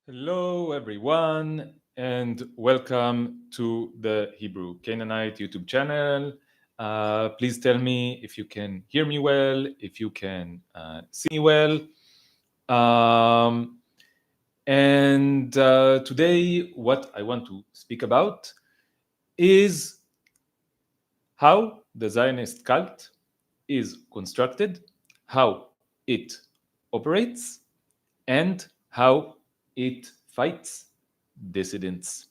Hello, everyone, and welcome to the Hebrew Canaanite YouTube channel. Please tell me if you can hear me well, if you can see me well. And today, what I want to speak about is how the Zionist cult is constructed, how it operates, and how it fights dissidents.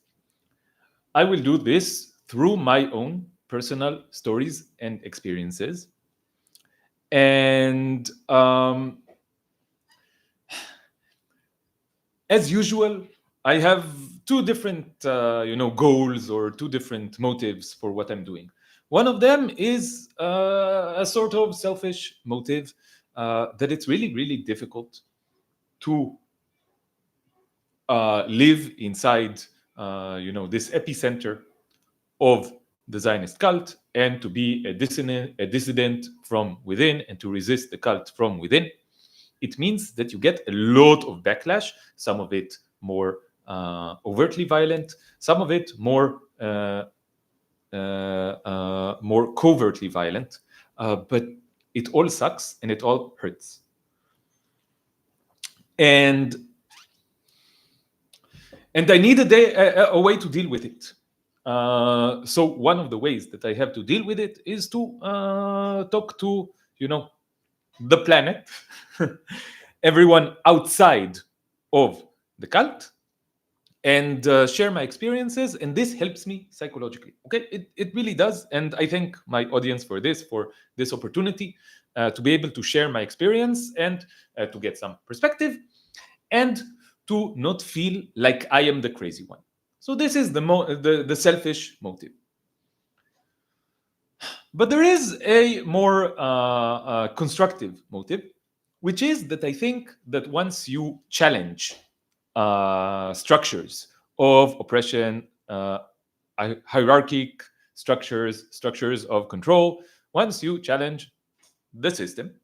I will do this through my own personal stories and experiences. And as usual, I have two different, goals or two different motives for what I'm doing. One of them is a sort of selfish motive that it's really, really difficult to live inside, this epicenter of the Zionist cult and to be a dissident from within and to resist the cult from within. It means that you get a lot of backlash, some of it more overtly violent, some of it more covertly violent, but it all sucks and it all hurts. And I need a way to deal with it. So one of the ways that I have to deal with it is to talk to, the planet, everyone outside of the cult, and share my experiences. And this helps me psychologically. Okay, it really does. And I thank my audience for this opportunity to be able to share my experience and to get some perspective and to not feel like I am the crazy one. So this is the selfish motive. But there is a more constructive motive, which is that I think that once you challenge structures of oppression, hierarchic structures of control, once you challenge the system,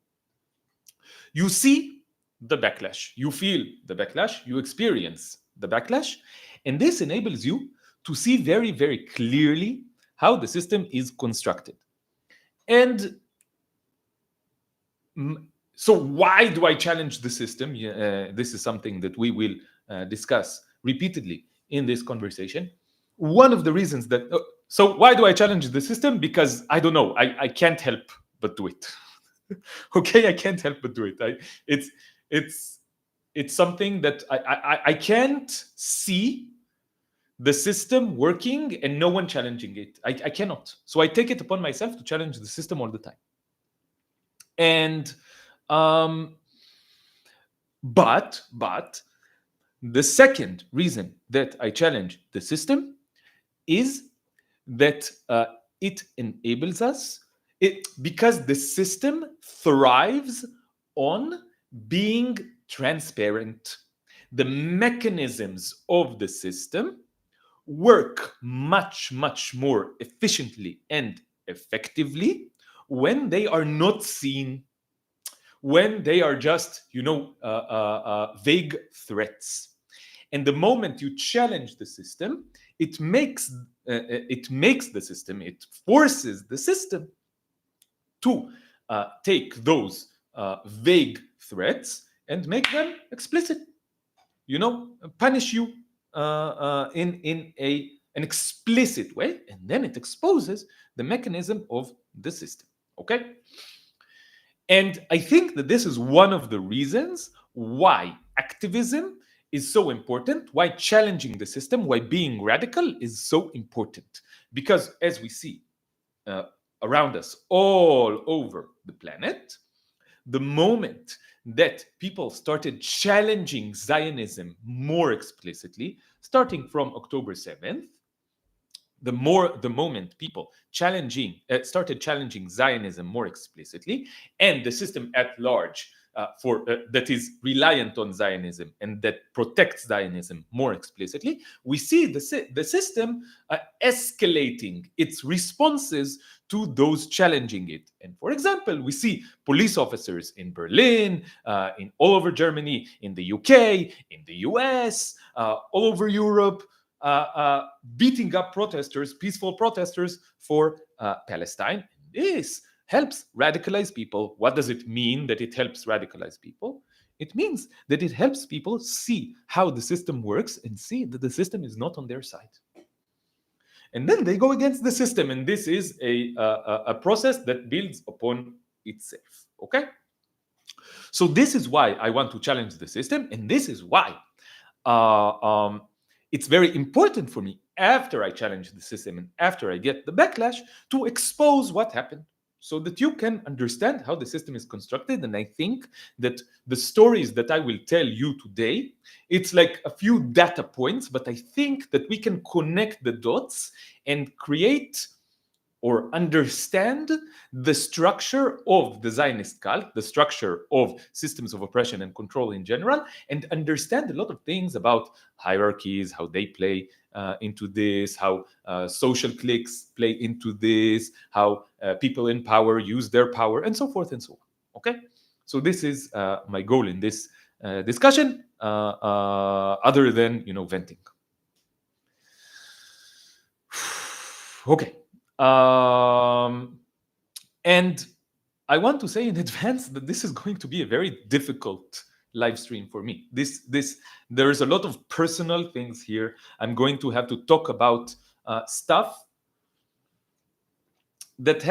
you see the backlash, you feel the backlash, you experience the backlash, and this enables you to see very, very clearly how the system is constructed. And so why do I challenge the system? This is something that we will discuss repeatedly in this conversation. One of the reasons that so why do I challenge the system? Because I don't know, I can't help but do it. Okay, I can't help but do it. It's something that I can't see the system working and no one challenging it. I cannot. So I take it upon myself to challenge the system all the time. And but the second reason that I challenge the system is that it enables us because the system thrives on being transparent. The mechanisms of the system work much more efficiently and effectively when they are not seen, when they are just vague threats. And the moment you challenge the system, it makes the system, it forces the system to take those vague threats and make them explicit, punish you in an explicit way, and then it exposes the mechanism of the system. Okay, and I think that this is one of the reasons why activism is so important, why challenging the system, why being radical is so important. Because as we see uh, around us all over the planet, the moment that people started challenging Zionism more explicitly, starting from October 7th, the moment people started challenging Zionism more explicitly, and the system at large that is reliant on Zionism and that protects Zionism more explicitly, we see the system escalating its responses to those challenging it. And for example, we see police officers in Berlin, in all over Germany, in the UK, in the US, all over Europe, beating up protesters, peaceful protesters for Palestine. This helps radicalize people. What does it mean that it helps radicalize people? It means that it helps people see how the system works and see that the system is not on their side. And then they go against the system, and this is a process that builds upon itself. Okay? So this is why I want to challenge the system, and this is why it's very important for me, after I challenge the system and after I get the backlash, to expose what happened, so that you can understand how the system is constructed. And I think that the stories that I will tell you today, it's like a few data points, but I think that we can connect the dots and create or understand the structure of the Zionist cult, the structure of systems of oppression and control in general, and understand a lot of things about hierarchies, how they play into this, how social cliques play into this, how people in power use their power, and so forth and so on. Okay? So this is my goal in this discussion, other than, venting. Okay. And I want to say in advance that this is going to be a very difficult live stream for me. There is a lot of personal things here. I'm going to have to talk about stuff that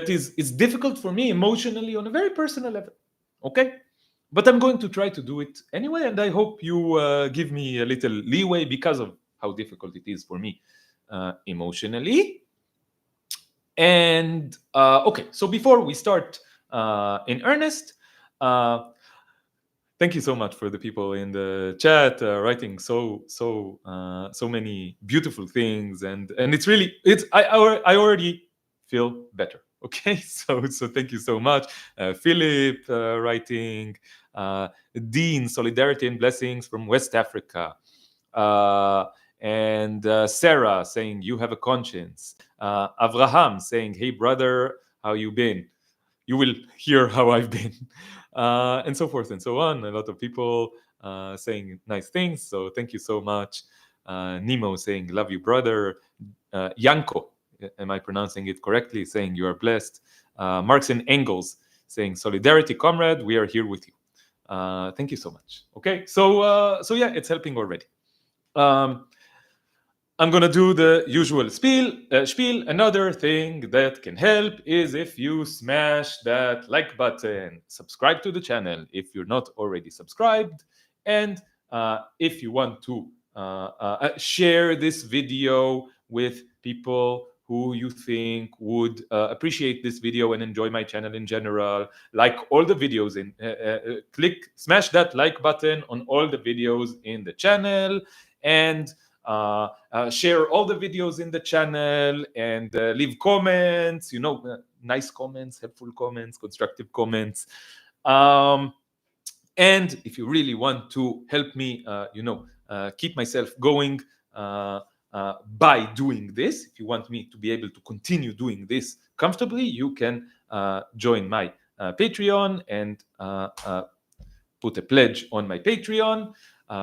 is difficult for me emotionally on a very personal level. Okay? But I'm going to try to do it anyway, and I hope you give me a little leeway because of how difficult it is for me emotionally. And okay, so before we start in earnest, thank you so much for the people in the chat writing so many beautiful things, and I already feel better. Okay, so thank you so much, Philip writing, Dean, solidarity and blessings from West Africa. And Sarah saying, you have a conscience. Avraham saying, hey brother, how you been? You will hear how I've been. And so forth and so on. A lot of people saying nice things, so thank you so much. Nemo saying, love you brother. Yanko, am I pronouncing it correctly, saying you are blessed. Marx and Engels saying, solidarity comrade, we are here with you. Thank you so much. Okay, so yeah, it's helping already. I'm gonna do the usual spiel. Another thing that can help is if you smash that like button, subscribe to the channel if you're not already subscribed, and if you want to share this video with people who you think would appreciate this video and enjoy my channel in general, like all the videos in smash that like button on all the videos in the channel, and share all the videos in the channel, and leave comments, nice comments, helpful comments, constructive comments. And if you really want to help me, keep myself going by doing this, if you want me to be able to continue doing this comfortably, you can join my Patreon and put a pledge on my Patreon.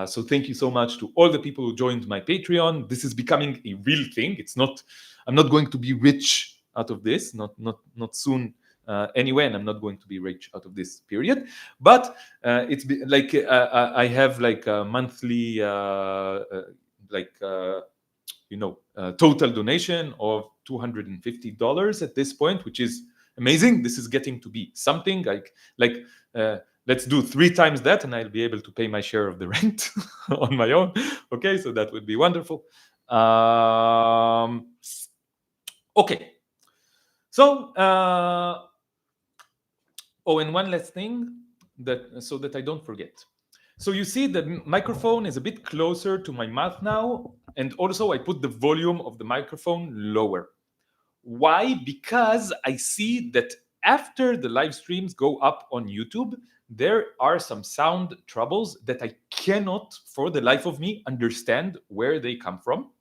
So thank you so much to all the people who joined my Patreon. This is becoming a real thing. I'm not going to be rich out of this, not soon anyway, and I'm not going to be rich out of this period. But it's like I have like a monthly total donation of $250 at this point, which is amazing. This is getting to be something like let's do 3 times that, and I'll be able to pay my share of the rent on my own. Okay, so that would be wonderful. Okay, so and one last thing so that I don't forget. So you see the microphone is a bit closer to my mouth now, and also I put the volume of the microphone lower. Why? Because I see that after the live streams go up on YouTube, there are some sound troubles that I cannot, for the life of me, understand where they come from.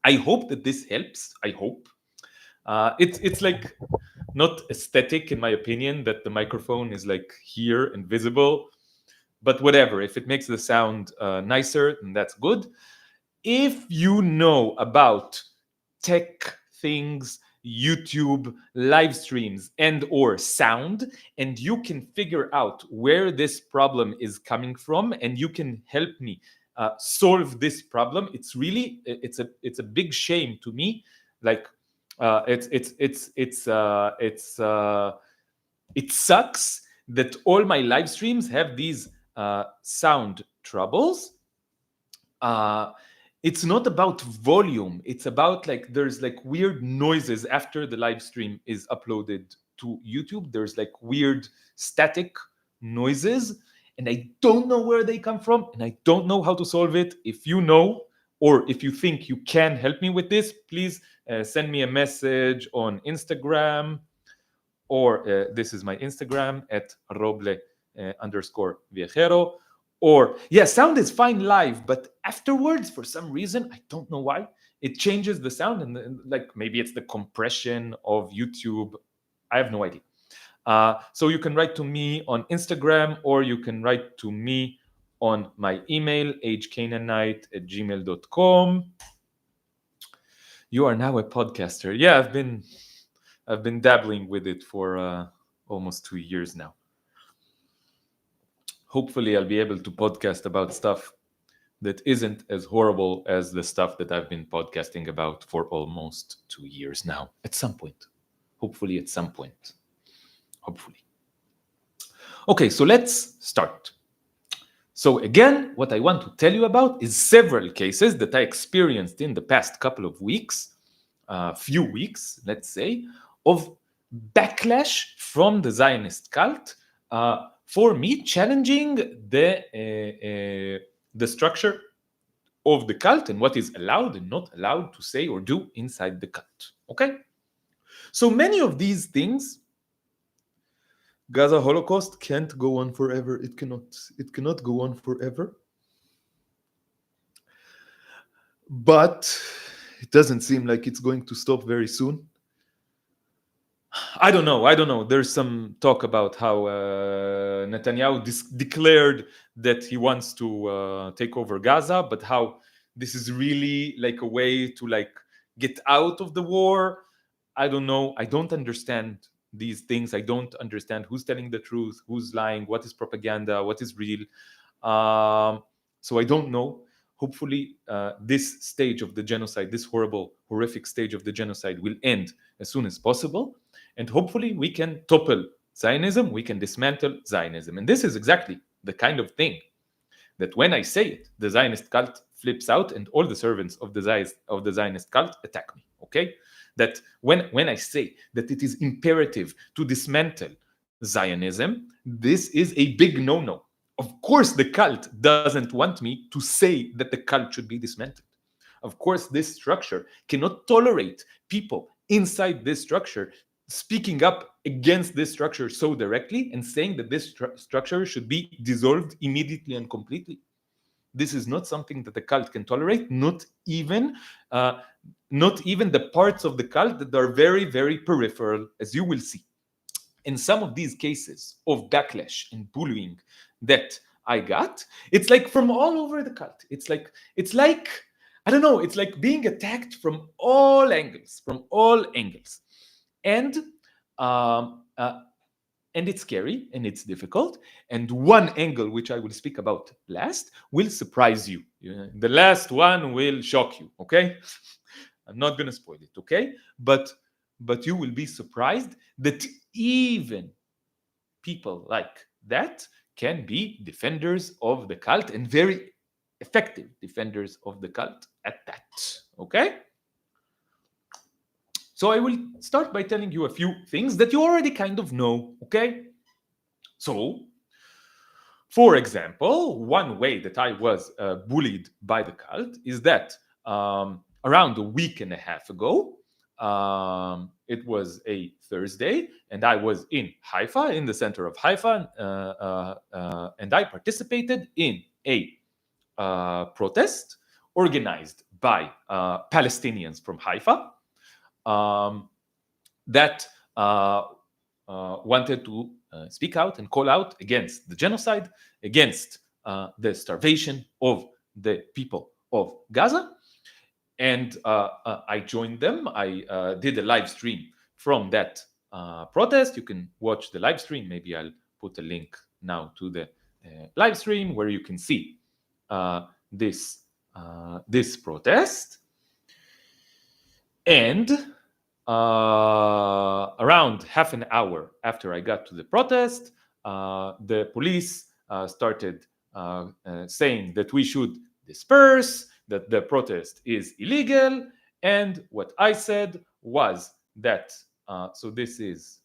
I hope that this helps. I hope. It's like not aesthetic, in my opinion, that the microphone is like here and visible. But whatever, if it makes the sound nicer, then that's good. If you know about tech things, YouTube live streams and or sound, and you can figure out where this problem is coming from, and you can help me solve this problem, it's a big shame to me. Like it sucks that all my live streams have these sound troubles. It's not about volume. It's about like there's like weird noises after the live stream is uploaded to YouTube. There's like weird static noises, and I don't know where they come from, and I don't know how to solve it. If you know, or if you think you can help me with this, please send me a message on Instagram, or this is my Instagram at roble underscore viejero. Or, yeah, sound is fine live, but afterwards, for some reason, I don't know why, it changes the sound. And like maybe it's the compression of YouTube. I have no idea. So you can write to me on Instagram, or you can write to me on my email, agecanaanite@gmail.com. You are now a podcaster. Yeah, I've been dabbling with it for almost 2 years now. Hopefully I'll be able to podcast about stuff that isn't as horrible as the stuff that I've been podcasting about for almost 2 years now. At some point. Hopefully at some point. Hopefully. Okay, so let's start. So again, what I want to tell you about is several cases that I experienced in the past couple of weeks, few weeks, let's say, of backlash from the Zionist cult, for me challenging the structure of the cult and what is allowed and not allowed to say or do inside the cult. Okay? So many of these things, Gaza Holocaust can't go on forever. It cannot go on forever. But it doesn't seem like it's going to stop very soon. I don't know. There's some talk about how Netanyahu declared that he wants to take over Gaza, but how this is really like a way to like get out of the war. I don't know. I don't understand these things. I don't understand who's telling the truth, who's lying, what is propaganda, what is real. So I don't know. Hopefully, this stage of the genocide, this horrific stage of the genocide, will end as soon as possible. And hopefully we can topple Zionism, we can dismantle Zionism. And this is exactly the kind of thing that when I say it, the Zionist cult flips out and all the servants of the Zionist cult attack me, okay? That when I say that it is imperative to dismantle Zionism, this is a big no-no. Of course, the cult doesn't want me to say that the cult should be dismantled. Of course, this structure cannot tolerate people inside this structure speaking up against this structure so directly and saying that this structure should be dissolved immediately and completely. This is not something that the cult can tolerate, not even the parts of the cult that are very, very peripheral, as you will see. In some of these cases of backlash and bullying that I got, it's like from all over the cult. It's like I don't know, it's like being attacked from all angles, and it's scary and it's difficult. And one angle, which I will speak about last, will surprise you. The last one will shock you. Okay, I'm not gonna spoil it. Okay, but you will be surprised that even people like that can be defenders of the cult, and very effective defenders of the cult at that. Okay? So I will start by telling you a few things that you already kind of know. Okay? So, for example, one way that I was bullied by the cult is that around a week and a half ago, It was a Thursday, and I was in Haifa, in the center of Haifa, and I participated in a protest organized by Palestinians from Haifa that wanted to speak out and call out against the genocide, against the starvation of the people of Gaza. And I joined them. I did a live stream from that protest. You can watch the live stream. Maybe I'll put a link now to the live stream where you can see this protest. And around half an hour after I got to the protest, the police started saying that we should disperse, that the protest is illegal. And what I said was that, so this is,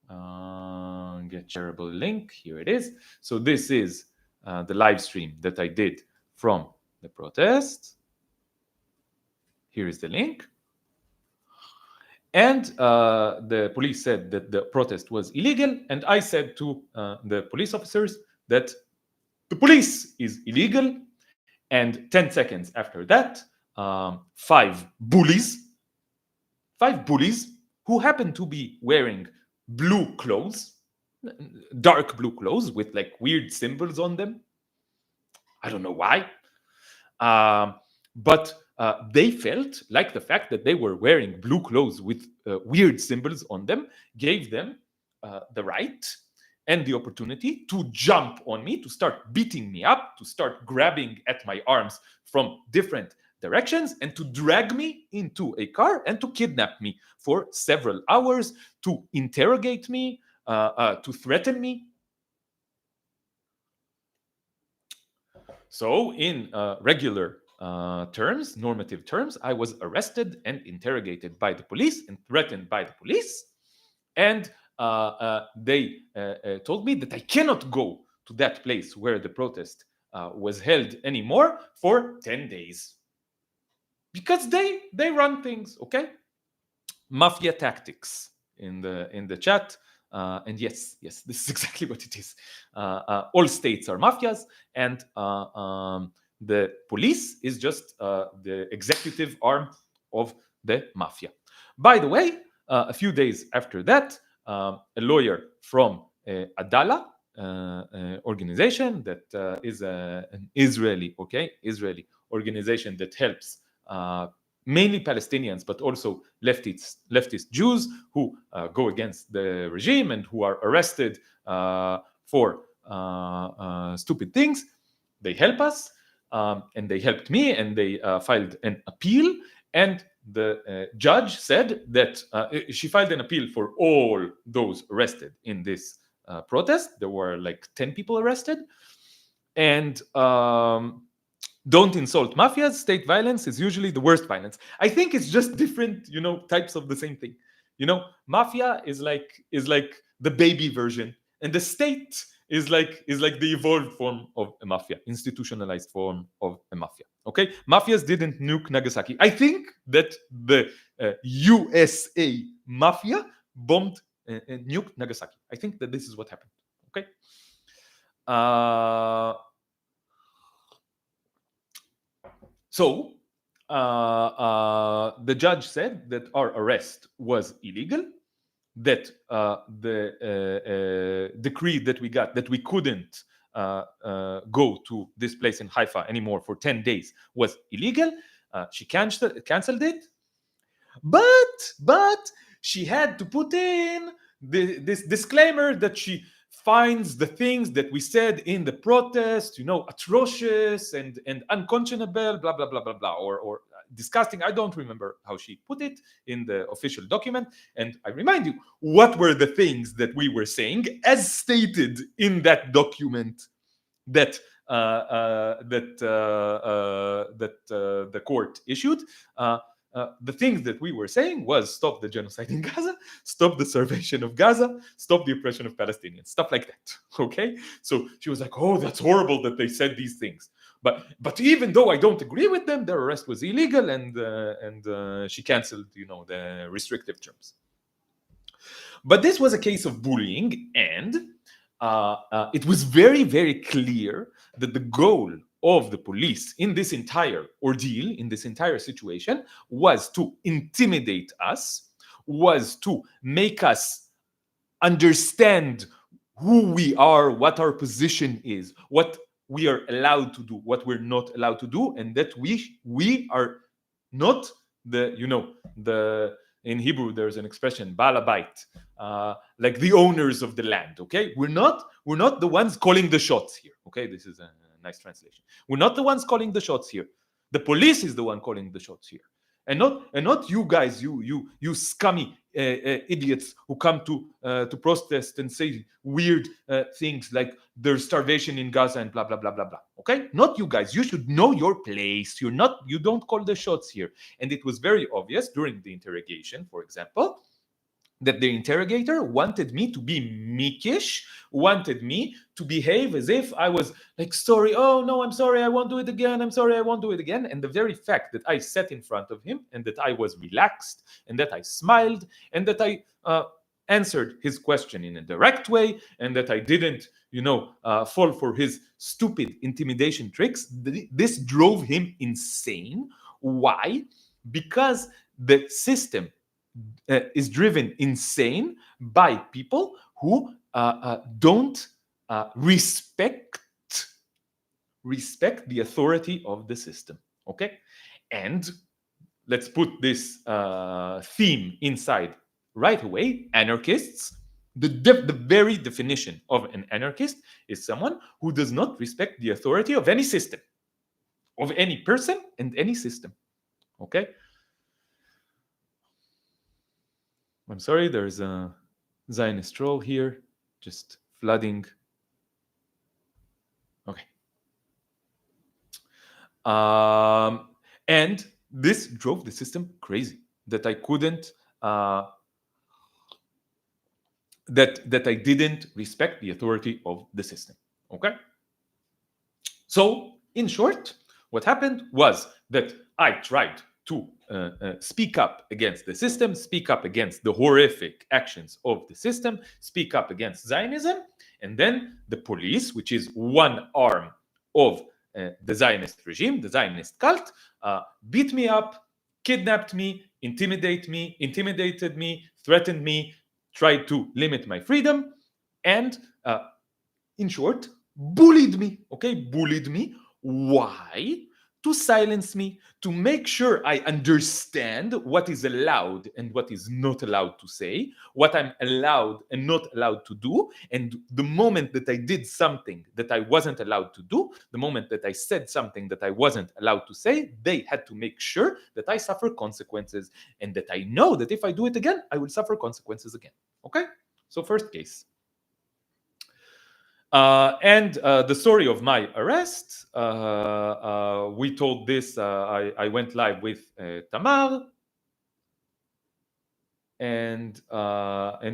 get shareable link, here it is. So this is the live stream that I did from the protest. Here is the link. And the police said that the protest was illegal. And I said to the police officers that the police is illegal. And 10 seconds after that, five bullies who happened to be wearing blue clothes, dark blue clothes with like weird symbols on them. I don't know why. But they felt like the fact that they were wearing blue clothes with weird symbols on them gave them the right and the opportunity to jump on me, to start beating me up, to start grabbing at my arms from different directions, and to drag me into a car and to kidnap me for several hours, to interrogate me, to threaten me. So in regular terms, normative terms, I was arrested and interrogated by the police and threatened by the police. And they told me that I cannot go to that place where the protest was held anymore for 10 days. Because they run things, okay? Mafia tactics in the chat. And yes, this is exactly what it is. All states are mafias, and the police is just the executive arm of the mafia. By the way, a few days after that, a lawyer from Adala organization that is an Israeli organization that helps mainly Palestinians, but also leftist Jews who go against the regime and who are arrested for stupid things. They help us, and they helped me, and they filed an appeal. And the judge said that she filed an appeal for all those arrested in this protest. There were like 10 people arrested. And don't insult mafias. State violence is usually the worst violence. I think it's just different, types of the same thing. Mafia is like the baby version, and the state is like the evolved form of a mafia, institutionalized form of a mafia. Okay, mafias didn't nuke Nagasaki. I think that the USA mafia bombed and nuked Nagasaki. I think that this is what happened. Okay. So the judge said that our arrest was illegal, that the decree that we got, that we couldn't go to this place in Haifa anymore for 10 days was illegal. She canceled it. But she had to put in this disclaimer that she finds the things that we said in the protest, atrocious and unconscionable, blah, blah, blah, blah, blah, or disgusting. I don't remember how she put it in the official document. And I remind you, what were the things that we were saying as stated in that document that the court issued? The things that we were saying was stop the genocide in Gaza, stop the starvation of Gaza, stop the oppression of Palestinians, stuff like that. Okay, so she was like, "Oh, that's horrible that they said these things." but even though I don't agree with them, their arrest was illegal, and she canceled, the restrictive terms. But this was a case of bullying, and it was very, very clear that the goal of the police in this entire ordeal, in this entire situation, was to intimidate us, was to make us understand who we are, what our position is, what we are allowed to do, what we're not allowed to do, and that we are not the in Hebrew there's an expression Baal Habayit, like the owners of the land. Okay, we're not the ones calling the shots here. Okay, this is a nice translation. We're not the ones calling the shots here. The police is the one calling the shots here, and not you guys, you scummy idiots who come to protest and say weird things like there's starvation in Gaza and blah blah blah blah blah. Okay, not you guys. You should know your place. You don't call the shots here. And it was very obvious during the interrogation, for example, that the interrogator wanted me to be meekish, wanted me to behave as if I was like, sorry, oh no, I'm sorry, I won't do it again, I'm sorry, I won't do it again. And the very fact that I sat in front of him and that I was relaxed and that I smiled and that I answered his question in a direct way and that I didn't, fall for his stupid intimidation tricks, this drove him insane. Why? Because the system is driven insane by people who don't respect the authority of the system. Okay, and let's put this theme inside right away. Anarchists. The very definition of an anarchist is someone who does not respect the authority of any system, of any person and any system. Okay. I'm sorry, there's a Zionist troll here, just flooding. Okay. And this drove the system crazy, that I couldn't, that I didn't respect the authority of the system. Okay? So, in short, what happened was that I tried to speak up against the system, speak up against the horrific actions of the system, speak up against Zionism, and then the police, which is one arm of the Zionist regime, the Zionist cult, beat me up, kidnapped me, intimidated me, threatened me, tried to limit my freedom, and in short, bullied me. Okay, bullied me. Why? To silence me, to make sure I understand what is allowed and what is not allowed to say, what I'm allowed and not allowed to do. And the moment that I did something that I wasn't allowed to do, the moment that I said something that I wasn't allowed to say, they had to make sure that I suffer consequences and that I know that if I do it again, I will suffer consequences again. Okay? So first case. And the story of my arrest, we told this, I went live with Tamar, and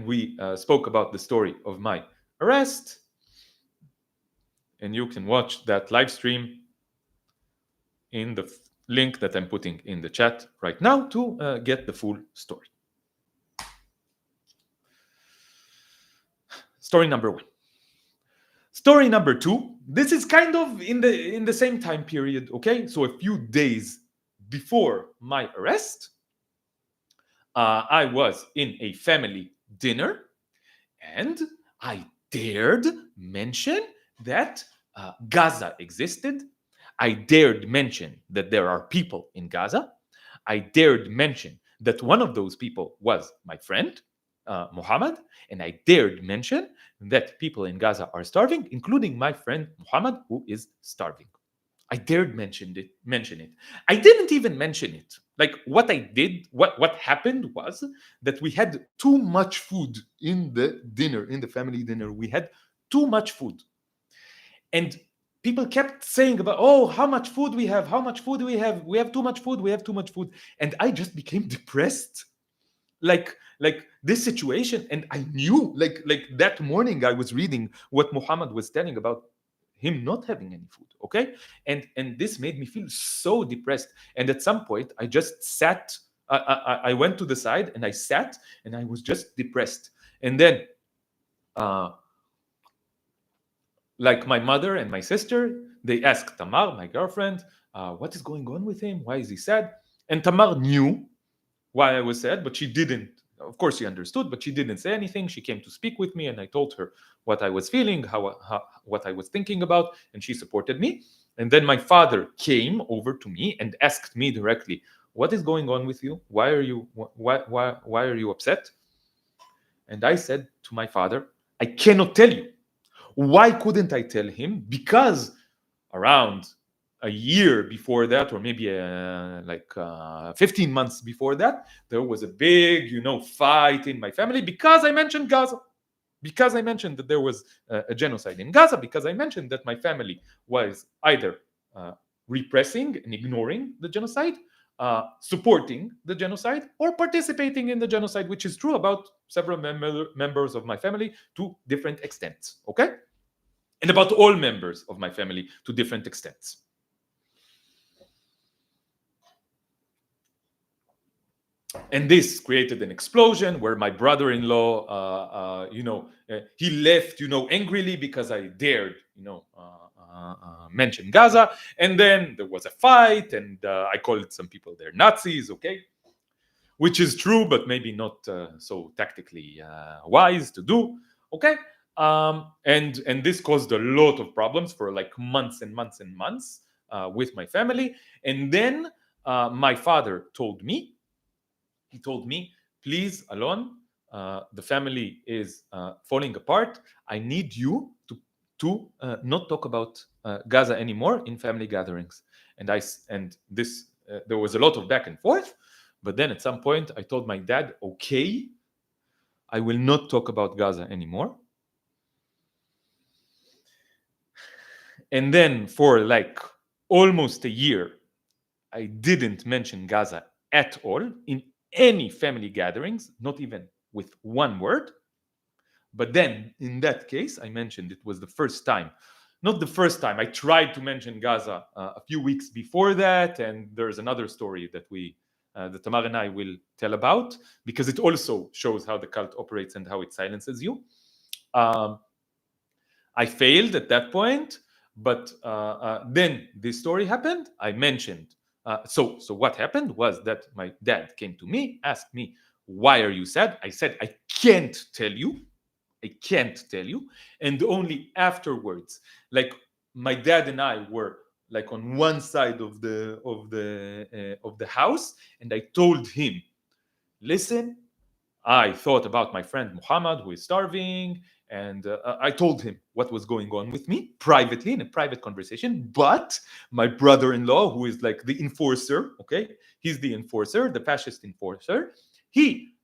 we spoke about the story of my arrest, and you can watch that live stream in the link that I'm putting in the chat right now to get the full story. Story number one. Story number two, this is kind of in the same time period, okay? So a few days before my arrest, I was in a family dinner and I dared mention that Gaza existed. I dared mention that there are people in Gaza. I dared mention that one of those people was my friend, Muhammad, and I dared mention that people in Gaza are starving, including my friend Muhammad, who is starving. I dared mention it. I didn't even mention it. Like what I did, what happened was that we had too much food in the dinner, in the family dinner. We had too much food. And people kept saying about, oh, how much food we have, how much food we have too much food, we have too much food. And I just became depressed. Like this situation, and I knew like that morning I was reading what Muhammad was telling about him not having any food. Okay, and this made me feel so depressed. And at some point, I just sat. I went to the side and I sat, and I was just depressed. And then, like my mother and my sister, they asked Tamar, my girlfriend, what is going on with him? Why is he sad? And Tamar knew why I was sad, but she didn't. Of course, she understood, but she didn't say anything. She came to speak with me, and I told her what I was feeling, what I was thinking about, and she supported me. And then my father came over to me and asked me directly, "What is going on with you? Why are you upset?" And I said to my father, "I cannot tell you." Why couldn't I tell him? Because around a year before that, or maybe 15 months before that, there was a big, fight in my family because I mentioned Gaza. Because I mentioned that there was a genocide in Gaza, because I mentioned that my family was either repressing and ignoring the genocide, supporting the genocide, or participating in the genocide, which is true about several members of my family to different extents. Okay? And about all members of my family to different extents. And this created an explosion where my brother-in-law, he left, angrily because I dared, mention Gaza. And then there was a fight, and I called some people there Nazis, okay? Which is true, but maybe not so tactically wise to do, okay? And this caused a lot of problems for like months and months and months with my family. And then my father told me, please, Alon, the family is falling apart. I need you to not talk about Gaza anymore in family gatherings. And there was a lot of back and forth. But then at some point, I told my dad, okay, I will not talk about Gaza anymore. And then for like almost a year, I didn't mention Gaza at all in any family gatherings, not even with one word. But then in that case, I mentioned it was the first time. Not the first time. I tried to mention Gaza a few weeks before that, and there's another story that that Tamar and I will tell about, because it also shows how the cult operates and how it silences you. I failed at that point, but then this story happened. I mentioned. So what happened was that my dad came to me, asked me, "Why are you sad?" I said, "I can't tell you. I can't tell you." And only afterwards, like my dad and I were like on one side of the house, and I told him, "Listen, I thought about my friend Muhammad who is starving, and I told him what was going on with me privately in a private conversation. But my brother-in-law, who is like the enforcer, okay, he's the enforcer, the fascist enforcer, he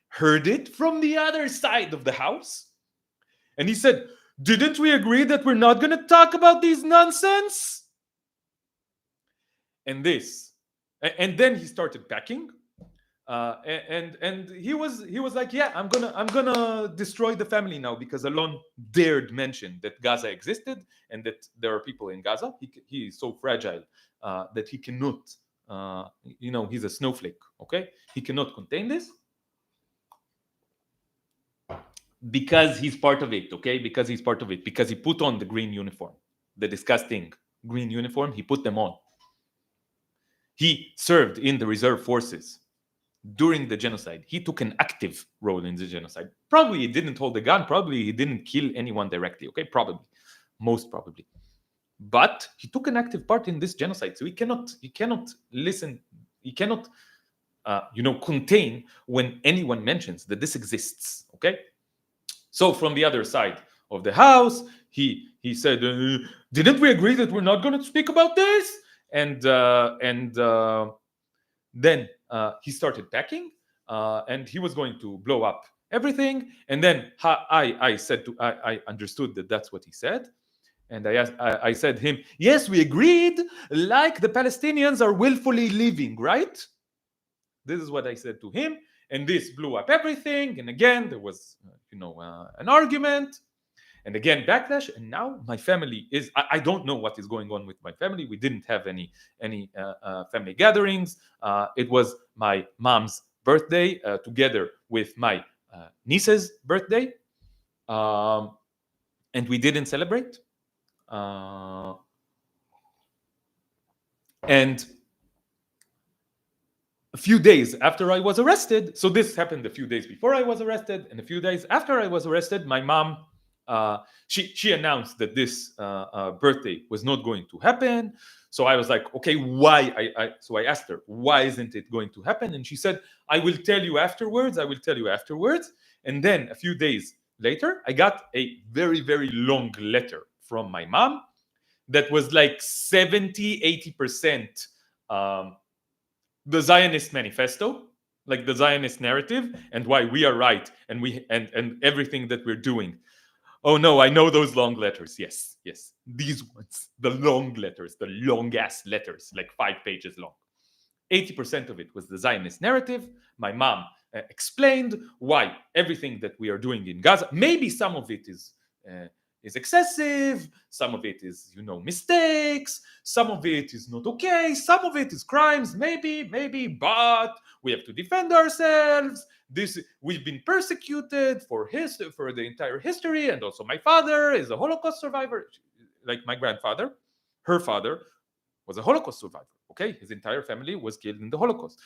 heard it from the other side of the house, and he said, 'Didn't we agree that we're not going to talk about these nonsense?' And then he started packing. And he was like, yeah, I'm gonna destroy the family now because Alon dared mention that Gaza existed and that there are people in Gaza. He is so fragile that he cannot, he's a snowflake. Okay, he cannot contain this because he's part of it. Okay, because he's part of it, because he put on the green uniform, the disgusting green uniform. He put them on. He served in the reserve forces during the genocide. He took an active role in the genocide. Probably he didn't hold a gun. Probably he didn't kill anyone directly. Okay, probably, most probably. But he took an active part in this genocide. So he cannot listen. He cannot, contain when anyone mentions that this exists. Okay. So from the other side of the house, he said, "Didn't we agree that we're not going to speak about this?" And then he started packing, and he was going to blow up everything. And then I understood that that's what he said, and I said him, "Yes, we agreed. Like the Palestinians are willfully leaving, right?" This is what I said to him, and this blew up everything. And again, there was an argument. and again backlash. And now my family is, I don't know what is going on with my family. We didn't have any family gatherings. It was my mom's birthday together with my niece's birthday, and we didn't celebrate. And a few days after I was arrested, so this happened a few days before I was arrested, and a few days after I was arrested, my mom, she announced that this birthday was not going to happen. So I was like, okay, why? So I asked her, why isn't it going to happen? And she said, I will tell you afterwards. I will tell you afterwards. And then a few days later, I got a very, very long letter from my mom that was like 70-80% the Zionist manifesto, like the Zionist narrative, and why we are right, and we and everything that we're doing. Oh no, I know those long letters. Yes, yes, these ones, the long letters, the long ass letters, like 5 pages long. 80% of it was the Zionist narrative. My mom explained why everything that we are doing in Gaza, maybe some of it is excessive, some of it is, you know, mistakes, some of it is not okay, some of it is crimes, maybe, but we have to defend ourselves. This, we've been persecuted for the entire history, and also my father is a Holocaust survivor, like my grandfather, her father was a Holocaust survivor. Okay, his entire family was killed in the Holocaust.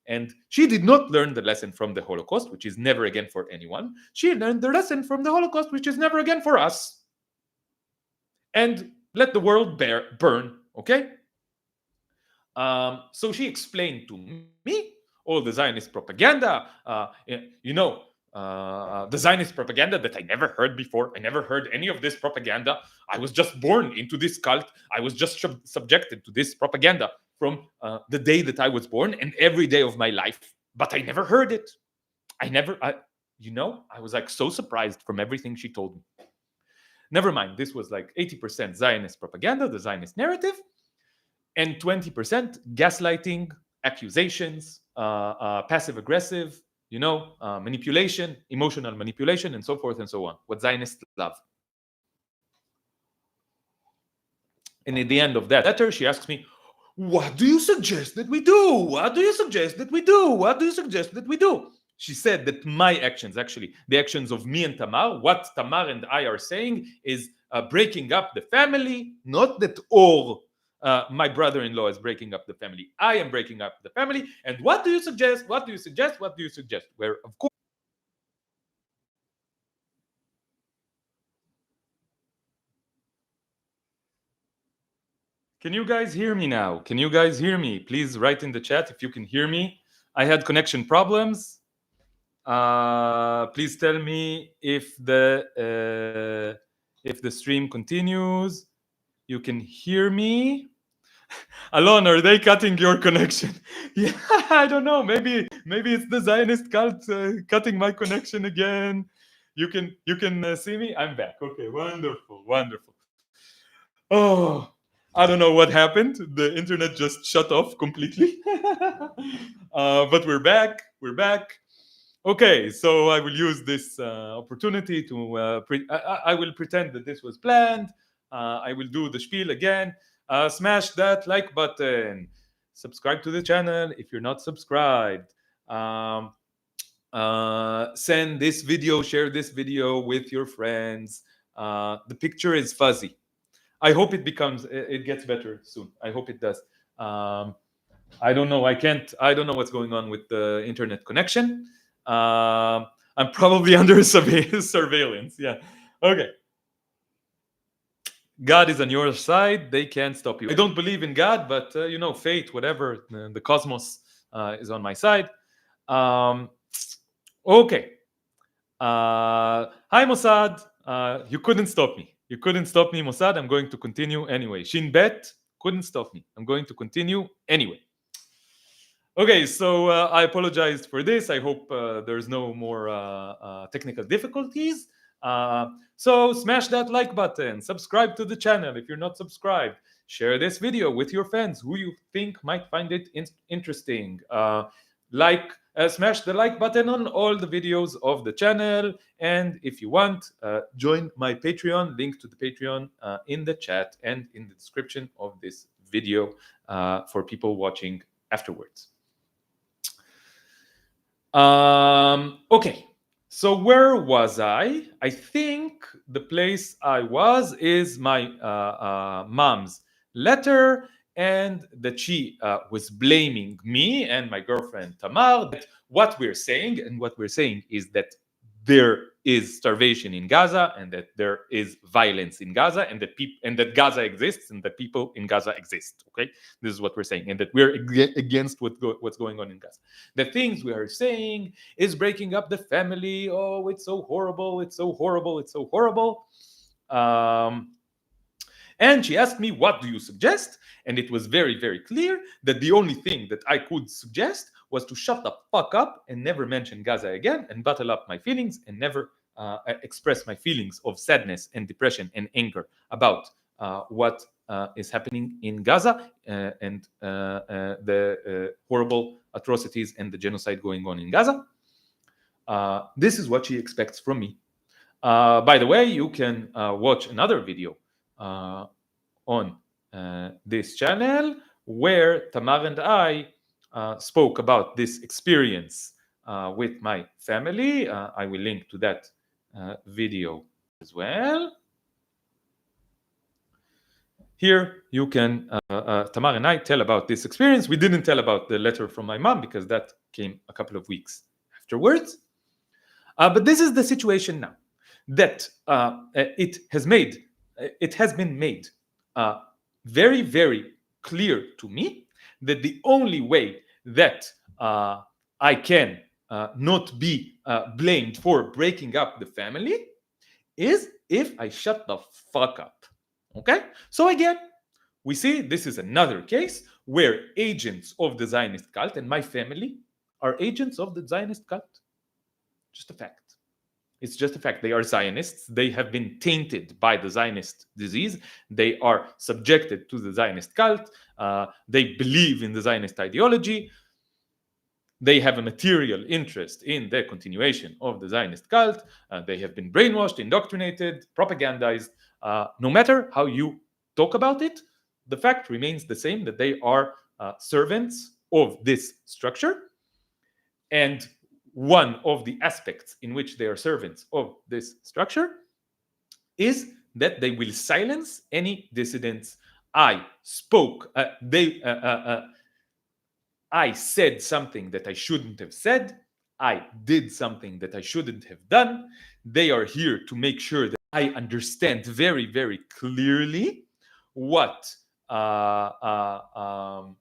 And she did not learn the lesson from the Holocaust, which is never again for anyone. She learned the lesson from the Holocaust, which is never again for us. And let the world burn, okay? So she explained to me all the Zionist propaganda, the Zionist propaganda that I never heard before. I never heard any of this propaganda. I was just born into this cult. I was just subjected to this propaganda from the day that I was born and every day of my life. But I never heard it. I was like so surprised from everything she told me. Never mind, this was like 80% Zionist propaganda, the Zionist narrative, and 20% gaslighting, accusations, passive aggressive, manipulation, emotional manipulation, and so forth and so on. What Zionists love. And at the end of that letter, she asks me, what do you suggest that we do? What do you suggest that we do? What do you suggest that we do? She said that my actions, actually, the actions of me and Tamar, what Tamar and I are saying is breaking up the family, not that all my brother-in-law is breaking up the family. I am breaking up the family. And what do you suggest? What do you suggest? What do you suggest? Where, of course, can you guys hear me now? Can you guys hear me? Please write in the chat if you can hear me. I had connection problems. Please tell me if the stream continues. You can hear me. Alon, are they cutting your connection? Yeah, I don't know. Maybe it's the Zionist cult cutting my connection again. You can see me. I'm back. Okay, wonderful. Oh, I don't know what happened. The internet just shut off completely. But we're back. Okay, so I will use this opportunity to I will pretend that this was planned. I will do the spiel again. Smash that like button. Subscribe to the channel if you're not subscribed. Send this video, share this video with your friends. The picture is fuzzy. I hope it gets better soon. I hope it does. I don't know. I don't know what's going on with the internet connection. I'm probably under surveillance. Yeah. Okay. God is on your side. They can't stop you. I don't believe in God, but fate, whatever, the cosmos is on my side. Okay. Hi, Mossad. You couldn't stop me. Mossad. I'm going to continue anyway. Shin Bet couldn't stop me. I'm going to continue anyway. Okay, so I apologize for this. I hope there's no more technical difficulties. So smash that like button, subscribe to the channel if you're not subscribed, share this video with your friends who you think might find it interesting. Like smash the like button on all the videos of the channel, and if you want, join my Patreon. Link to the Patreon in the chat and in the description of this video for people watching afterwards. Okay, so where was I? I think the place I was is my mom's letter, and that she was blaming me and my girlfriend Tamar. That what we're saying, and what we're saying is that there is starvation in Gaza, and that there is violence in Gaza, and that Gaza exists, and that people in Gaza exist. Okay, this is what we're saying, and that we're against what's going on in Gaza. The things we are saying is breaking up the family. Oh, it's so horrible! It's so horrible! It's so horrible! And she asked me, "What do you suggest?" And it was very, very clear that the only thing that I could suggest was to shut the fuck up and never mention Gaza again, and bottle up my feelings and never express my feelings of sadness and depression and anger about what is happening in Gaza and the horrible atrocities and the genocide going on in Gaza. This is what she expects from me. By the way, you can watch another video on this channel where Tamar and I spoke about this experience with my family. I will link to that video as well. Here you can, Tamar and I, tell about this experience. We didn't tell about the letter from my mom because that came a couple of weeks afterwards. But this is the situation now, that it has been made very, very clear to me that the only way that I can not be blamed for breaking up the family is if I shut the fuck up. Okay? So again, we see this is another case where agents of the Zionist cult, and my family are agents of the Zionist cult. Just a fact. It's just a fact. They are Zionists. They have been tainted by the Zionist disease. They are subjected to the Zionist cult. They believe in the Zionist ideology. They have a material interest in the continuation of the Zionist cult. They have been brainwashed, indoctrinated, propagandized. No matter how you talk about it, the fact remains the same, that they are servants of this structure. And one of the aspects in which they are servants of this structure is that they will silence any dissidents. I said something that I shouldn't have said. I did something that I shouldn't have done. They are here to make sure that I understand very, very clearly what I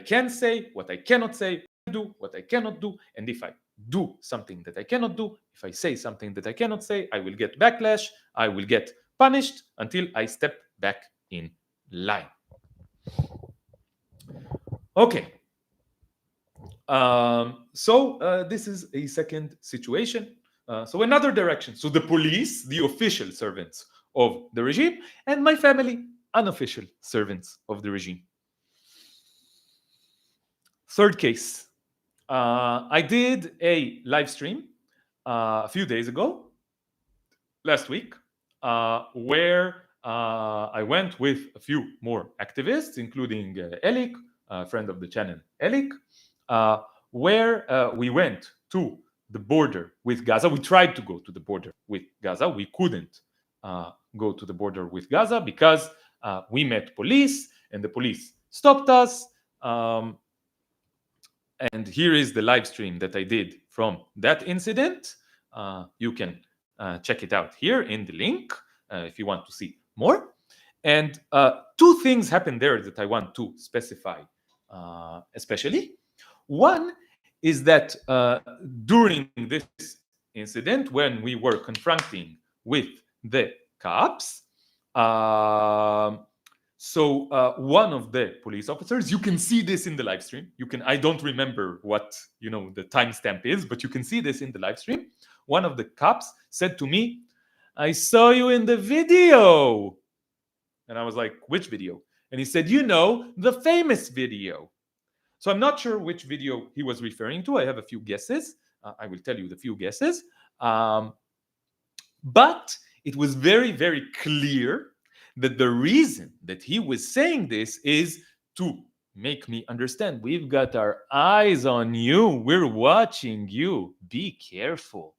can say, what I cannot say, do, what I cannot do, and if I do something that I cannot do, if I say something that I cannot say, I will get backlash, I will get punished until I step back in line. Okay. So this is a second situation. So another direction. So the police, the official servants of the regime, and my family, unofficial servants of the regime. Third case. I did a live stream a few days ago, last week, where I went with a few more activists, including Elik, a friend of the channel, Elik, where we went to the border with Gaza. We tried to go to the border with Gaza. We couldn't go to the border with Gaza because we met police, and the police stopped us. And here is the live stream that I did from that incident. You can check it out here in the link if you want to see more. And two things happened there that I want to specify especially. One is that during this incident, when we were confronting with the cops, one of the police officers, you can see this in the live stream. I don't remember what the timestamp is, but you can see this in the live stream. One of the cops said to me, "I saw you in the video." And I was like, "Which video?" And he said, "The famous video." So I'm not sure which video he was referring to. I have a few guesses. I will tell you the few guesses. But it was very, very clear that the reason that he was saying this is to make me understand we've got our eyes on you. We're watching you. Be careful.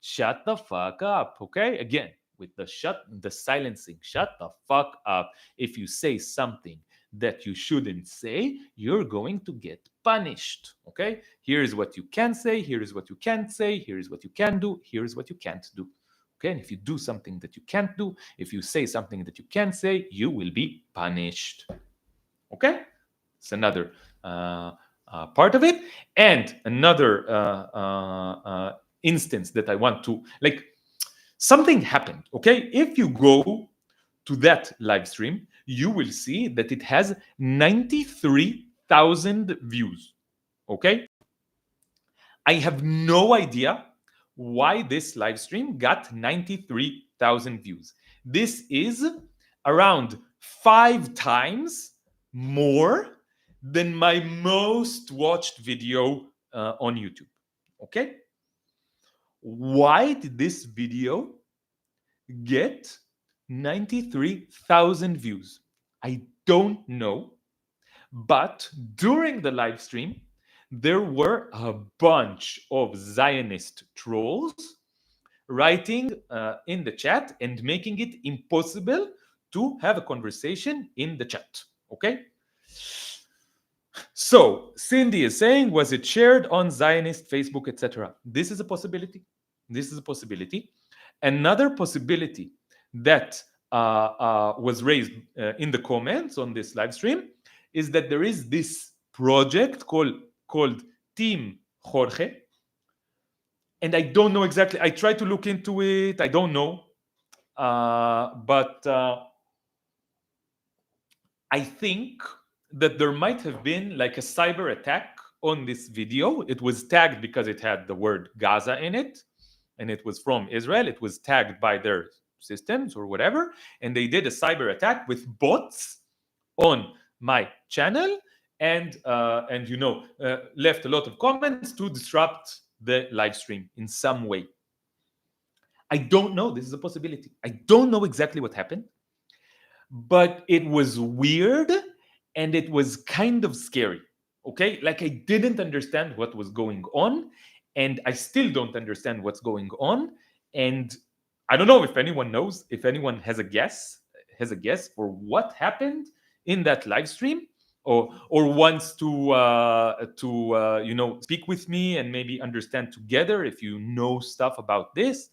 Shut the fuck up. Okay? Again, with the silencing. Shut the fuck up. If you say something that you shouldn't say, you're going to get punished. Okay? Here is what you can say. Here is what you can't say. Here is what you can do. Here is what you can't do. Okay, and if you do something that you can't do, if you say something that you can't say, you will be punished. Okay, it's another part of it. And another instance that I want to, like, something happened. Okay, if you go to that live stream, you will see that it has 93,000 views. Okay, I have no idea why this live stream got 93,000 views. This is around 5 times more than my most watched video on YouTube. Okay? Why did this video get 93,000 views? I don't know. But during the live stream, there were a bunch of Zionist trolls writing in the chat and making it impossible to have a conversation in the chat. Okay? So Cindy is saying, was it shared on Zionist, Facebook, etc.? This is a possibility. This is a possibility. Another possibility that was raised in the comments on this live stream is that there is this project called Team Jorge. And I don't know exactly. I tried to look into it. I don't know. But I think that there might have been like a cyber attack on this video. It was tagged because it had the word Gaza in it. And it was from Israel. It was tagged by their systems or whatever. And they did a cyber attack with bots on my channel and left a lot of comments to disrupt the live stream in some way. I don't know. This is a possibility. I don't know exactly what happened, but it was weird and it was kind of scary. Okay, like I didn't understand what was going on, and I still don't understand what's going on. And I don't know if anyone knows, if anyone has a guess for what happened in that live stream, or wants to speak with me and maybe understand together if you know stuff about this.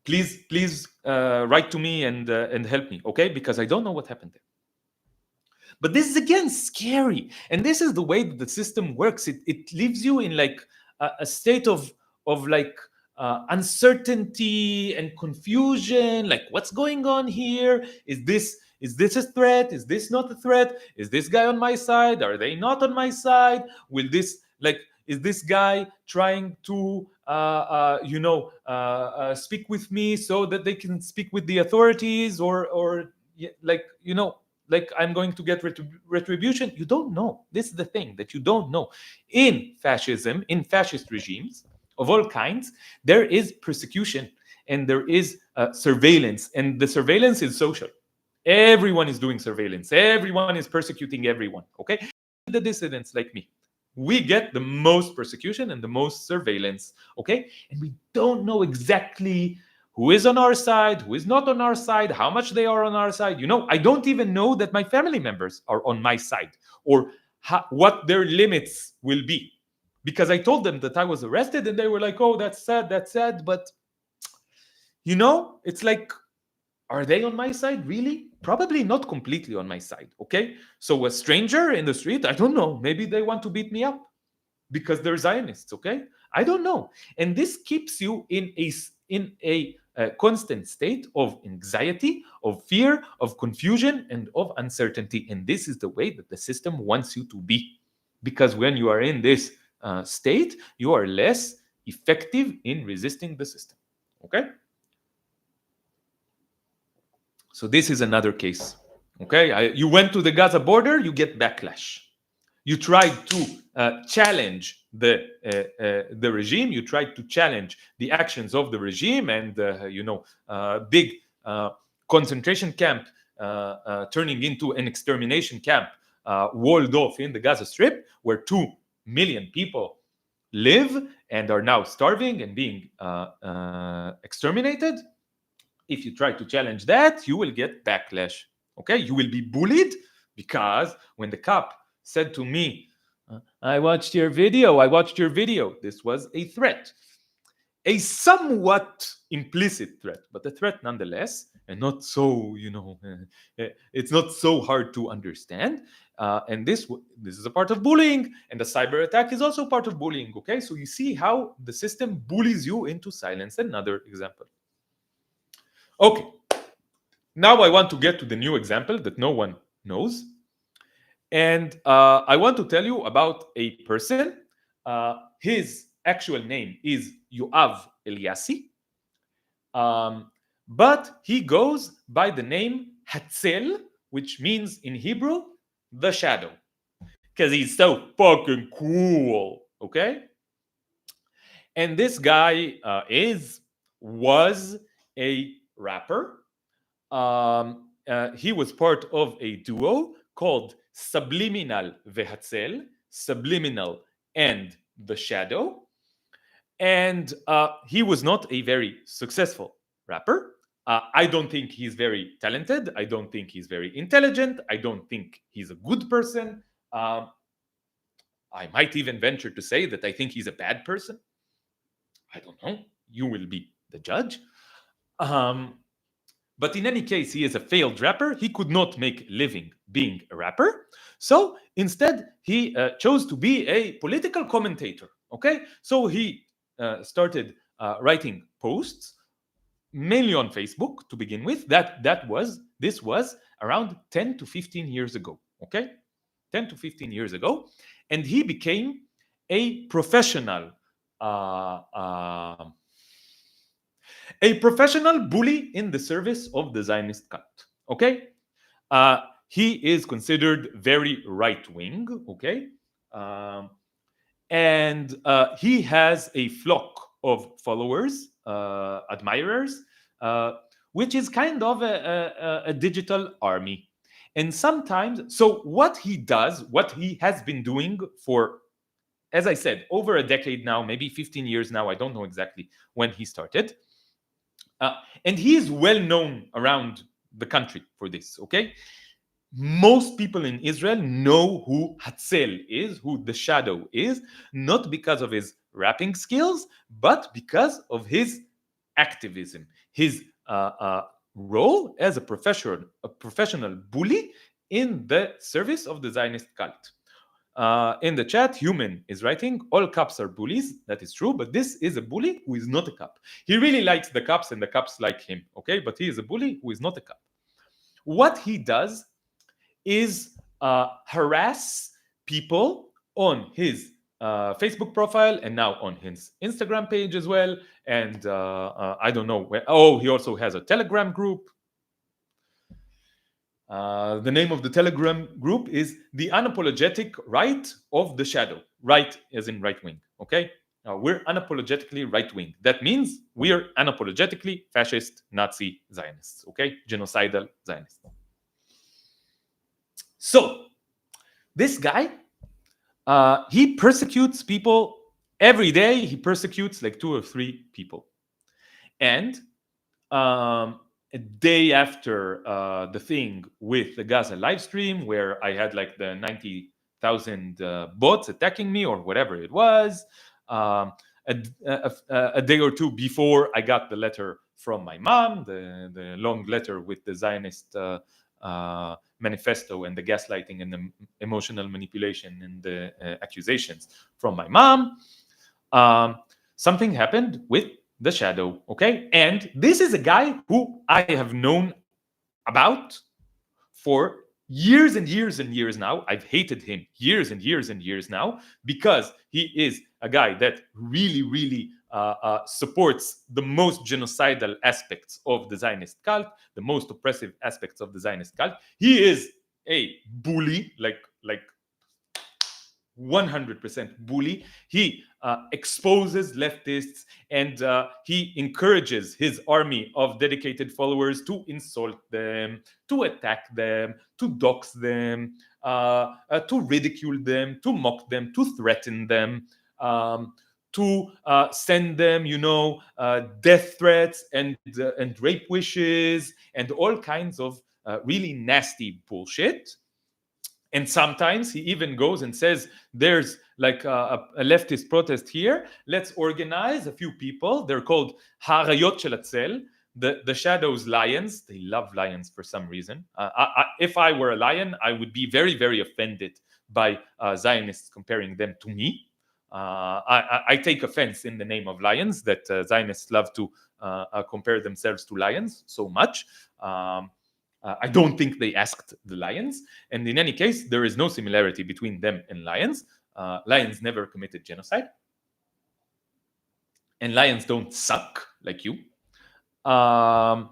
Please write to me and help me, okay? Because I don't know what happened there. But this is again scary, and this is the way that the system works. It leaves you in like a state of like uncertainty and confusion. Like, what's going on here? Is this a threat? Is this not a threat? Is this guy on my side? Are they not on my side? Will this, like, is this guy trying to speak with me so that they can speak with the authorities, or like I'm going to get retribution? You don't know. This is the thing that you don't know. In fascism, in fascist regimes of all kinds, there is persecution and there is surveillance, and the surveillance is social. Everyone is doing surveillance. Everyone is persecuting everyone. Okay, the dissidents like me, we get the most persecution and the most surveillance. Okay, and we don't know exactly who is on our side, who is not on our side, how much they are on our side. I don't even know that my family members are on my side, or what their limits will be, because I told them that I was arrested and they were like, oh, that's sad, but it's like, are they on my side really? Probably not completely on my side. Okay, so a stranger in the street, I don't know, maybe they want to beat me up because they're Zionists. Okay, I don't know. And this keeps you in a constant state of anxiety, of fear, of confusion, and of uncertainty. And this is the way that the system wants you to be, because when you are in this state, you are less effective in resisting the system. Okay, so this is another case. Okay, you went to the Gaza border, you get backlash. You tried to challenge the regime. You tried to challenge the actions of the regime, and big concentration camp turning into an extermination camp walled off in the Gaza Strip, where 2 million people live and are now starving and being exterminated. If you try to challenge that, you will get backlash. Okay, you will be bullied, because when the cop said to me, I watched your video, this was a threat, a somewhat implicit threat, but a threat nonetheless, and not so, it's not so hard to understand. And this is a part of bullying, and the cyber attack is also part of bullying. Okay, so you see how the system bullies you into silence. Another example. Okay, now I want to get to the new example that no one knows. And I want to tell you about a person. His actual name is Yoav Eliassi. But he goes by the name Hatzel, which means in Hebrew, the shadow. Because he's so fucking cool, okay? And this guy was a rapper. He was part of a duo called Subliminal Vehatzel, Subliminal and the Shadow. And he was not a very successful rapper. I don't think he's very talented. I don't think he's very intelligent. I don't think he's a good person. I might even venture to say that I think he's a bad person. I don't know. You will be the judge. But in any case, he is a failed rapper. He could not make a living being a rapper. So instead, he chose to be a political commentator. Okay? So he started writing posts, mainly on Facebook to begin with. This was around 10 to 15 years ago. Okay? 10 to 15 years ago. And he became a professional bully in the service of the Zionist cult. Okay, he is considered very right wing. Okay, and he has a flock of followers, admirers, which is kind of a digital army. And sometimes, so what he does, what he has been doing for, as I said, over a decade now, maybe 15 years now, I don't know exactly when he started. And he is well known around the country for this, okay? Most people in Israel know who Hatzel is, who the shadow is, not because of his rapping skills, but because of his activism, his role as a professional bully in the service of the Zionist cult. In the chat, Human is writing, all cops are bullies. That is true, but this is a bully who is not a cop. He really likes the cops and the cops like him, okay? But he is a bully who is not a cop. What he does is harass people on his Facebook profile and now on his Instagram page as well. And I don't know where. Oh, he also has a Telegram group. The name of the Telegram group is the Unapologetic Right of the Shadow. Right as in right wing. Okay, we're unapologetically right wing. That means we are unapologetically fascist, Nazi Zionists. Okay, genocidal Zionists. So this guy, he persecutes people every day. He persecutes like 2 or 3 people, and a day after the thing with the Gaza live stream, where I had like the 90,000 bots attacking me or whatever it was, a day or 2 before I got the letter from my mom, the long letter with the Zionist manifesto and the gaslighting and the emotional manipulation and the accusations from my mom, something happened with the shadow. Okay, and this is a guy who I have known about for years and years and years now. I've hated him years and years and years now, because he is a guy that really supports the most genocidal aspects of the Zionist cult, the most oppressive aspects of the Zionist cult. He is a bully, like 100% bully. He exposes leftists, and he encourages his army of dedicated followers to insult them, to attack them, to dox them, to ridicule them, to mock them, to threaten them, to send them, death threats and rape wishes and all kinds of really nasty bullshit. And sometimes he even goes and says, there's like a leftist protest here. Let's organize a few people. They're called Harayot shel Hatzel, the shadows lions. They love lions for some reason. If I were a lion, I would be very, very offended by Zionists comparing them to me. I take offense in the name of lions that Zionists love to compare themselves to lions so much. I don't think they asked the lions. And in any case, there is no similarity between them and lions. Lions never committed genocide. And lions don't suck like you. So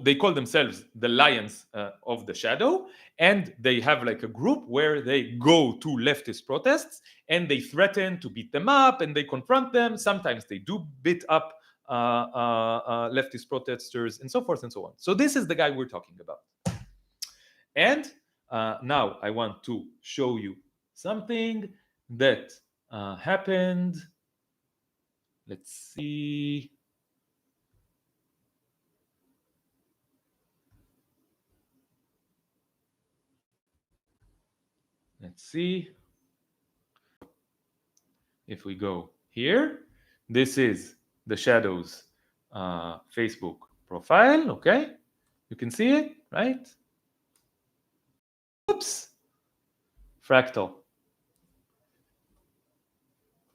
they call themselves the Lions of the Shadow. And they have like a group where they go to leftist protests and they threaten to beat them up and they confront them. Sometimes they do beat up leftist protesters and so forth and so on. So this is the guy we're talking about. And now I want to show you something that happened. Let's see. Let's see. If we go here, this is the Shadows Facebook profile. Okay, you can see it, right? Oops, fractal.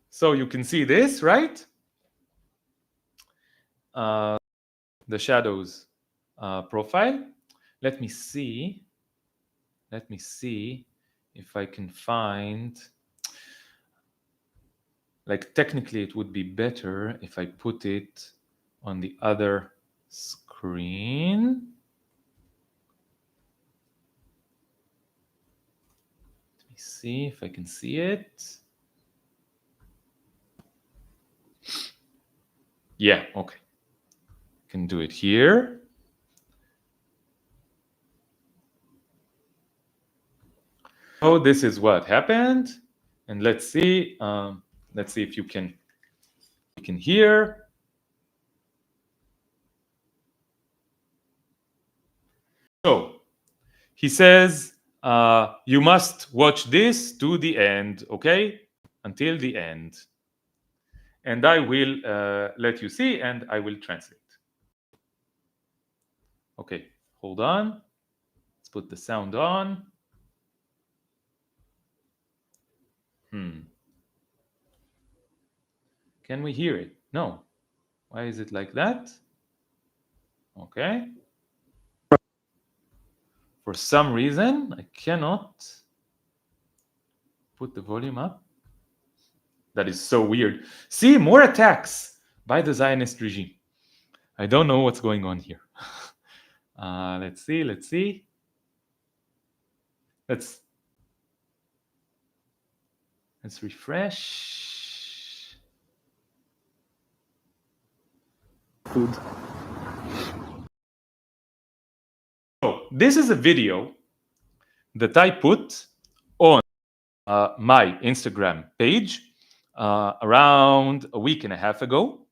So you can see this, right? The Shadows profile. Let me see if I can find, like, technically it would be better if I put it on the other screen. Let me see if I can see it. Yeah, okay. Can do it here. So this is what happened, and let's see if you can hear. So he says, you must watch this to the end, okay, until the end, and I will let you see, and I will translate. Okay, hold on. Let's put the sound on. Can we hear it? No. Why is it like that? Okay. For some reason, I cannot put the volume up. That is so weird. See, more attacks by the Zionist regime. I don't know what's going on here. Let's see. Let's refresh. Food. So this is a video that I put on my Instagram page around a week and a half ago.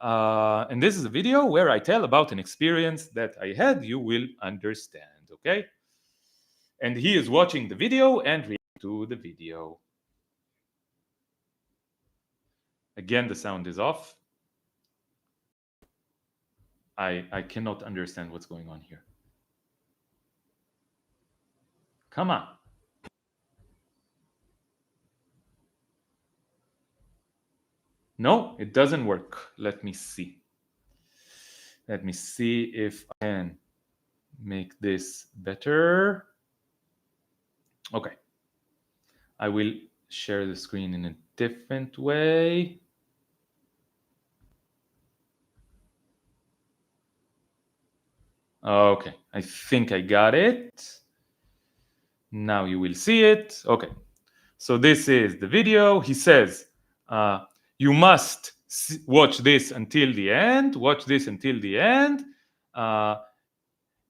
And this is a video where I tell about an experience that I had. You will understand, okay? And he is watching the video and reacting to the video. Again, the sound is off. I cannot understand what's going on here. Come on. No, it doesn't work. Let me see. Let me see if I can make this better. Okay. I will share the screen in a different way. Okay, I think I got it. Now you will see it. Okay, so this is the video. He says, you must watch this until the end. Watch this until the end.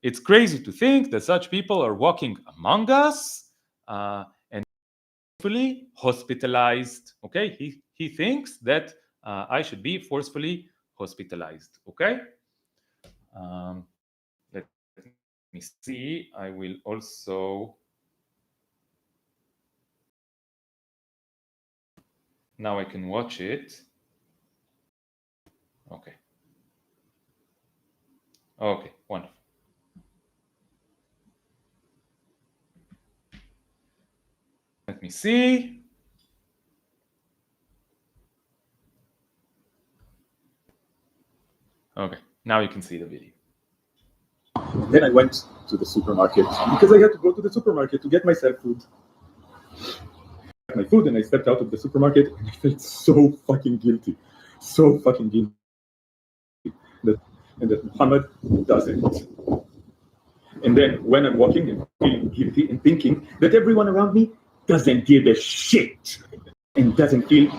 It's crazy to think that such people are walking among us and forcefully hospitalized. Okay, he thinks that I should be forcefully hospitalized. Okay, let me see. I will also now I can watch it. Okay. Okay, wonderful. Let me see. Okay, now you can see the video. Then I went to the supermarket because I had to go to the supermarket to get myself food. My food, and I stepped out of the supermarket and I felt so fucking guilty. So fucking guilty. That Muhammad doesn't. And then when I'm walking and feeling guilty and thinking that everyone around me doesn't give a shit and doesn't feel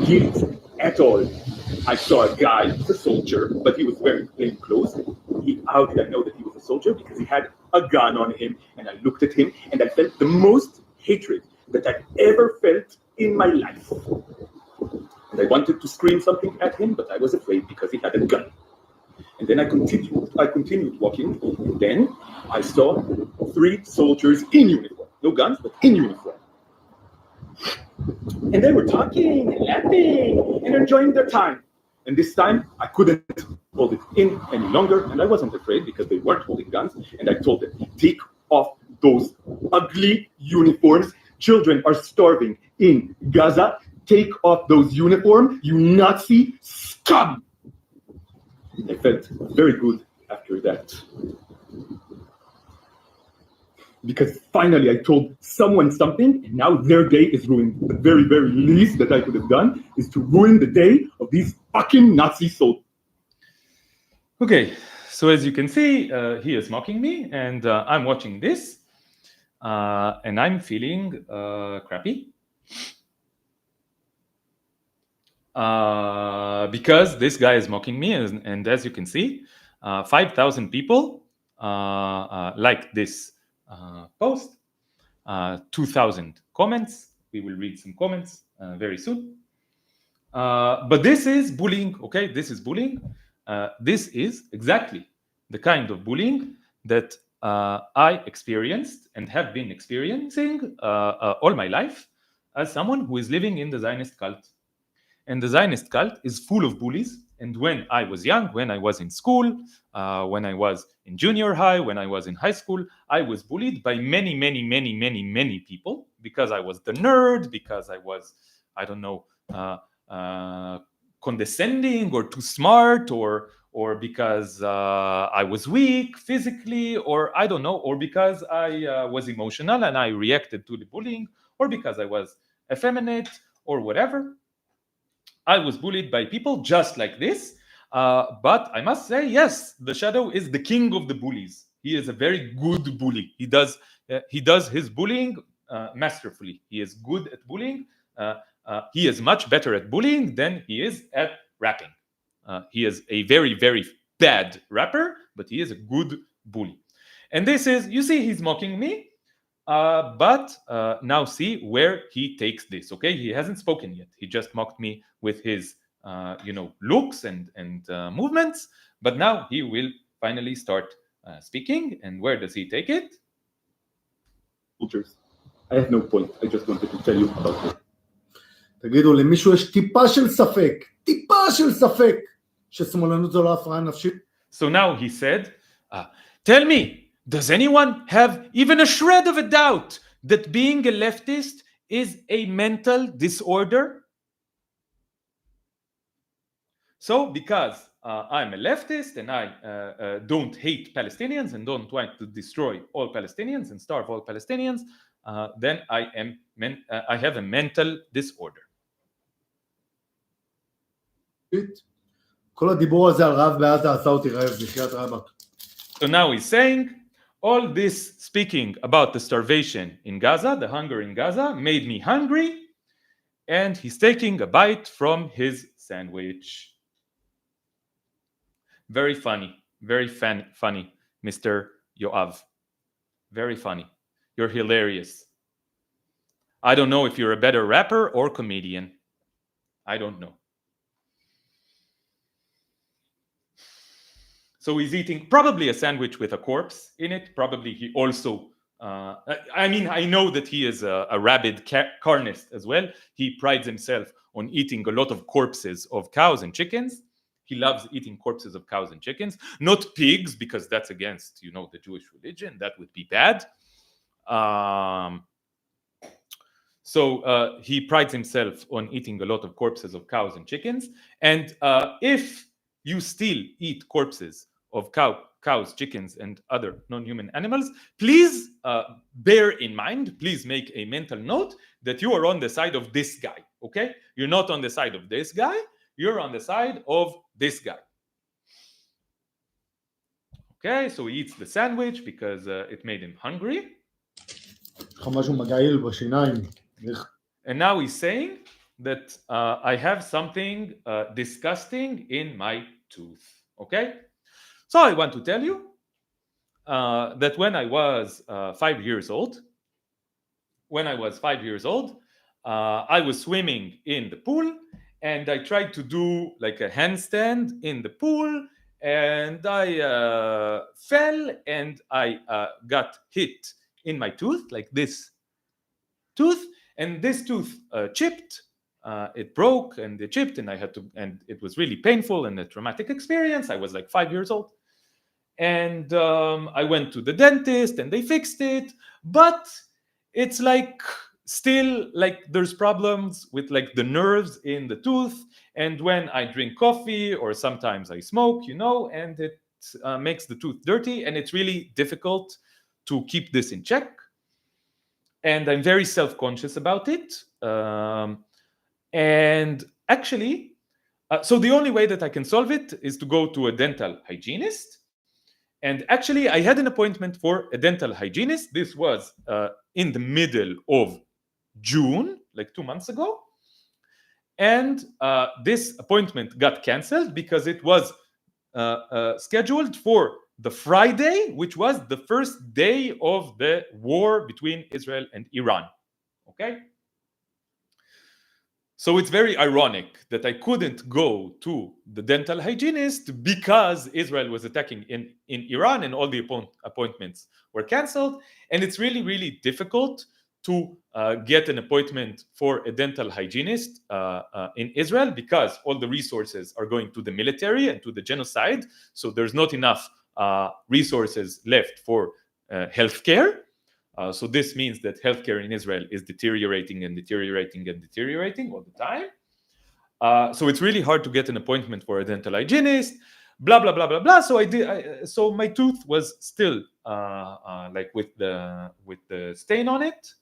guilt at all. I saw a guy, a soldier, but he was wearing plain clothes. How did I know that he was a soldier? Because he had a gun on him, and I looked at him, and I felt the most hatred that I've ever felt in my life. And I wanted to scream something at him, but I was afraid because he had a gun. And then I continued walking, and then I saw 3 soldiers in uniform. No guns, but in uniform. And they were talking and laughing and enjoying their time. And this time, I couldn't hold it in any longer, and I wasn't afraid because they weren't holding guns. And I told them, take off those ugly uniforms. Children are starving in Gaza. Take off those uniforms, you Nazi scum! I felt very good after that. Because finally I told someone something, and now their day is ruined. The very, very least that I could have done is to ruin the day of these fucking Nazi soldiers. Okay, so as you can see, he is mocking me, and I'm watching this, and I'm feeling crappy. Because this guy is mocking me, and as you can see, 5,000 people like this post, 2,000 comments. We will read some comments very soon. But this is bullying, okay? This is bullying. This is exactly the kind of bullying that I experienced and have been experiencing all my life as someone who is living in the Zionist cult. And the Zionist cult is full of bullies. And when I was young, when I was in school, when I was in junior high, when I was in high school, I was bullied by many people because I was the nerd, because I was, I don't know, condescending or too smart, or because I was weak physically, or I don't know, or because I was emotional and I reacted to the bullying, or because I was effeminate or whatever. I was bullied by people just like this. But I must say, yes, the shadow is the king of the bullies. He is a very good bully. He does his bullying masterfully. He is good at bullying. He is much better at bullying than he is at rapping. He is a very bad rapper, but he is a good bully. And this is, you see, he's mocking me. But now see where he takes this. Okay, he hasn't spoken yet. He just mocked me with his, looks and movements. But now he will finally start speaking. And where does he take it? Soldiers. I have no point. I just wanted to tell you about it. תגידו, למישהו יש טיפה של ספק, ששמאלנות זו לא הפרעה נפשית? So now he said, tell me, does anyone have even a shred of a doubt that being a leftist is a mental disorder? So because I'm a leftist and I don't hate Palestinians and don't want to destroy all Palestinians and starve all Palestinians, then I have a mental disorder. כל הדיבור הזה על רעב בעזה עשה אותי רעב, בחייאת רבאק. So now he's saying, all this speaking about the starvation in Gaza, the hunger in Gaza, made me hungry, and he's taking a bite from his sandwich. Very funny, very funny, Mr. Yoav. Very funny. You're hilarious. I don't know if you're a better rapper or comedian. I don't know. So he's eating probably a sandwich with a corpse in it. Probably he also, I know that he is a rabid carnist as well. He prides himself on eating a lot of corpses of cows and chickens. He loves eating corpses of cows and chickens, not pigs, because that's against, the Jewish religion. That would be bad. So he prides himself on eating a lot of corpses of cows and chickens. And if you still eat corpses of cows, chickens, and other non-human animals, please bear in mind, please make a mental note that you are on the side of this guy, okay? You're not on the side of this guy, you're on the side of this guy. Okay, so he eats the sandwich because it made him hungry. And now he's saying that I have something disgusting in my tooth, okay? So I want to tell you that when I was 5 years old, I was swimming in the pool, and I tried to do like a handstand in the pool, and I fell, and I got hit in my tooth, like this tooth, and this tooth chipped. It broke and it chipped, and and it was really painful and a traumatic experience. I was like 5 years old, and I went to the dentist and they fixed it, but it's like still like there's problems with like the nerves in the tooth, and when I drink coffee or sometimes I smoke, and it makes the tooth dirty, and it's really difficult to keep this in check, and I'm very self-conscious about it. And actually, so the only way that I can solve it is to go to a dental hygienist. And actually, I had an appointment for a dental hygienist. This was in the middle of June, like 2 months ago. And this appointment got canceled because it was scheduled for the Friday, which was the first day of the war between Israel and Iran. Okay? So it's very ironic that I couldn't go to the dental hygienist because Israel was attacking in Iran, and all the appointments were canceled. And it's really, really difficult to get an appointment for a dental hygienist in Israel because all the resources are going to the military and to the genocide. So there's not enough resources left for healthcare. So this means that healthcare in Israel is deteriorating and deteriorating and deteriorating all the time. So it's really hard to get an appointment for a dental hygienist, blah, blah, blah, blah, blah. So so my tooth was still like with the stain on it.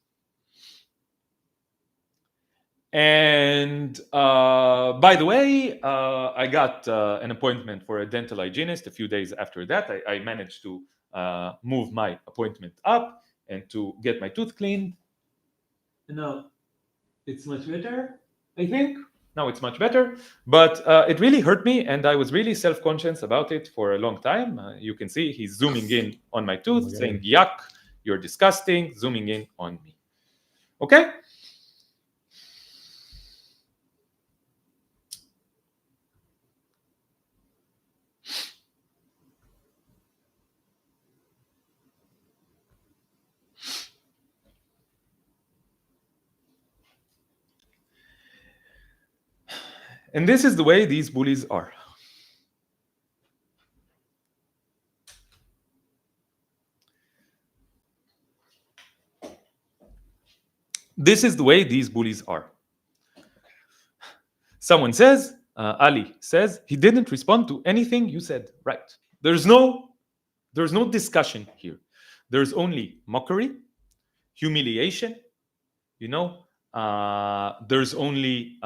And by the way, I got an appointment for a dental hygienist a few days after that. I managed to move my appointment up and to get my tooth cleaned. And now it's much better, I think. Now it's much better, but it really hurt me, and I was really self-conscious about it for a long time. You can see he's zooming in on my tooth, saying, yuck, you're disgusting, zooming in on me. Okay? And this is the way these bullies are. This is the way these bullies are. Someone says, Ali says, he didn't respond to anything you said. Right. There's no discussion here. There's only mockery. humiliation, there's only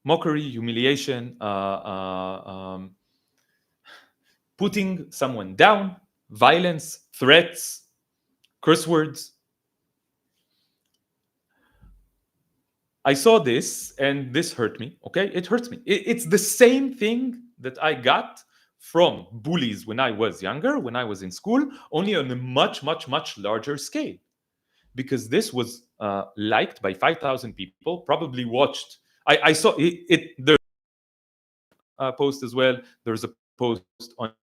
mockery, humiliation, putting someone down, violence, threats, curse words. I saw this and this hurt me. Okay, it hurts me. It's the same thing that I got from bullies when I was younger, when I was in school, only on a much, much, much larger scale. Because this was liked by 5,000 people, probably watched. I saw it. There's a post as well. There's a post on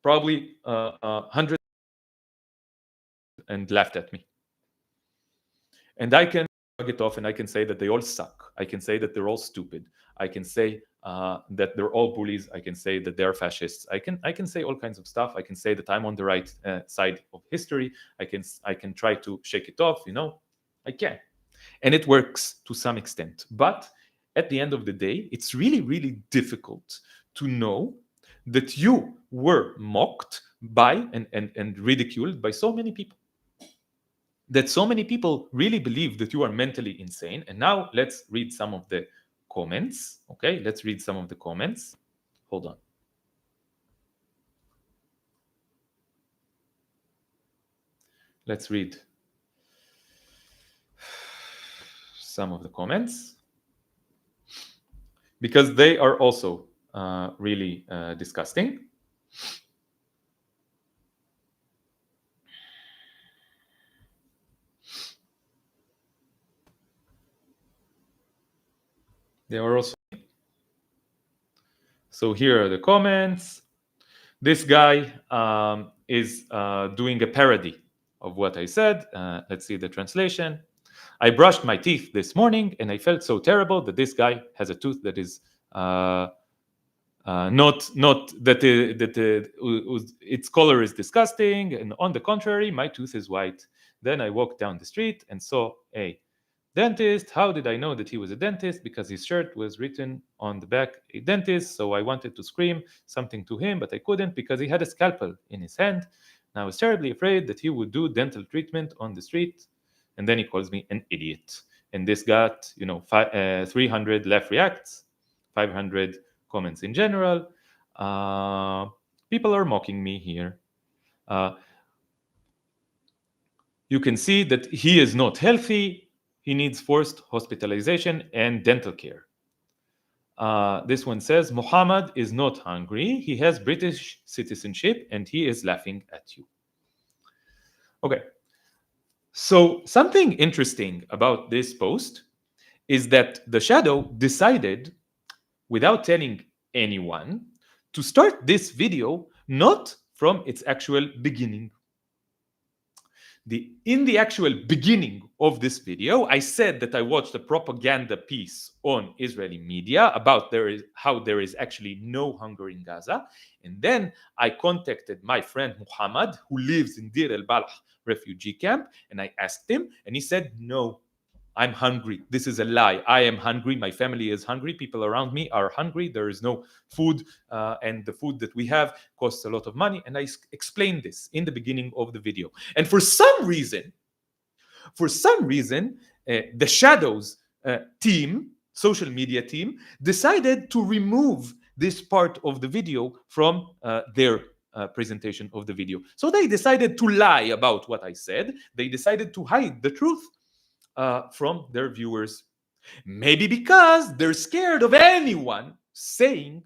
probably 100 and laughed at me. And I can shrug it off and I can say that they all suck. I can say that they're all stupid. I can say that they're all bullies. I can say that they're fascists. I can say all kinds of stuff. I can say that I'm on the right side of history. I can try to shake it off. I can, and it works to some extent. But at the end of the day, it's really, really difficult to know that you were mocked by and ridiculed by so many people. That so many people really believe that you are mentally insane. And now let's read some of the comments. Okay, let's read some of the comments. Hold on. Let's read some of the comments because they are also really disgusting. They are also. So here are the comments. This guy is doing a parody of what I said. Let's see the translation. I brushed my teeth this morning and I felt so terrible that this guy has a tooth that is not that its color is disgusting, and on the contrary, my tooth is white. Then I walked down the street and saw a dentist. How did I know that he was a dentist? Because his shirt was written on the back, a dentist. So I wanted to scream something to him, but I couldn't because he had a scalpel in his hand. And I was terribly afraid that he would do dental treatment on the street. And then he calls me an idiot. And this got, 300 left reacts, 500 comments in general. People are mocking me here. You can see that he is not healthy. He needs forced hospitalization and dental care. This one says, Muhammad is not hungry. He has British citizenship and he is laughing at you. Okay. So something interesting about this post is that the shadow decided, without telling anyone, to start this video not from its actual beginning. In the actual beginning of this video, I said that I watched a propaganda piece on Israeli media about how there is actually no hunger in Gaza. And then I contacted my friend Muhammad, who lives in Deir el-Balah refugee camp, and I asked him, and he said, no, I'm hungry. This is a lie. I am hungry. My family is hungry. People around me are hungry. There is no food, and the food that we have costs a lot of money. And I explained this in the beginning of the video. And for some reason, the Shadows team, social media team, decided to remove this part of the video from their presentation of the video. So they decided to lie about what I said. They decided to hide the truth from their viewers. Maybe because they're scared of anyone saying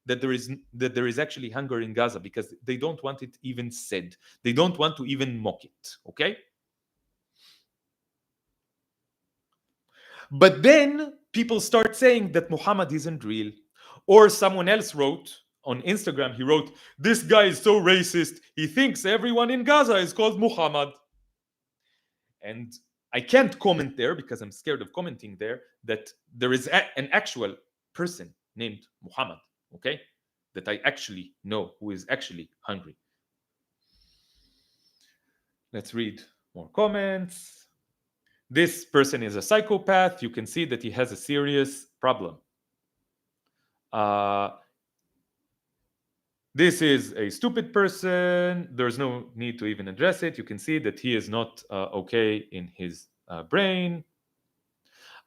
that there is actually hunger in Gaza, because they don't want it even said. They don't want to even mock it. Okay? But then people start saying that Muhammad isn't real. Or someone else wrote on Instagram, he wrote, this guy is so racist, he thinks everyone in Gaza is called Muhammad. And I can't comment there because I'm scared of commenting there that there is an actual person named Muhammad, okay, that I actually know, who is actually hungry. Let's read more comments. This person is a psychopath. You can see that he has a serious problem. This is a stupid person. There's no need to even address it. You can see that he is not okay in his brain.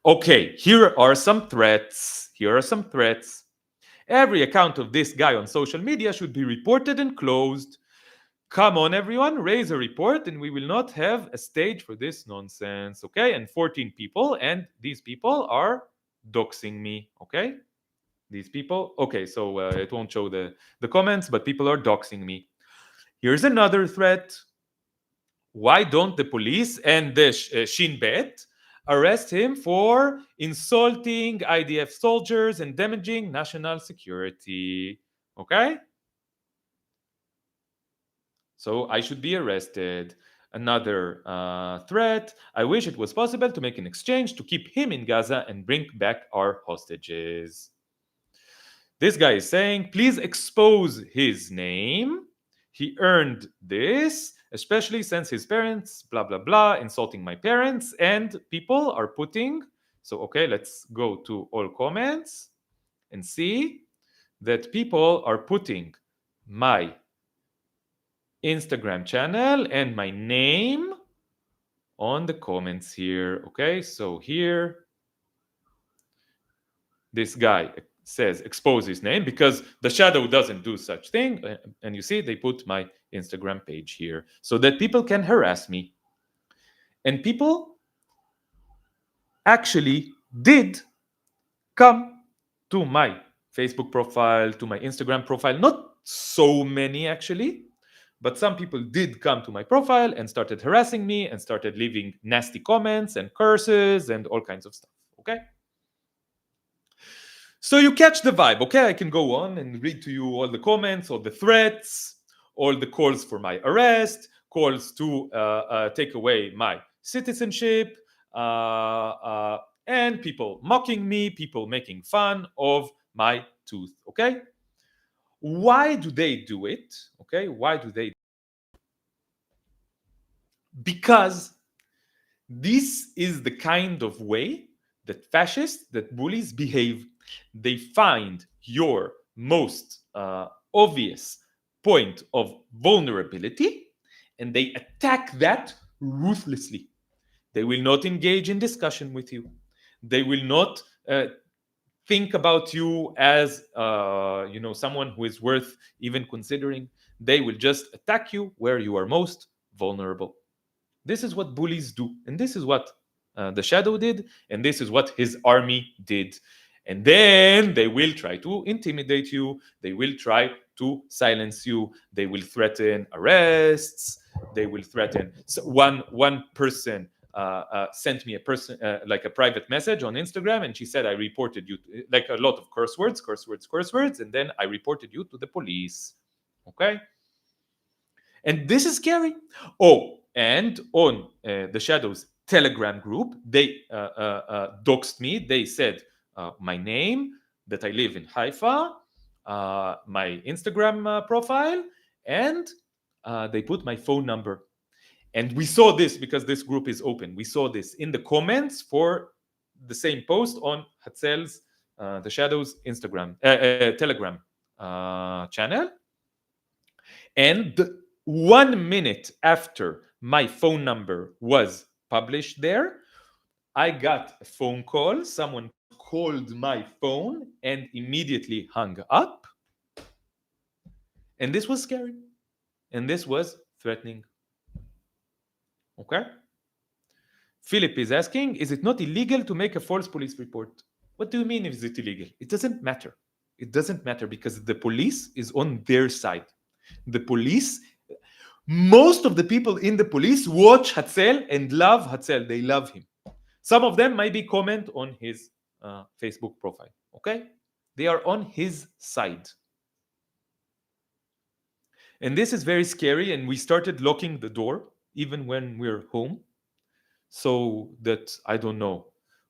Okay, here are some threats. Every account of this guy on social media should be reported and closed. Come on, everyone, raise a report and we will not have a stage for this nonsense. Okay, and 14 people, and these people are doxing me. Okay, these people. Okay, so it won't show the comments, but people are doxing me. Here's another threat. Why don't the police and the Shin Bet arrest him for insulting IDF soldiers and damaging national security? Okay? So I should be arrested. Another threat. I wish it was possible to make an exchange to keep him in Gaza and bring back our hostages. This guy is saying, please expose his name. He earned this, especially since his parents, blah, blah, blah, insulting my parents. And people are putting, so okay, let's go to all comments and see that people are putting my Instagram channel and my name on the comments here. Okay, so here, this guy says expose his name because the shadow doesn't do such thing, and you see they put my Instagram page here so that people can harass me. And people actually did come to my Facebook profile, to my Instagram profile. Not so many actually, but some people did come to my profile and started harassing me and started leaving nasty comments and curses and all kinds of stuff. Okay, so you catch the vibe. Okay, I can go on and read to you all the comments, all the threats, all the calls for my arrest, calls to take away my citizenship, and people mocking me, people making fun of my tooth. Okay, why do they do it? Okay, why do they? Because this is the kind of way that fascists, that bullies behave. They find your most obvious point of vulnerability and they attack that ruthlessly. They will not engage in discussion with you. They will not think about you as someone who is worth even considering. They will just attack you where you are most vulnerable. This is what bullies do, and this is what the shadow did, and this is what his army did. And then they will try to intimidate you, they will try to silence you, they will threaten arrests, they will threaten. So one person sent me like a private message on Instagram, and she said, I reported you, like a lot of curse words, and then I reported you to the police. Okay, and this is scary. Oh, and on the Shadows Telegram group, they doxed me. They said my name, that I live in Haifa, my Instagram profile, and they put my phone number. And we saw this because this group is open. We saw this in the comments for the same post on Hatzel's, the Shadows Instagram, Telegram channel. And 1 minute after my phone number was published there, I got a phone call. Someone called my phone and immediately hung up. And this was scary. And this was threatening. Okay? Philip is asking, is it not illegal to make a false police report? What do you mean, is it illegal? It doesn't matter. It doesn't matter because the police is on their side. The police, most of the people in the police watch Hatzel and love Hatzel. They love him. Some of them maybe comment on his Facebook profile. Okay? They are on his side. And this is very scary. And we started locking the door even when we're home, so that, I don't know,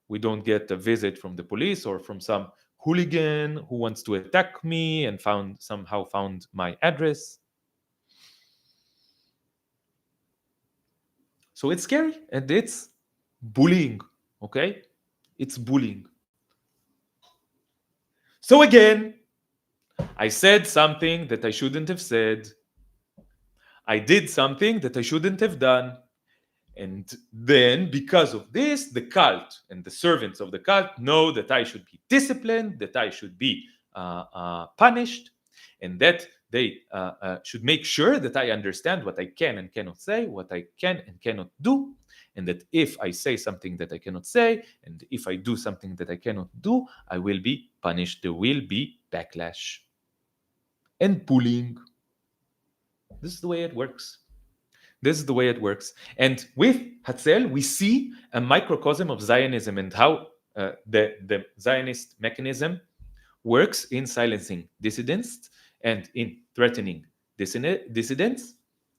we don't get a visit from the police or from some hooligan who wants to attack me and somehow found my address. So it's scary and it's bullying. Okay, it's bullying. So again, I said something that I shouldn't have said. I did something that I shouldn't have done. And then, because of this, the cult and the servants of the cult know that I should be disciplined, that I should be punished, and that they should make sure that I understand what I can and cannot say, what I can and cannot do, and that if I say something that I cannot say, and if I do something that I cannot do, I will be punished. There will be backlash and bullying. This is the way it works. This is the way it works. And with Hatzel, we see a microcosm of Zionism and how the Zionist mechanism works in silencing dissidents and in threatening dissidents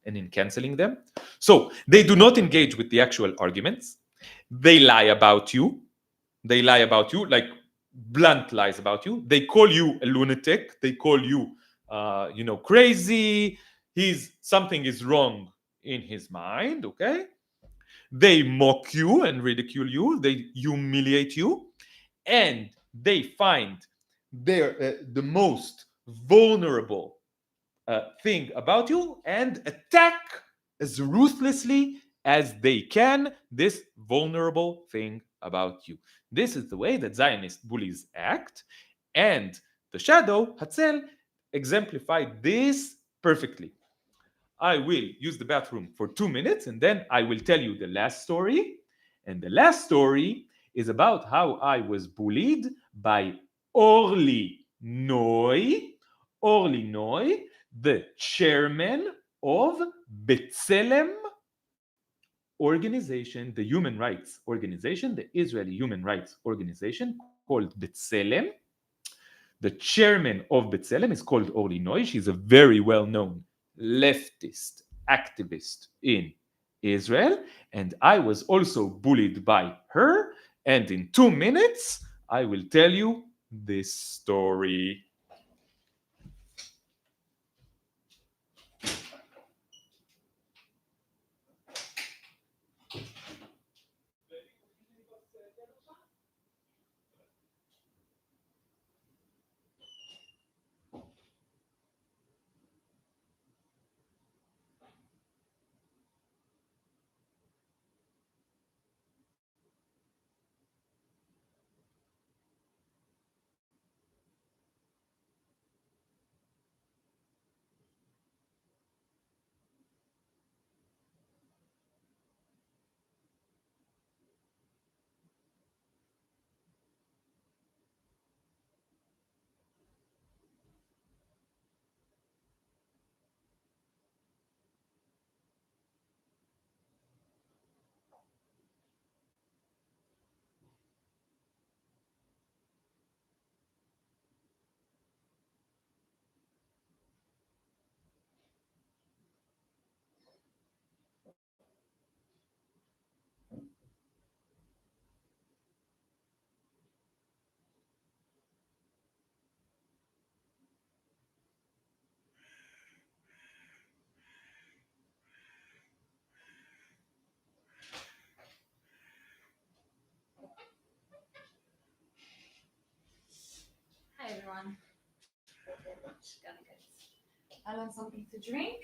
and in canceling them. So they do not engage with the actual arguments. They lie about you. They lie about you, like blunt lies about you. They call you a lunatic. They call you, crazy. Something is wrong in his mind, okay? They mock you and ridicule you. They humiliate you. And they find the most vulnerable thing about you and attack as ruthlessly as they can this vulnerable thing about you. This is the way that Zionist bullies act, and the shadow, Hatzel, exemplified this perfectly. I will use the bathroom for 2 minutes and then I will tell you the last story. And the last story is about how I was bullied by Orly Noy, the chairman of B'Tselem organization, the human rights organization, the Israeli human rights organization called B'Tselem. The chairman of B'Tselem is called Orly Noy. She's a very well-known leftist activist in Israel, and I was also bullied by her. And in 2 minutes, I will tell you this story. Hi everyone. Just gonna get Alan something to drink.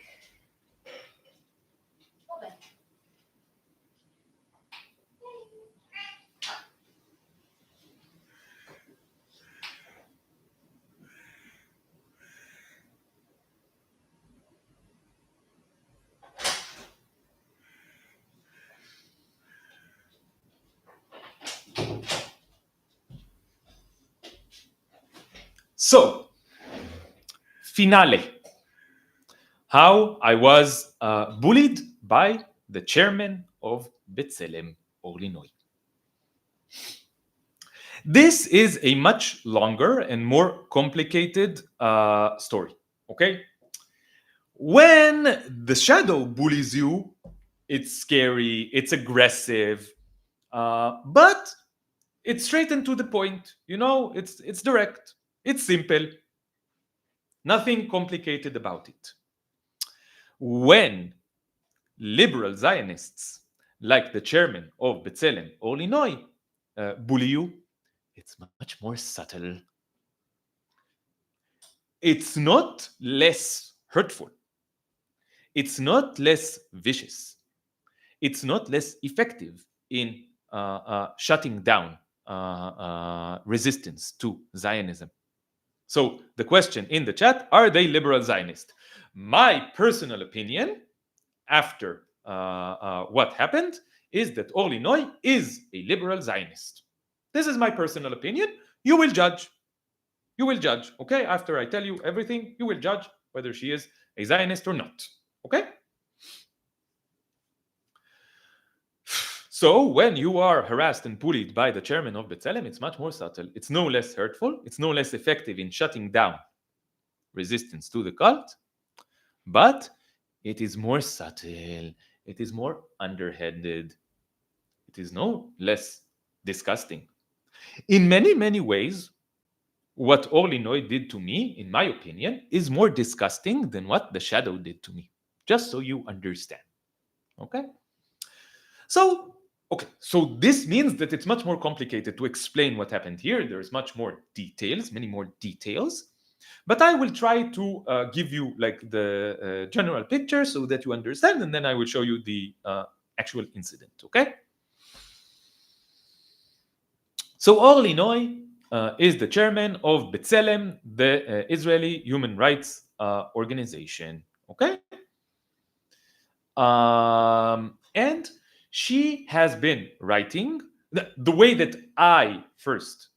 Open. So, finale. How I was bullied by the chairman of B'Tselem, Orly Noy. This is a much longer and more complicated story, okay? When the shadow bullies you, it's scary, it's aggressive, but it's straight and to the point. It's direct, it's simple, nothing complicated about it. When liberal Zionists, like the chairman of B'Tselem, Orly Noy, bully you, it's much more subtle. it's not less hurtful. It's not less vicious. It's not less effective in shutting down resistance to Zionism. So the question in the chat, are they liberal Zionist? My personal opinion, after what happened, is that Orly Noy is a liberal Zionist. This is my personal opinion. You will judge. You will judge, okay? After I tell you everything, you will judge whether she is a Zionist or not, okay? So when you are harassed and bullied by the chairman of B'Tselem, it's much more subtle. It's no less hurtful. It's no less effective in shutting down resistance to the cult, but it is more subtle. It is more underhanded. It is no less disgusting. In many, many ways, what Orly Noy did to me, in my opinion, is more disgusting than what the shadow did to me. Just so you understand. Okay? So this means that it's much more complicated to explain what happened here. There's much more details, many more details. But I will try to give you like the general picture so that you understand, and then I will show you the actual incident, okay? So Orly Noy is the chairman of B'Tselem, the Israeli human rights organization, okay? And she has been writing, the way that I first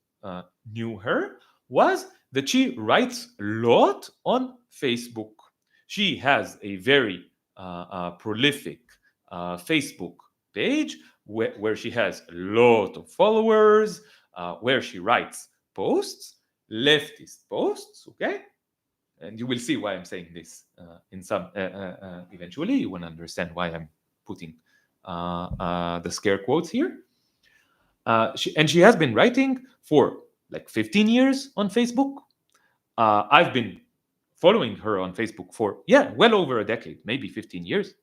knew her was that she writes a lot on Facebook. She has a very prolific Facebook page where she has a lot of followers, where she writes posts, leftist posts, okay? And you will see why I'm saying this in some eventually. You will understand why I'm putting the scare quotes here. She has been writing for like 15 years on Facebook. I've been following her on Facebook for well over a decade, maybe 15 years.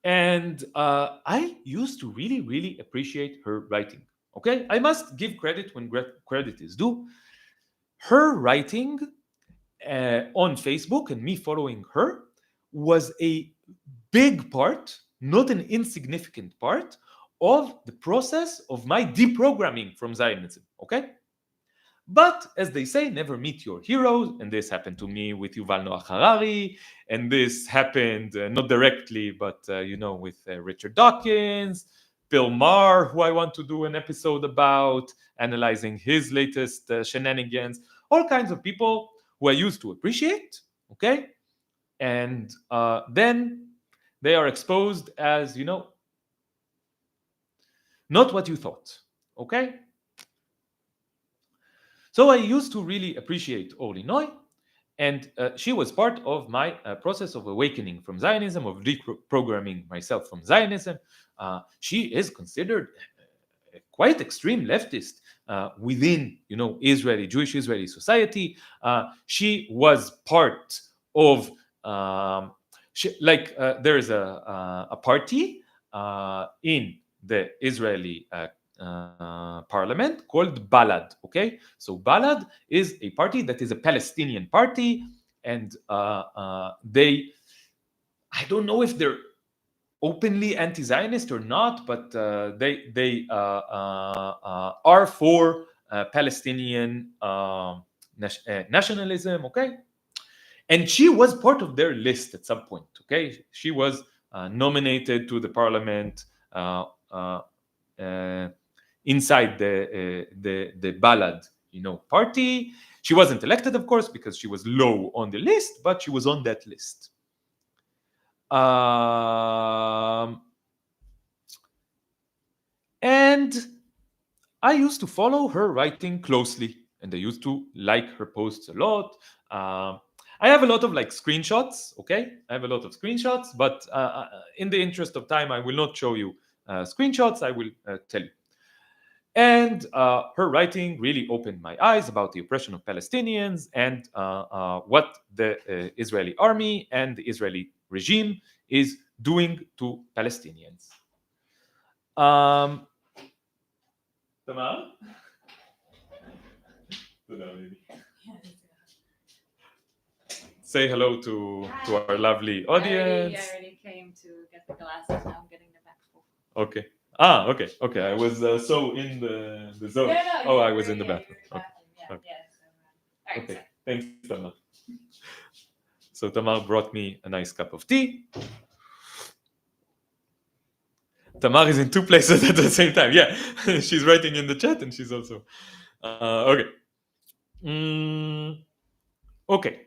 And I used to really, really appreciate her writing. Okay, I must give credit when credit is due. Her writing on Facebook and me following her was a big part, not an insignificant part, of the process of my deprogramming from Zionism. Okay. But as they say, never meet your heroes, and this happened to me with Yuval Noah Harari, and this happened not directly, but with Richard Dawkins, Bill Maher, who I want to do an episode about, analyzing his latest shenanigans, all kinds of people who I used to appreciate, okay, and then they are exposed as not what you thought, okay. So I used to really appreciate Orly Noy, and she was part of my process of awakening from Zionism, of deprogramming myself from Zionism. She is considered a quite extreme leftist within, Jewish Israeli society. She was part of, there is a party in the Israeli parliament called BULLIED. Okay, so BULLIED is a party that is a Palestinian party, and they, I don't know if they're openly anti-Zionist or not, but they are for Palestinian nationalism. Okay, and she was part of their list at some point. Okay, she was nominated to the parliament inside the BULLIED, party. She wasn't elected, of course, because she was low on the list, but she was on that list. And I used to follow her writing closely, and I used to like her posts a lot. I have a lot of screenshots, okay? I have a lot of screenshots, but in the interest of time, I will not show you screenshots. I will tell you. And her writing really opened my eyes about the oppression of Palestinians and what the Israeli army and the Israeli regime is doing to Palestinians. Tamar? Say hello to our lovely audience. I already came to get the glasses. Now I'm getting the back full. Okay. Okay. I was so in the zone. I was in the bathroom. Okay. Yeah. All right, Okay. so. Thanks, Tamar. So Tamar brought me a nice cup of tea. Tamar is in two places at the same time. Yeah, she's writing in the chat and she's also okay. Okay.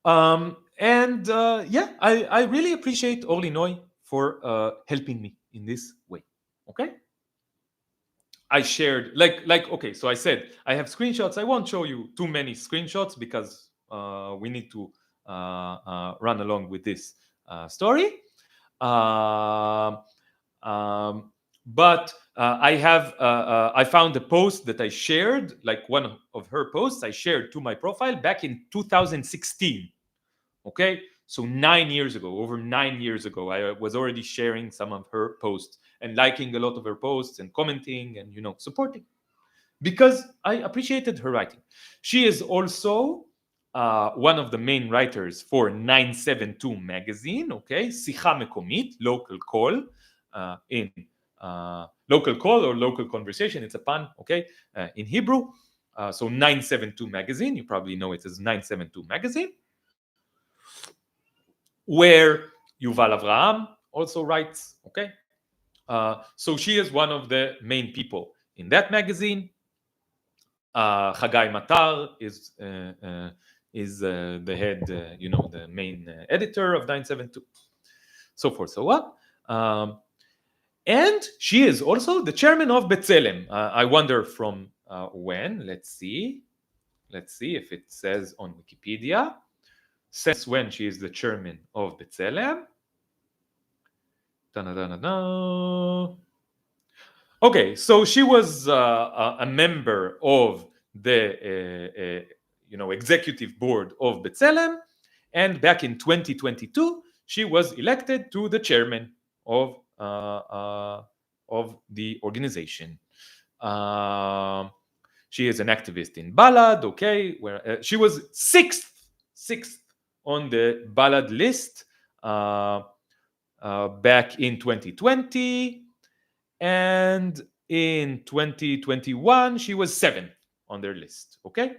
And I really appreciate Orly Noy for helping me in this way. Okay. I shared okay. So I said I have screenshots. I won't show you too many screenshots because we need to run along with this story. But I found a post that I shared, like one of her posts I shared to my profile back in 2016. Okay, so 9 years ago, over 9 years ago, I was already sharing some of her posts and liking a lot of her posts and commenting and supporting because I appreciated her writing. She is also one of the main writers for 972 magazine. Okay, Sicha Mekomit, local call in local call or local conversation. It's a pun. Okay, in Hebrew. So 972 magazine. You probably know it as 972 magazine, where Yuval Avraham also writes. Okay, so she is one of the main people in that magazine. Chagai Matar is the head, the main editor of 972, so forth, so on. And she is also the chairman of B'Tselem. I wonder from when. Let's see if it says on Wikipedia. Since when she is the chairman of B'Tselem? Okay, so she was a member of the executive board of B'Tselem, and back in 2022 she was elected to the chairman of the organization. She is an activist in BULLIED. Okay, where she was sixth on the BULLIED list back in 2020. And in 2021, she was 7th on their list. Okay.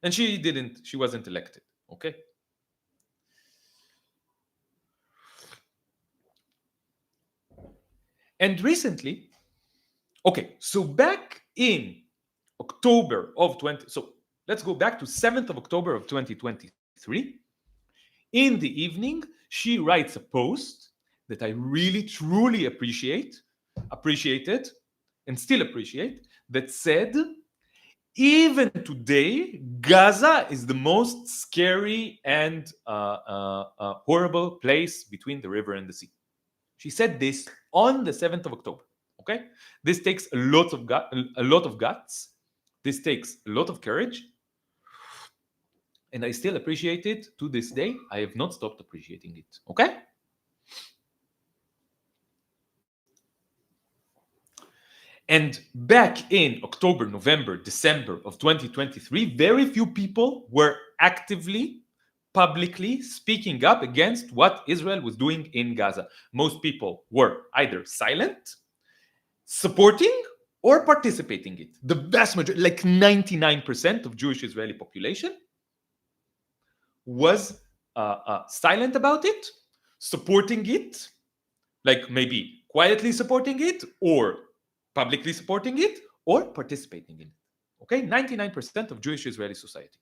And she wasn't elected. Okay. And recently, okay, so back in October of so let's go back to 7th of October of 2023. In the evening, she writes a post that I really, truly appreciated, and still appreciate, that said, even today, Gaza is the most scary and horrible place between the river and the sea. She said this on the 7th of October. Okay, this takes a lot of guts. This takes a lot of courage, and I still appreciate it to this day. I have not stopped appreciating it. Okay. And back in October, November, December of 2023, very few people were actively, publicly speaking up against what Israel was doing in Gaza. Most people were either silent, supporting, or participating in it. The vast majority, like 99% of Jewish Israeli population, was silent about it, supporting it, like maybe quietly supporting it, or publicly supporting it, or participating in it. Okay, 99% of Jewish Israeli society.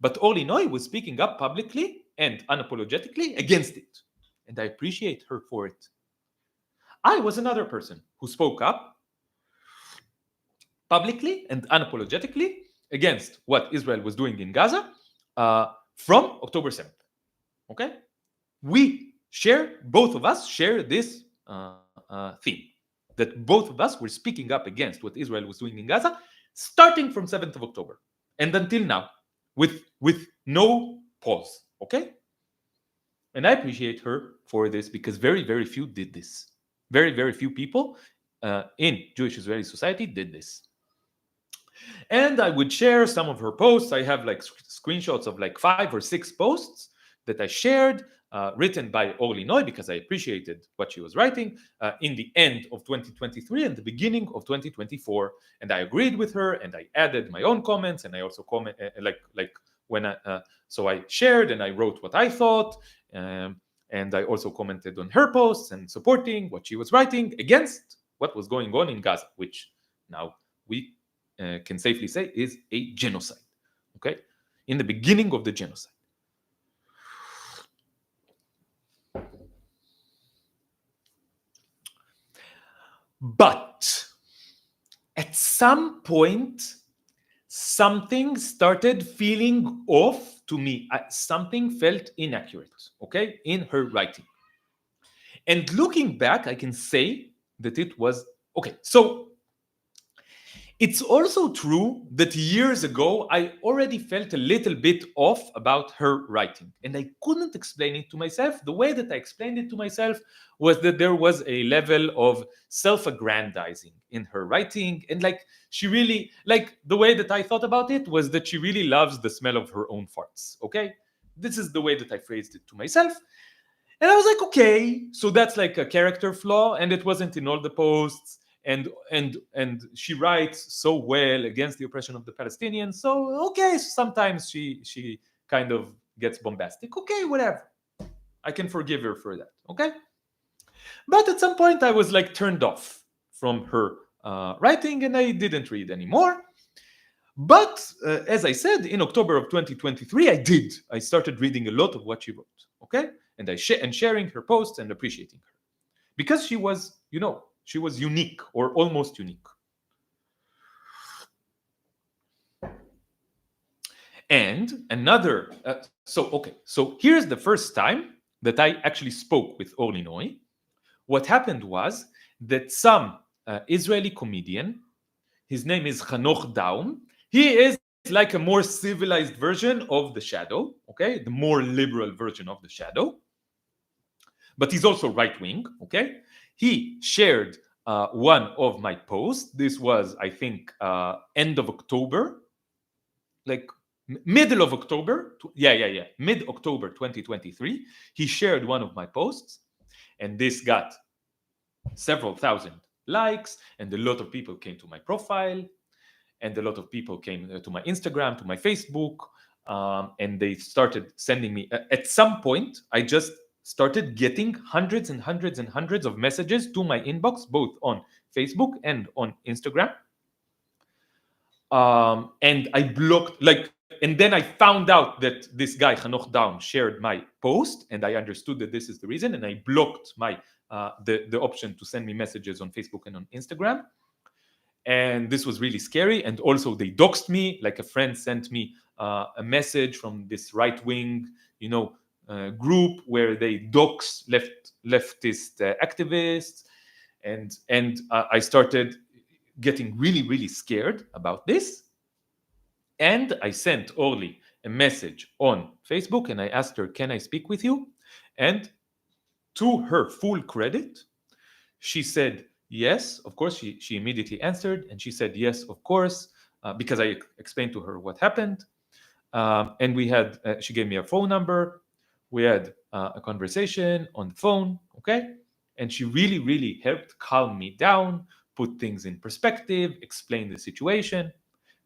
But Orly Noy was speaking up publicly and unapologetically against it. And I appreciate her for it. I was another person who spoke up publicly and unapologetically against what Israel was doing in Gaza from October 7th. Okay? Both of us share this theme, that both of us were speaking up against what Israel was doing in Gaza, starting from 7th of October and until now, with no pause. Okay? And I appreciate her for this because very, very few did this. Very, very few people in Jewish Israeli society did this. And I would share some of her posts. I have like screenshots of like 5 or 6 posts that I shared, written by Orly Noy, because I appreciated what she was writing in the end of 2023 and the beginning of 2024. And I agreed with her, and I added my own comments, and I also comment so I shared and I wrote what I thought, and I also commented on her posts and supporting what she was writing against what was going on in Gaza, which now we can safely say is a genocide. Okay, in the beginning of the genocide. But at some point, something started feeling off to me. Something felt inaccurate, okay, in her writing. And looking back, I can say that it was okay. So it's also true that years ago, I already felt a little bit off about her writing, and I couldn't explain it to myself. The way that I explained it to myself was that there was a level of self-aggrandizing in her writing, and like she really, like the way that I thought about it was that she really loves the smell of her own farts. Okay, this is the way that I phrased it to myself. And I was like, okay, so that's like a character flaw, and it wasn't in all the posts. And she writes so well against the oppression of the Palestinians. So okay, sometimes she kind of gets bombastic. Okay, whatever. I can forgive her for that. Okay. But at some point, I was like turned off from her writing, and I didn't read anymore. But as I said, in October of 2023, I started reading a lot of what she wrote. Okay, and sharing her posts and appreciating her, because she was, she was unique, or almost unique. And another, so here's the first time that I actually spoke with Orly Noy. What happened was that some Israeli comedian, his name is Hanoch Daum, he is like a more civilized version of the Shadow, okay, the more liberal version of the Shadow, but he's also right-wing, okay. He shared one of my posts. This was, I think, end of October, like middle of October. Mid-October 2023. He shared one of my posts, and this got several thousand likes, and a lot of people came to my profile, and a lot of people came to my Instagram, to my Facebook, and they started sending me. At some point, I just started getting hundreds and hundreds and hundreds of messages to my inbox, both on Facebook and on Instagram. And I blocked, and then I found out that this guy, Hanoch Daum, shared my post, and I understood that this is the reason, and I blocked my the option to send me messages on Facebook and on Instagram. And this was really scary. And also they doxed me. Like a friend sent me a message from this right-wing, group where they dox leftist activists, and I started getting really, really scared about this. And I sent Orly a message on Facebook, and I asked her, "Can I speak with you?" And to her full credit, she said yes, of course. She immediately answered, and she said yes, of course, because I explained to her what happened. And we had, she gave me a phone number. We had a conversation on the phone, okay? And she really, really helped calm me down, put things in perspective, explain the situation.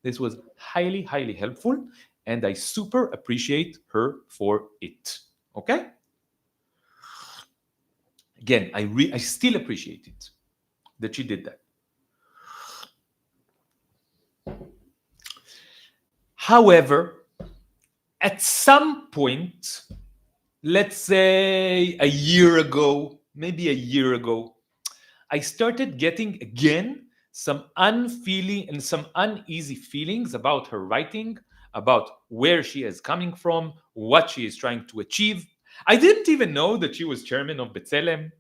This was highly, highly helpful, and I super appreciate her for it, okay? Again, I still appreciate it that she did that. However, at some point, let's say a year ago, maybe a year ago, I started getting again some unfeeling and some uneasy feelings about her writing, about where she is coming from, what she is trying to achieve. I didn't even know that she was chairman of B'Tselem.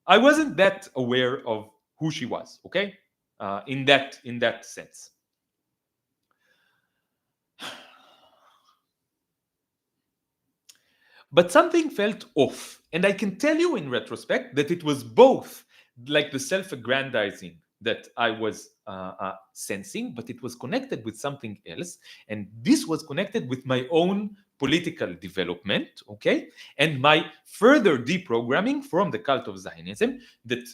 I wasn't that aware of who she was, okay? In that sense. But something felt off, and I can tell you in retrospect that it was both like the self-aggrandizing that I was sensing, but it was connected with something else. And this was connected with my own political development, okay? And my further deprogramming from the cult of Zionism that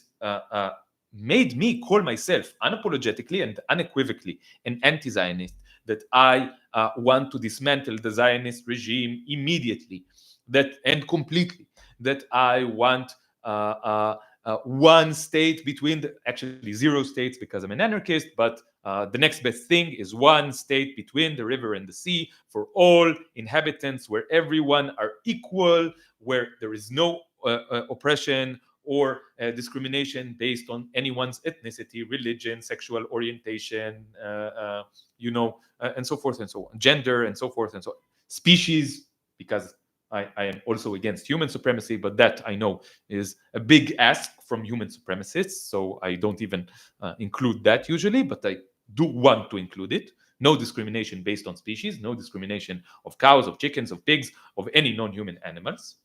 made me call myself unapologetically and unequivocally an anti-Zionist, that I want to dismantle the Zionist regime immediately, that and completely, that I want one state between actually 0 states because I'm an anarchist, but the next best thing is one state between the river and the sea for all inhabitants, where everyone are equal, where there is no oppression or discrimination based on anyone's ethnicity, religion, sexual orientation, and so forth and so on, gender, and so forth and so on, species, because I am also against human supremacy, but that I know is a big ask from human supremacists, so I don't even include that usually, but I do want to include it. No discrimination based on species, no discrimination of cows, of chickens, of pigs, of any non-human animals.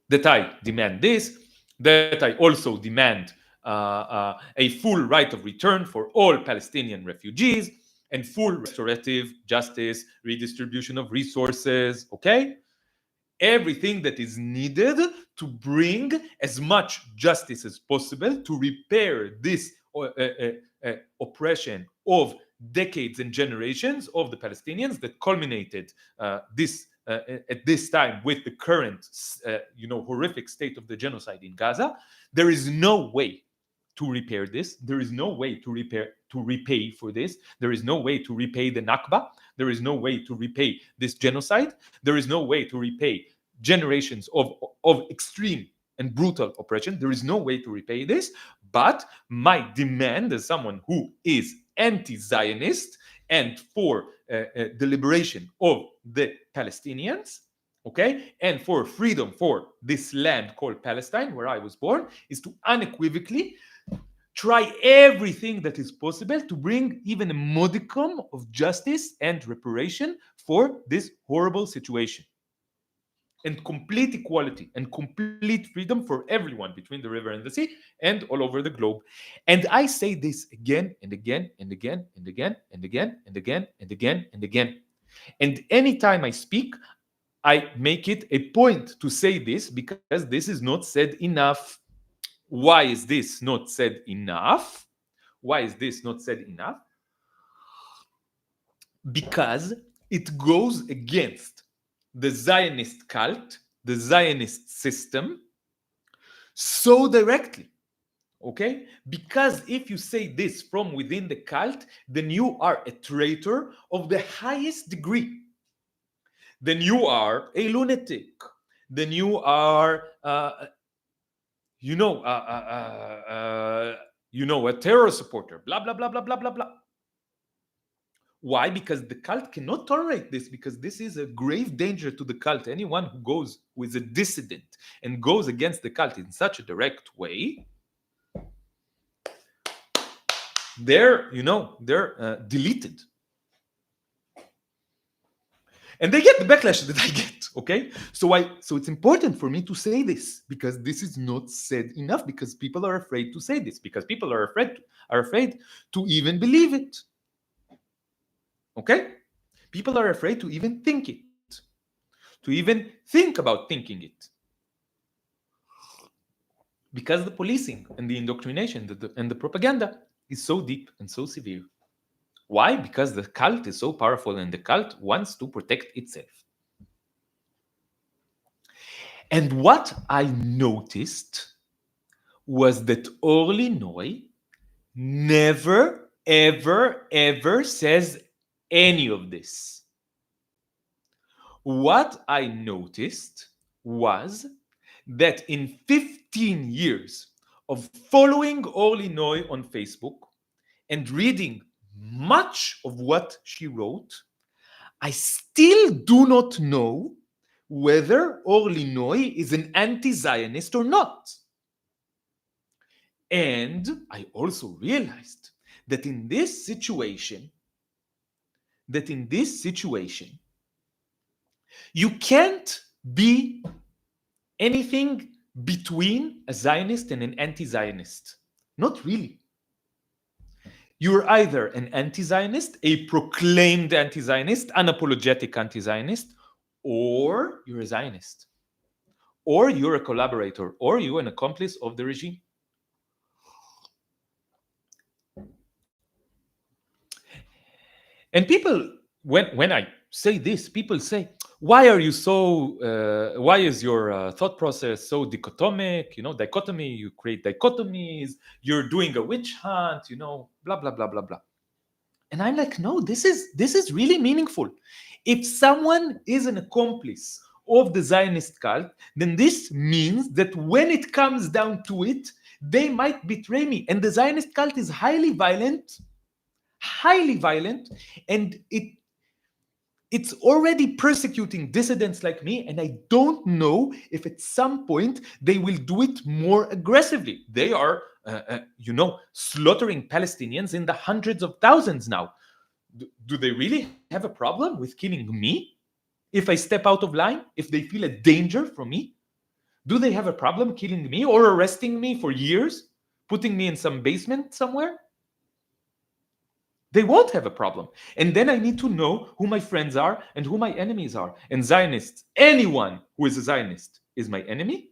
That I demand this, that I also demand a full right of return for all Palestinian refugees, and full restorative justice, redistribution of resources, okay? Everything that is needed to bring as much justice as possible to repair this oppression of decades and generations of the Palestinians that culminated at this time with the current horrific state of the genocide in Gaza. There is no way to repair this. There is no way to repay for this. There is no way to repay the Nakba. There is no way to repay this genocide. There is no way to repay generations of extreme and brutal oppression. There is no way to repay this. But my demand as someone who is anti-Zionist and for the liberation of the Palestinians, okay, and for freedom for this land called Palestine, where I was born, is to unequivocally try everything that is possible to bring even a modicum of justice and reparation for this horrible situation, and complete equality and complete freedom for everyone between the river and the sea and all over the globe. And I say this again and again and again and again and again and again and again and again. And anytime I speak, I make it a point to say this, because this is not said enough. Why is this not said enough? Why is this not said enough? Because it goes against the Zionist cult, the Zionist system, so directly. Okay? Because if you say this from within the cult, then you are a traitor of the highest degree. Then you are a lunatic. Then you are a terror supporter, blah, blah, blah, blah, blah, blah, blah. Why? Because the cult cannot tolerate this, because this is a grave danger to the cult. Anyone who is a dissident and goes against the cult in such a direct way, they're deleted. And they get the backlash that I get, okay? So it's important for me to say this, because this is not said enough, because people are afraid to say this, because people are afraid to even believe it. Okay? People are afraid to even think it, to even think about thinking it. Because the policing and the indoctrination and the propaganda is so deep and so severe. Why? Because the cult is so powerful and the cult wants to protect itself. And what I noticed was that Orly Noy never, ever, ever says any of this. What I noticed was that in 15 years of following Orly Noy on Facebook and reading much of what she wrote, I still do not know whether Orly Noy is an anti-Zionist or not. And I also realized that in this situation, you can't be anything between a Zionist and an anti-Zionist. Not really. You're either an anti-Zionist, a proclaimed anti-Zionist, unapologetic anti-Zionist, or you're a Zionist, or you're a collaborator, or you're an accomplice of the regime. And people, when I say this, people say, why are you so, why is your thought process so dichotomic? Dichotomy, you create dichotomies, you're doing a witch hunt, blah, blah, blah, blah, blah. And I'm like, no, this is really meaningful. If someone is an accomplice of the Zionist cult, then this means that when it comes down to it, they might betray me. And the Zionist cult is highly violent, and it's already persecuting dissidents like me, and I don't know if at some point they will do it more aggressively. They are, slaughtering Palestinians in the hundreds of thousands now. Do they really have a problem with killing me if I step out of line, if they feel a danger from me? Do they have a problem killing me or arresting me for years, putting me in some basement somewhere? They won't have a problem. And then I need to know who my friends are and who my enemies are. And Zionists, anyone who is a Zionist is my enemy,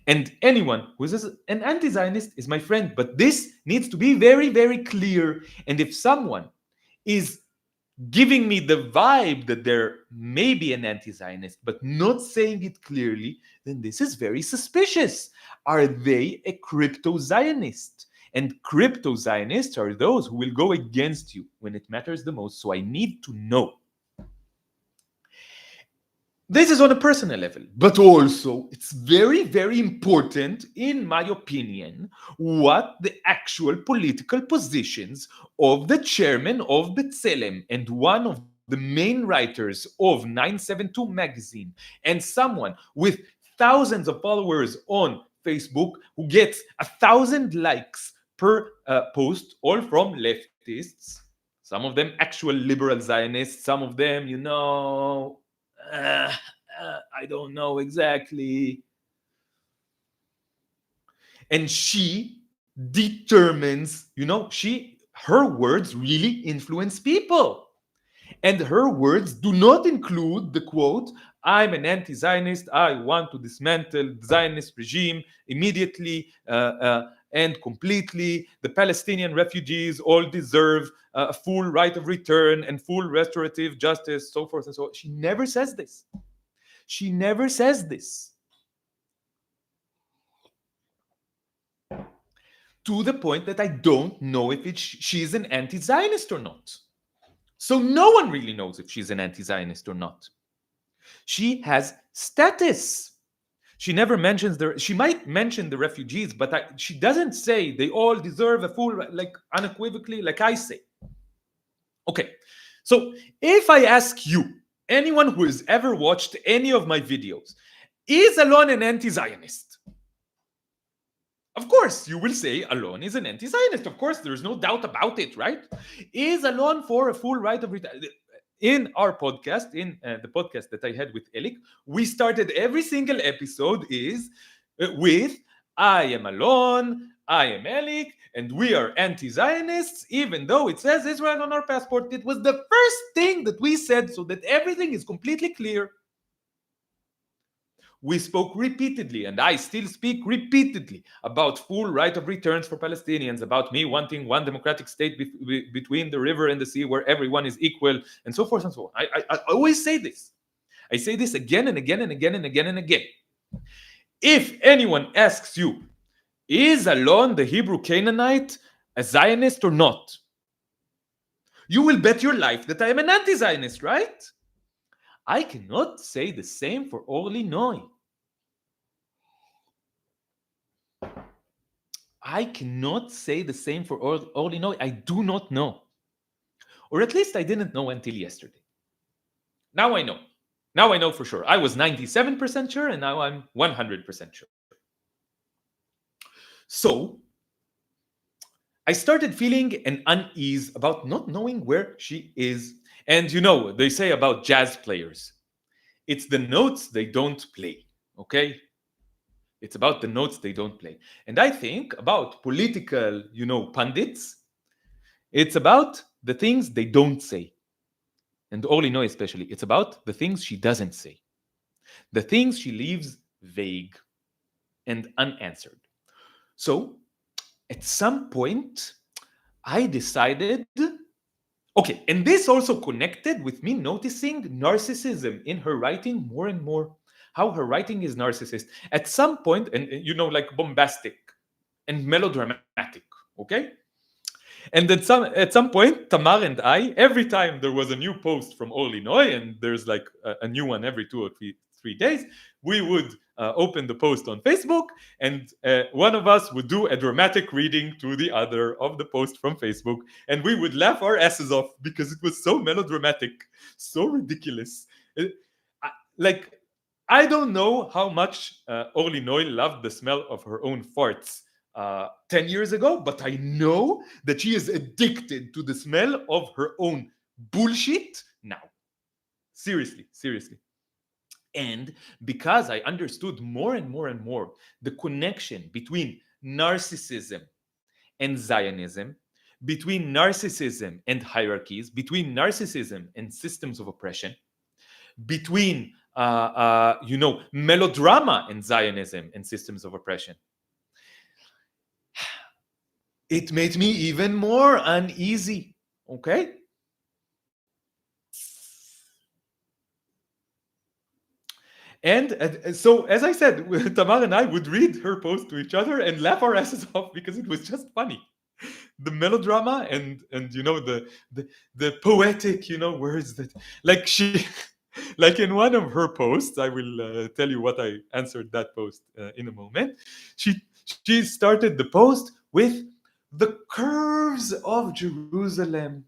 and anyone who is an anti-Zionist is my friend. But this needs to be very, very clear. And if someone is giving me the vibe that there may be an anti-Zionist, but not saying it clearly, then this is very suspicious. Are they a crypto-Zionist? And crypto-Zionists are those who will go against you when it matters the most. So I need to know. This is on a personal level, but also it's very, very important, in my opinion, what the actual political positions of the chairman of B'Tselem and one of the main writers of 972 magazine, and someone with thousands of followers on Facebook who gets 1,000 likes per post, all from leftists, some of them actual liberal Zionists, some of them, I don't know exactly. And she determines, her words really influence people. And her words do not include the quote, I'm an anti-Zionist, I want to dismantle the Zionist regime immediately and completely. The Palestinian refugees all deserve a full right of return and full restorative justice, so forth and so on. She never says this. She never says this. To the point that I don't know if she's an anti-Zionist or not. So no one really knows if she's an anti-Zionist or not. She has status. She never mentions she might mention the refugees, but she doesn't say they all deserve a full, like unequivocally, like I say. Okay, so if I ask you, anyone who has ever watched any of my videos, is Alon an anti-Zionist? Of course, you will say Alon is an anti-Zionist. Of course, there's no doubt about it, right? Is Alon for a full right of return? In our podcast, in the podcast that I had with Elik, we started every single episode with I am Alon, I am Elik, and we are anti-Zionists, even though it says Israel on our passport. It was the first thing that we said so that everything is completely clear. We spoke repeatedly, and I still speak repeatedly, about full right of returns for Palestinians, about me wanting one democratic state between the river and the sea where everyone is equal, and so forth and so on. I always say this. I say this again and again and again and again and again. If anyone asks you, is Alon the Hebrew Canaanite a Zionist or not? You will bet your life that I am an anti-Zionist, right? I cannot say the same for Orly Noy. I cannot say the same for Orly Noy. I do not know. Or at least I didn't know until yesterday. Now I know. Now I know for sure. I was 97% sure, and now I'm 100% sure. So I started feeling an unease about not knowing where she is. And they say about jazz players, it's the notes they don't play, okay? It's about the notes they don't play. And I think about political, pundits, it's about the things they don't say. And Orly Noy especially, it's about the things she doesn't say. The things she leaves vague and unanswered. So at some point, I decided, okay, and this also connected with me noticing narcissism in her writing more and more, how her writing is narcissist. At some point, and like bombastic and melodramatic, okay? And at some point, Tamar and I, every time there was a new post from Orly Noy, and there's like a new one every 2 or 3 days, we would open the post on Facebook, and one of us would do a dramatic reading to the other of the post from Facebook, and we would laugh our asses off because it was so melodramatic, so ridiculous. I don't know how much Orly Noy loved the smell of her own farts 10 years ago, but I know that she is addicted to the smell of her own bullshit now. Seriously. And because I understood more and more and more the connection between narcissism and Zionism, between narcissism and hierarchies, between narcissism and systems of oppression, between melodrama and Zionism and systems of oppression, it made me even more uneasy. Okay? And so, as I said, Tamar and I would read her post to each other and laugh our asses off because it was just funny. The melodrama and the poetic, words that, like, she, like in one of her posts, I will tell you what I answered that post in a moment. She started the post with the curves of Jerusalem,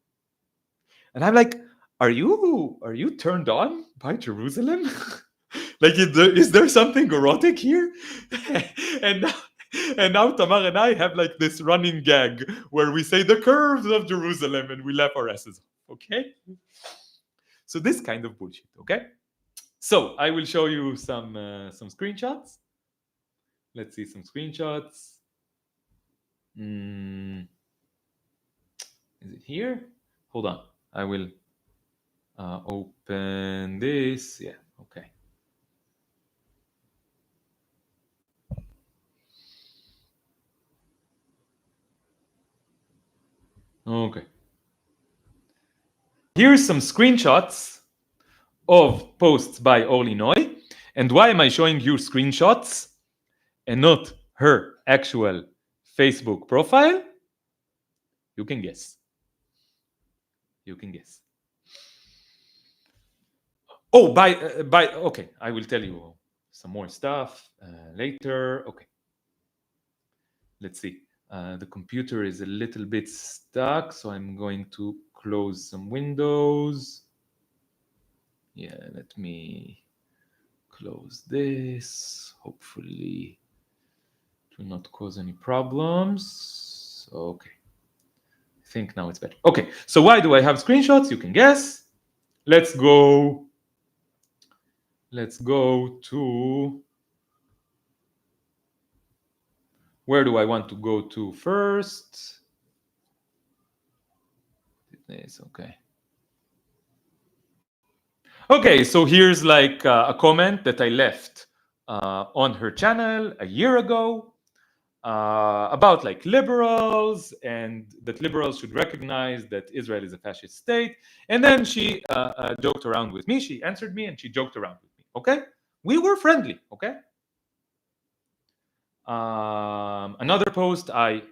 and I'm like, are you turned on by Jerusalem? Like, is there something erotic here? and now Tamar and I have like this running gag where we say the curves of Jerusalem and we laugh our asses off. Okay, so this kind of bullshit. Okay, so I will show you some screenshots. Let's see some screenshots. Is it here? Hold on, I will open this. Yeah, okay. Okay. Here's some screenshots of posts by Orly Noy. And why am I showing you screenshots and not her actual Facebook profile? You can guess. Oh, okay, I will tell you some more stuff later. Okay. Let's see. The computer is a little bit stuck, so I'm going to close some windows. Yeah, let me close this. Hopefully to not cause any problems. Okay. I think now it's better. Okay, so why do I have screenshots? You can guess. Let's go to, where do I want to go to first? This, okay. Okay, so here's like a comment that I left on her channel a year ago about like liberals, and that liberals should recognize that Israel is a fascist state. And then she joked around with me. She answered me and she joked around with me. Okay, we were friendly. Okay. Another post, I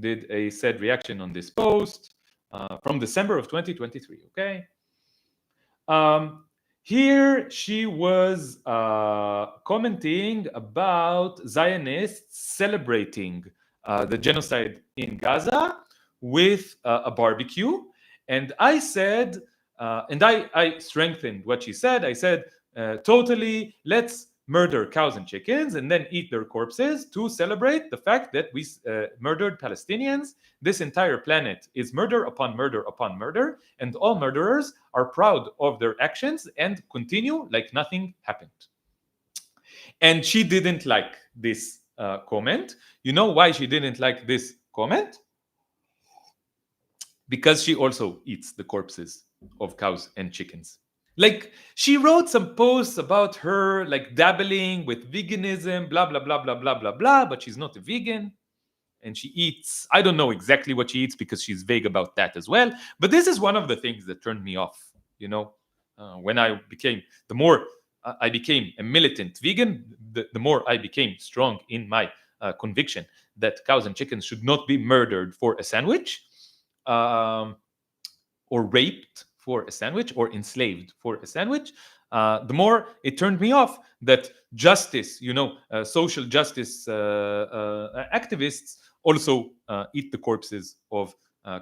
did a said reaction on this post from December of 2023. Okay. Here she was commenting about Zionists celebrating the genocide in Gaza with a barbecue. And I said, and I strengthened what she said. I said, totally, let's murder cows and chickens and then eat their corpses to celebrate the fact that we murdered Palestinians. This entire planet is murder upon murder upon murder, and all murderers are proud of their actions and continue like nothing happened. And she didn't like this comment. You know why she didn't like this comment? Because she also eats the corpses of cows and chickens. Like, she wrote some posts about her like dabbling with veganism, blah blah blah blah blah blah blah, but she's not a vegan. And she eats, I don't know exactly what she eats because she's vague about that as well. But this is one of the things that turned me off, you know. When I became, the more I became a militant vegan, the more I became strong in my conviction that cows and chickens should not be murdered for a sandwich, or raped for a sandwich, or enslaved for a sandwich. The more it turned me off that justice, you know, social justice activists also eat the corpses of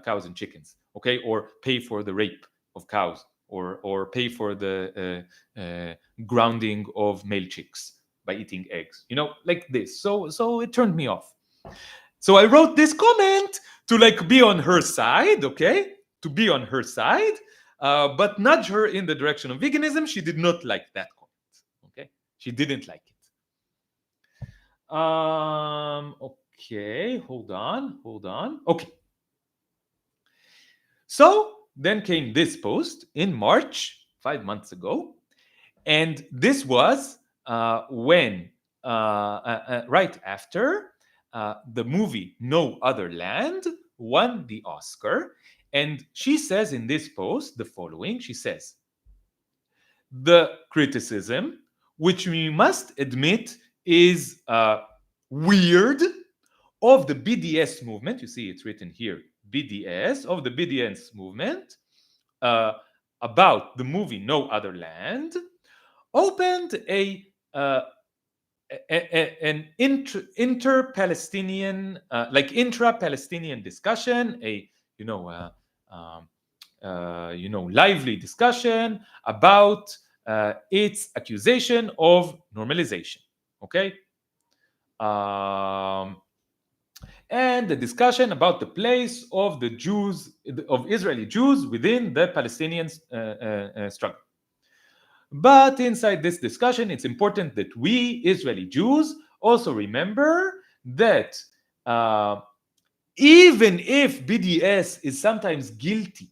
cows and chickens, okay, or pay for the rape of cows, or pay for the grounding of male chicks by eating eggs, you know, like this. So it turned me off. So I wrote this comment to like be on her side, okay, to be on her side, but nudge her in the direction of veganism. She did not like that comment, okay, she didn't like it. Okay, hold on. Okay. So then came this post in March, 5 months ago. And this was when, right after the movie No Other Land won the Oscar. And she says in this post the following. She says, the criticism, which we must admit is weird, of the BDS movement, you see it's written here, BDS, of the BDS movement, about the movie No Other Land, opened an inter-Palestinian, like intra-Palestinian discussion, a lively discussion about its accusation of normalization. Okay. And the discussion about the place of the Jews, of Israeli Jews within the Palestinian struggle. But inside this discussion, it's important that we Israeli Jews also remember that even if BDS is sometimes guilty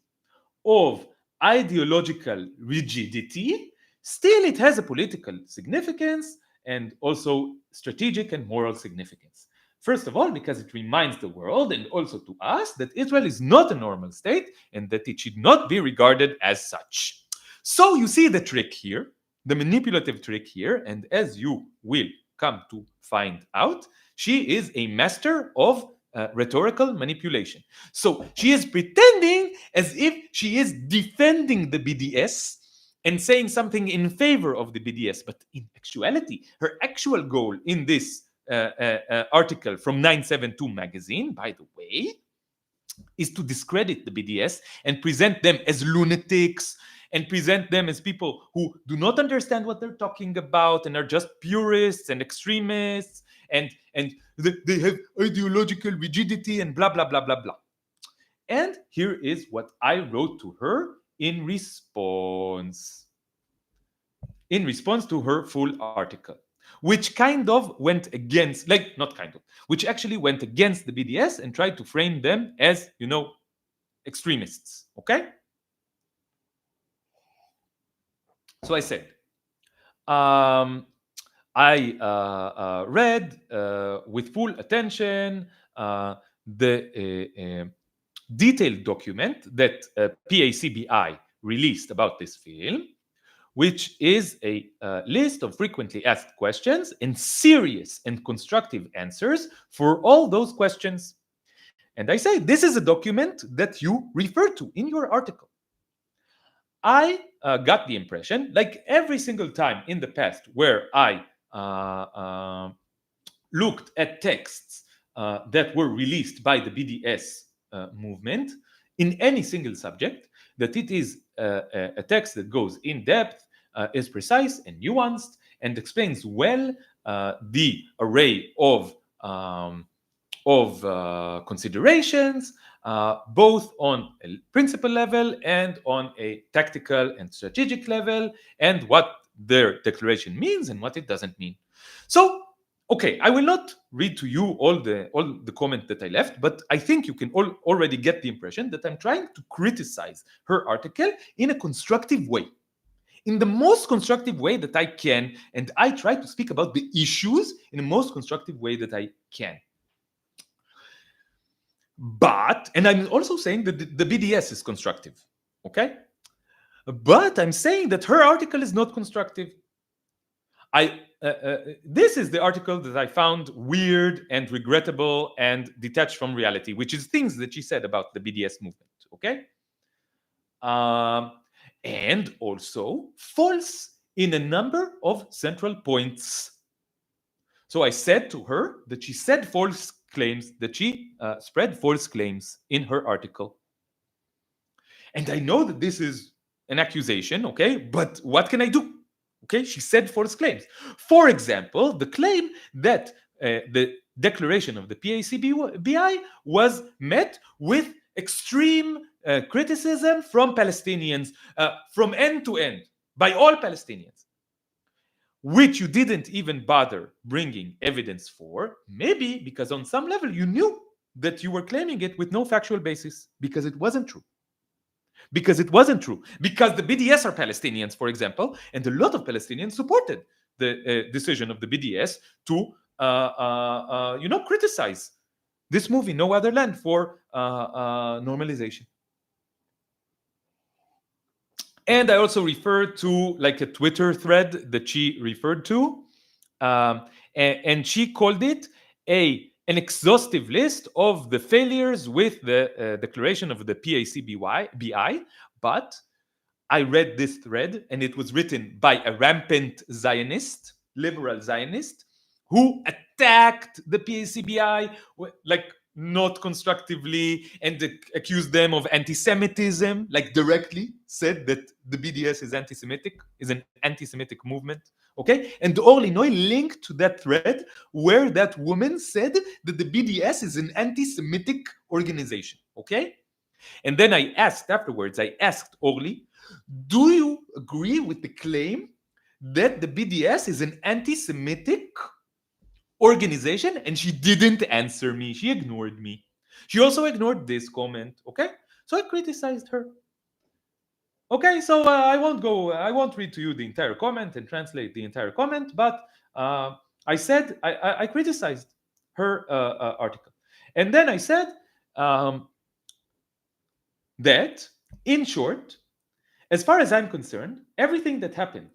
of ideological rigidity, still it has a political significance and also strategic and moral significance. First of all, because it reminds the world and also to us that Israel is not a normal state and that it should not be regarded as such. So you see the trick here, the manipulative trick here, and as you will come to find out, she is a master of rhetorical manipulation. So she is pretending as if she is defending the BDS and saying something in favor of the BDS, but in actuality, her actual goal in this article from 972 magazine, by the way, is to discredit the BDS and present them as lunatics and present them as people who do not understand what they're talking about and are just purists and extremists and they have ideological rigidity and blah blah blah blah blah. And here is what I wrote to her in response to her full article, which kind of went against, like, not kind of, which actually went against the BDS and tried to frame them as, you know, extremists. Okay? So I said, I read with full attention the detailed document that PACBI released about this film, which is a list of frequently asked questions and serious and constructive answers for all those questions. And I say, this is a document that you refer to in your article. I got the impression, like every single time in the past where I looked at texts that were released by the BDS movement in any single subject, that it is a text that goes in depth, is precise and nuanced, and explains well the array of considerations, both on a principle level and on a tactical and strategic level, and what their declaration means and what it doesn't mean. So, okay, I will not read to you all the comment that I left, but I think you can already get the impression that I'm trying to criticize her article in a constructive way, in the most constructive way that I can, and I try to speak about the issues in the most constructive way that I can. But, and I'm also saying that the BDS is constructive, okay? But I'm saying that her article is not constructive. This is the article that I found weird and regrettable and detached from reality, which is things that she said about the BDS movement, okay? And also false in a number of central points. So I said to her that she said false claims, that she spread false claims in her article. And I know that this is an accusation, okay? But what can I do? Okay, she said false claims. For example, the claim that the declaration of the PACBI was met with extreme criticism from Palestinians, from end to end, by all Palestinians, which you didn't even bother bringing evidence for, maybe because on some level you knew that you were claiming it with no factual basis, because it wasn't true. Because it wasn't true. Because the BDS are Palestinians, for example, and a lot of Palestinians supported the decision of the BDS to, criticize this movie, No Other Land, for normalization. And I also referred to like a Twitter thread that she referred to, and she called it an exhaustive list of the failures with the declaration of the PACBI, but I read this thread and it was written by a rampant Zionist, liberal Zionist, who attacked the PACBI like not constructively and accused them of anti-Semitism, like directly said that the BDS is anti-Semitic, is an anti-Semitic movement. Okay, and Orly Noy linked to that thread where that woman said that the BDS is an anti-Semitic organization. Okay, and then I asked Orly, do you agree with the claim that the BDS is an anti-Semitic organization? And she didn't answer me. She ignored me. She also ignored this comment. Okay, so I criticized her. Okay, so I won't read to you the entire comment and translate the entire comment, but I said, I criticized her article. And then I said that, in short, as far as I'm concerned, everything that happened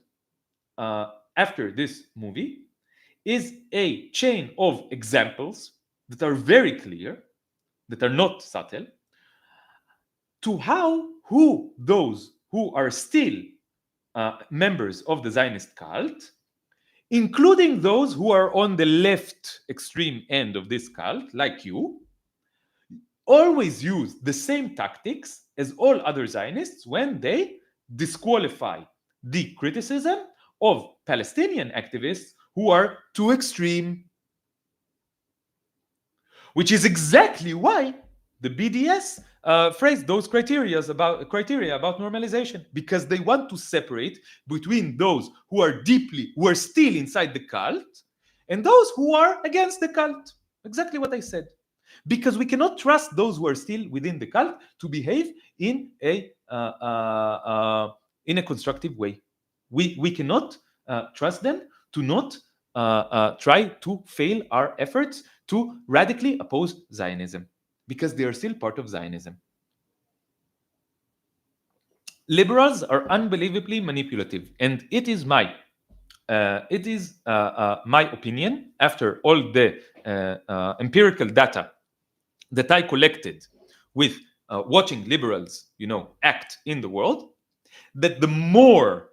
after this movie is a chain of examples that are very clear, that are not subtle, to who those who are still members of the Zionist cult, including those who are on the left extreme end of this cult, like you, always use the same tactics as all other Zionists when they disqualify the criticism of Palestinian activists who are too extreme. Which is exactly why the BDS phrased those criteria about normalization, because they want to separate between those who are still inside the cult and those who are against the cult. Exactly what I said. Because we cannot trust those who are still within the cult to behave in a constructive way. We cannot trust them to not try to fail our efforts to radically oppose Zionism, because they are still part of Zionism. Liberals are unbelievably manipulative, and it is my opinion, after all the empirical data that I collected with watching liberals, act in the world, that the more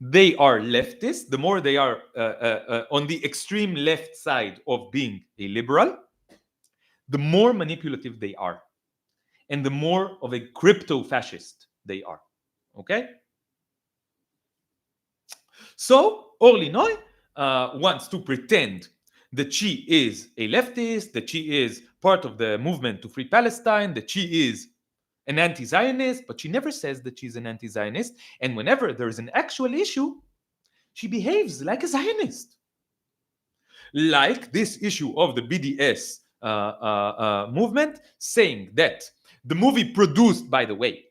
they are leftist, the more they are on the extreme left side of being a liberal, the more manipulative they are, and the more of a crypto-fascist they are. Okay? So, Orly Noy wants to pretend that she is a leftist, that she is part of the movement to free Palestine, that she is an anti-Zionist, but she never says that she's an anti-Zionist. And whenever there is an actual issue, she behaves like a Zionist. like this issue of the BDS movement, saying that the movie, produced, by the way,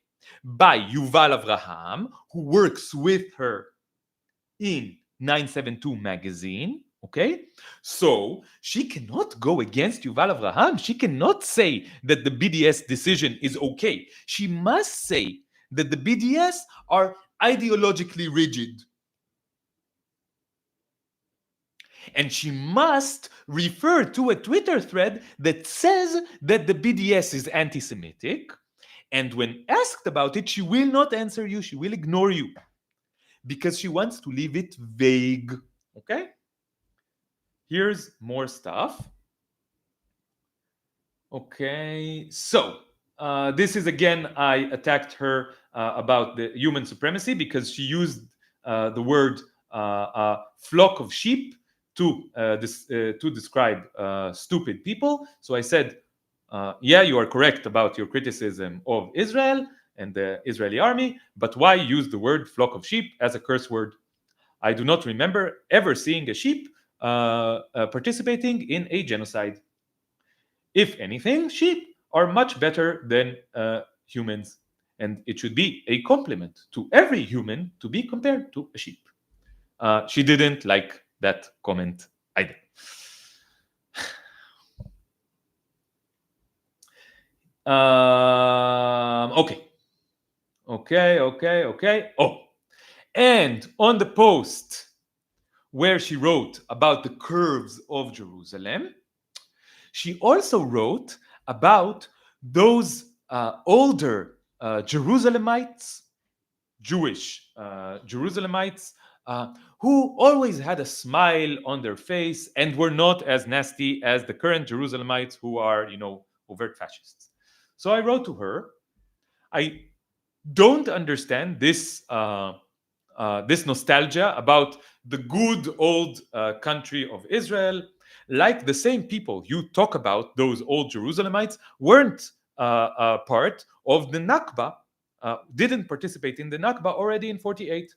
by Yuval Avraham, who works with her in 972 magazine, okay? So she cannot go against Yuval Avraham. She cannot say that the BDS decision is okay. She must say that the BDS are ideologically rigid. And she must refer to a Twitter thread that says that the BDS is anti-Semitic. And when asked about it, she will not answer you. She will ignore you because she wants to leave it vague. Okay? Here's more stuff. Okay, so this is again, I attacked her about the human supremacy because she used the word flock of sheep to describe stupid people. So I said, yeah, you are correct about your criticism of Israel and the Israeli army, but why use the word flock of sheep as a curse word? I do not remember ever seeing a sheep participating in a genocide. If anything, sheep are much better than humans, and it should be a compliment to every human to be compared to a sheep. She didn't like that comment either. Okay. Oh, and on the post where she wrote about the curves of Jerusalem, she also wrote about those older Jerusalemites, Jewish Jerusalemites, who always had a smile on their face and were not as nasty as the current Jerusalemites who are, overt fascists. So I wrote to her, I don't understand this this nostalgia about the good old country of Israel. Like the same people you talk about, those old Jerusalemites, weren't part of the Nakba, didn't participate in the Nakba already in 48.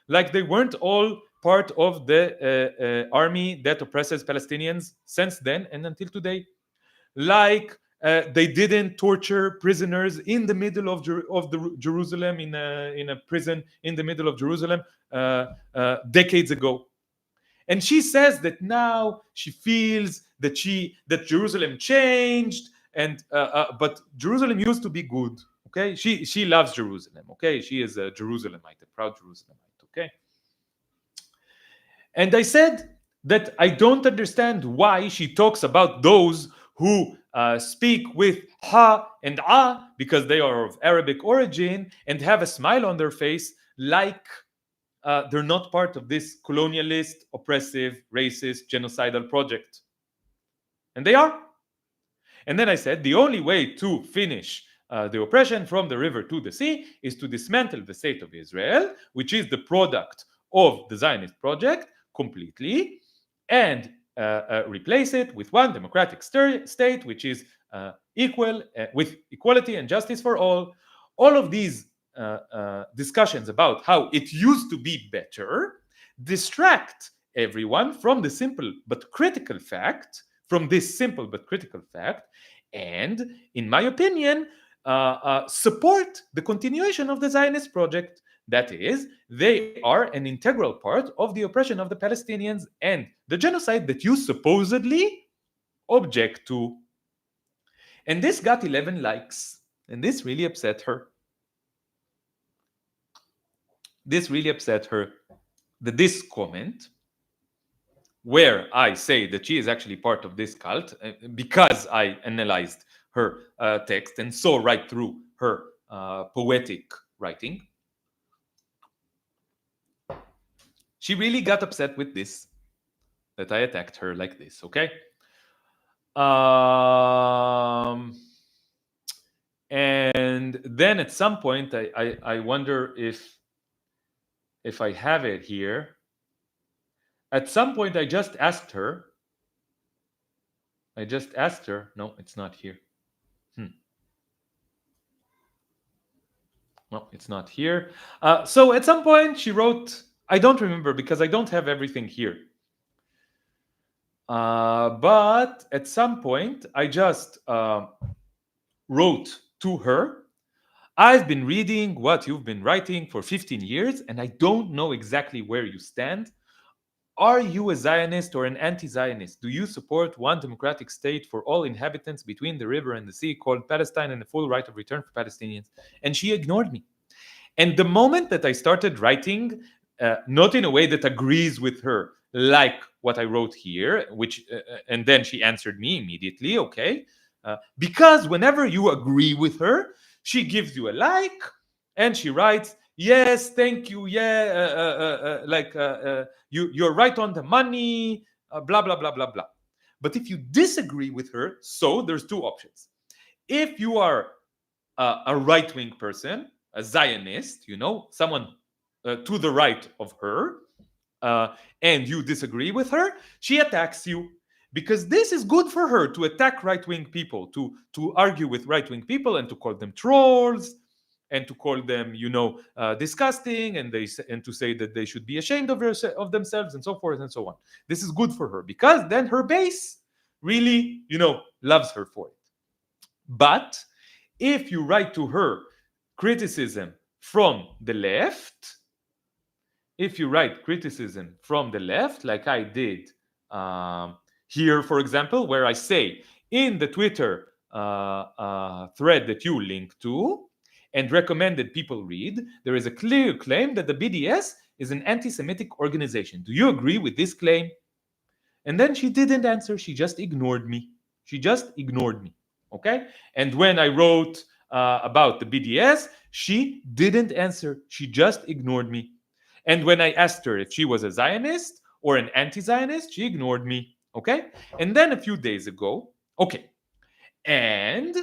Like they weren't all part of the army that oppresses Palestinians since then and until today. Like they didn't torture prisoners in the middle of Jerusalem, in a prison in the middle of Jerusalem decades ago. And she says that now she feels that Jerusalem changed, and but Jerusalem used to be good. Okay, she loves Jerusalem. Okay, she is a Jerusalemite, a proud Jerusalemite. Okay, and I said that I don't understand why she talks about those who speak with ha and ah because they are of Arabic origin and have a smile on their face, like they're not part of this colonialist, oppressive, racist, genocidal project. And they are. And then I said the only way to finish the oppression from the river to the sea is to dismantle the state of Israel, which is the product of the Zionist project, completely, and replace it with one democratic state, which is equal, with equality and justice for all. All of these discussions about how it used to be better distract everyone from the simple but critical fact, from this simple but critical fact, and, in my opinion, support the continuation of the Zionist project. That is, they are an integral part of the oppression of the Palestinians and the genocide that you supposedly object to. And this got 11 likes, and this really upset her. This really upset her. This comment, where I say that she is actually part of this cult, because I analyzed her text and saw right through her poetic writing, she really got upset with this, that I attacked her like this, okay? And then at some point, I wonder if I have it here. At some point, I just asked her. No, it's not here. No, it's not here. So at some point she wrote, I don't remember because I don't have everything here. But at some point, I just wrote to her, I've been reading what you've been writing for 15 years, and I don't know exactly where you stand. Are you a Zionist or an anti-Zionist? Do you support one democratic state for all inhabitants between the river and the sea called Palestine and the full right of return for Palestinians? And she ignored me. And the moment that I started writing, not in a way that agrees with her, like what I wrote here, and then she answered me immediately, okay? Because whenever you agree with her, she gives you a like, and she writes, yes, thank you, yeah, you're right on the money, blah, blah, blah, blah, blah. But if you disagree with her, so there's two options. If you are a right-wing person, a Zionist, someone to the right of her, and you disagree with her, she attacks you. Because this is good for her, to attack right-wing people, to argue with right-wing people and to call them trolls and to call them, disgusting, and to say that they should be ashamed of themselves and so forth and so on. This is good for her because then her base really, loves her for it. But if you write to her criticism from the left, like I did here, for example, where I say in the Twitter thread that you link to and recommended people read, there is a clear claim that the BDS is an anti-Semitic organization. Do you agree with this claim? And then she didn't answer. She just ignored me. Okay? And when I wrote about the BDS, she didn't answer. She just ignored me. And when I asked her if she was a Zionist or an anti-Zionist, she ignored me. Okay? And then a few days ago, and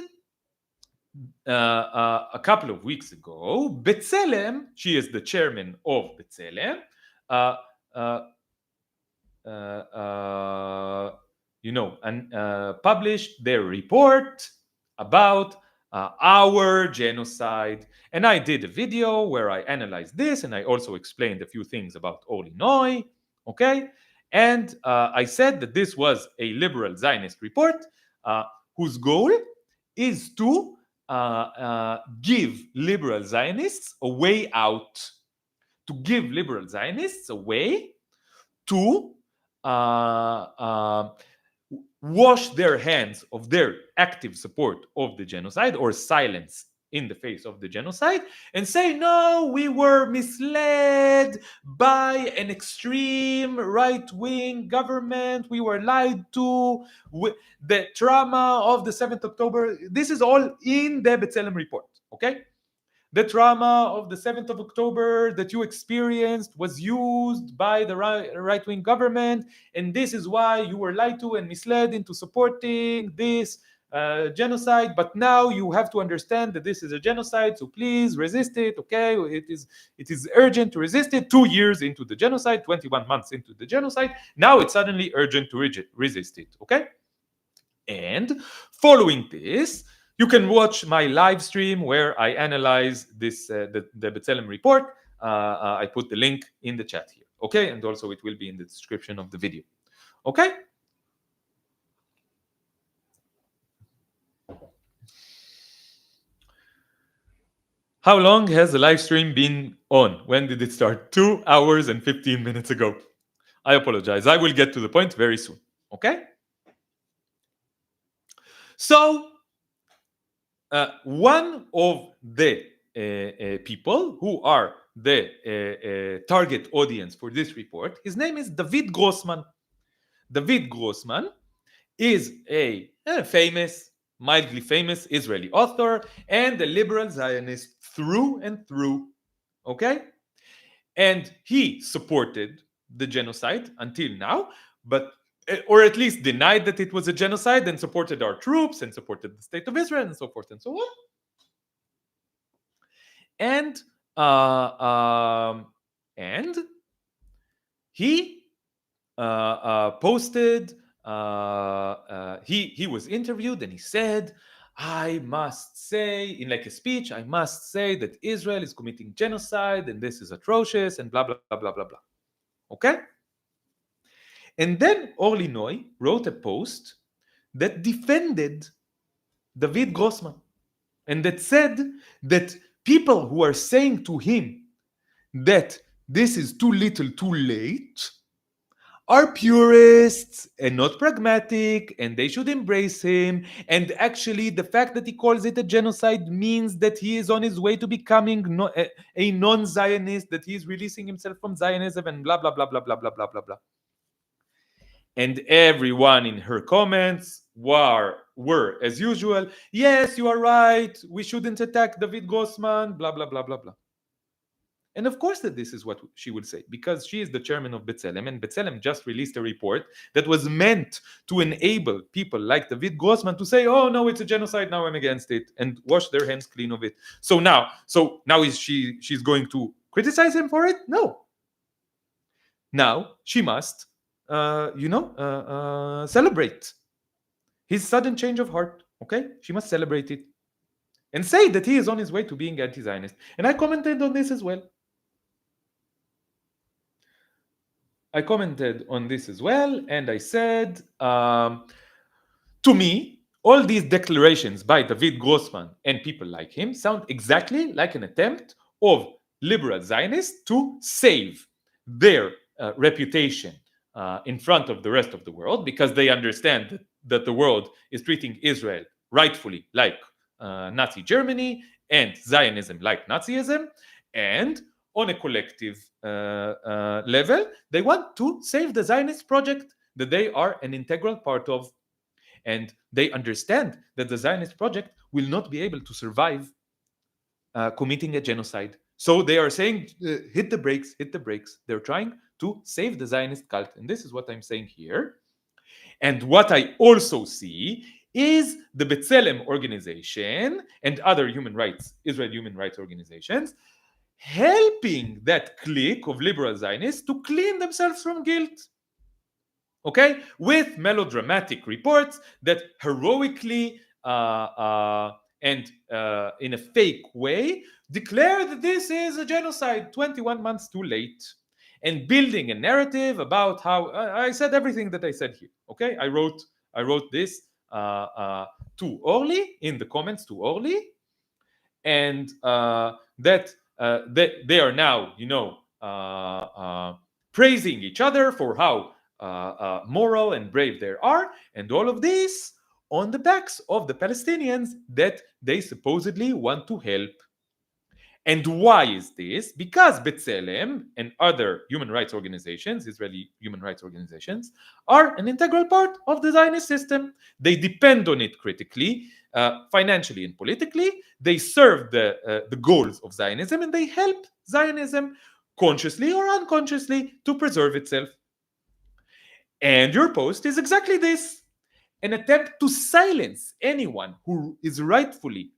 a couple of weeks ago, B'Tselem, she is the chairman of B'Tselem, published their report about our genocide. And I did a video where I analyzed this, and I also explained a few things about Illinois. Okay? And I said that this was a liberal Zionist report whose goal is to give liberal Zionists a way out, to give liberal Zionists a way to wash their hands of their active support of the genocide or silence in the face of the genocide and say, no, we were misled by an extreme right-wing government. We were lied to. The trauma of the 7th October, this is all in the B'Tselem report, okay? The trauma of the 7th of October that you experienced was used by the right-wing government, and this is why you were lied to and misled into supporting this genocide. But now you have to understand that this is a genocide, so please resist it, okay? It is urgent to resist it. 2 years into the genocide, 21 months into the genocide, now it's suddenly urgent to resist it, okay? And following this, you can watch my live stream where I analyze this the B'Tselem report. I put the link in the chat here, okay? And also it will be in the description of the video, okay? How long has the live stream been on? When did it start? 2 hours and 15 minutes ago. I apologize. I will get to the point very soon, okay? So, one of the people who are the target audience for this report, his name is David Grossman. David Grossman is a mildly famous Israeli author and a liberal Zionist through and through, okay? And he supported the genocide until now, or at least denied that it was a genocide, and supported our troops and supported the state of Israel and so forth and so on. And he posted. He was interviewed and he said, I must say, in like a speech, I must say that Israel is committing genocide and this is atrocious and blah blah blah blah blah blah. Okay? And then Orly Noy wrote a post that defended David Grossman and that said that people who are saying to him that this is too little too late are purists and not pragmatic, and they should embrace him. And actually, the fact that he calls it a genocide means that he is on his way to becoming a non-Zionist, that he is releasing himself from Zionism, and blah, blah, blah, blah, blah, blah, blah, blah, blah. And everyone in her comments were, as usual, yes, you are right, we shouldn't attack David Grossman, blah, blah, blah, blah, blah. And of course that this is what she would say, because she is the chairman of B'Tselem, and B'Tselem just released a report that was meant to enable people like David Grossman to say, oh no, it's a genocide, now I'm against it, and wash their hands clean of it. So now she's going to criticize him for it? No. Now she must, celebrate his sudden change of heart, okay? She must celebrate it and say that he is on his way to being anti-Zionist. And I commented on this as well. And I said, to me, all these declarations by David Grossman and people like him sound exactly like an attempt of liberal Zionists to save their reputation in front of the rest of the world, because they understand that the world is treating Israel rightfully like Nazi Germany and Zionism like Nazism, and on a collective level, they want to save the Zionist project that they are an integral part of. And they understand that the Zionist project will not be able to survive committing a genocide. So they are saying, hit the brakes, hit the brakes. They're trying to save the Zionist cult. And this is what I'm saying here. And what I also see is the B'Tselem organization and other Israel human rights organizations, helping that clique of liberal Zionists to clean themselves from guilt. Okay? With melodramatic reports that heroically and in a fake way declare that this is a genocide 21 months too late, and building a narrative about how I said everything that I said here. Okay? I wrote this to Orly, in the comments to Orly, and that they are now, praising each other for how moral and brave they are, and all of this on the backs of the Palestinians that they supposedly want to help. And why is this? Because B'Tselem and other human rights organizations, Israeli human rights organizations, are an integral part of the Zionist system. They depend on it critically, financially and politically. They serve the goals of Zionism, and they help Zionism consciously or unconsciously to preserve itself. And your post is exactly this: an attempt to silence anyone who is rightfully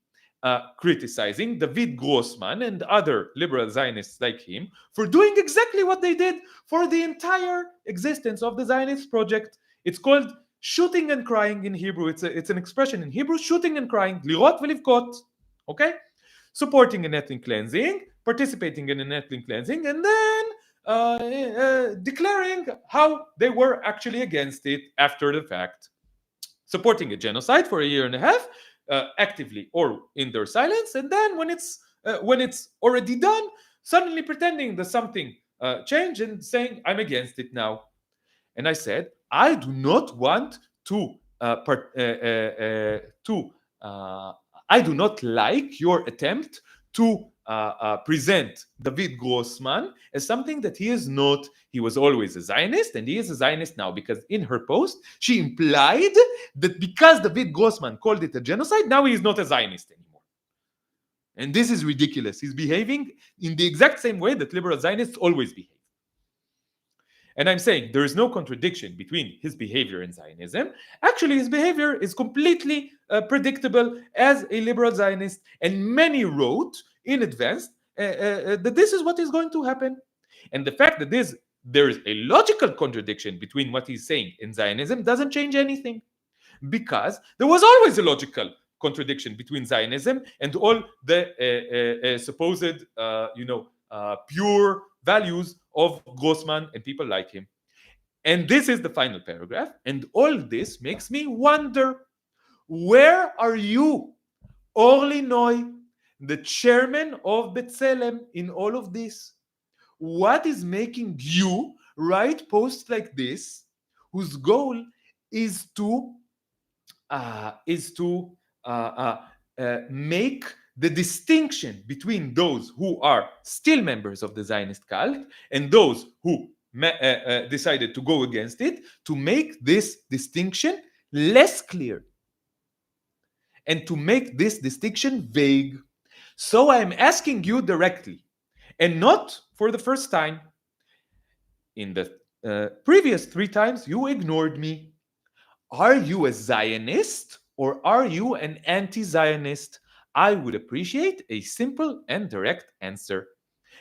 criticizing David Grossman and other liberal Zionists like him for doing exactly what they did for the entire existence of the Zionist project. It's called shooting and crying in Hebrew. It's an expression in Hebrew, shooting and crying, lirot velivkot, okay? Supporting an ethnic cleansing, participating in an ethnic cleansing, and then declaring how they were actually against it after the fact. Supporting a genocide for a year and a half, actively or in their silence, and then when it's already done, suddenly pretending that something changed and saying, I'm against it now. And I said, I do not want to I do not like your attempt to present David Grossman as something that he is not. He was always a Zionist, and he is a Zionist now, because in her post, she implied that because David Grossman called it a genocide, now he is not a Zionist anymore. And this is ridiculous. He's behaving in the exact same way that liberal Zionists always behave. And I'm saying there is no contradiction between his behavior and Zionism. Actually, his behavior is completely predictable as a liberal Zionist, and many wrote in advance that this is what is going to happen. And the fact that there is a logical contradiction between what he's saying and Zionism doesn't change anything, because there was always a logical contradiction between Zionism and all the supposed, pure values of Grossman and people like him. And this is the final paragraph. And all this makes me wonder, where are you, Orly Noy, the chairman of B'Tselem, in all of this? What is making you write posts like this, whose goal is to make the distinction between those who are still members of the Zionist cult and those who decided to go against it, to make this distinction less clear and to make this distinction vague? So I'm asking you directly, and not for the first time. In the previous 3 times, you ignored me. Are you a Zionist or are you an anti-Zionist? I would appreciate a simple and direct answer.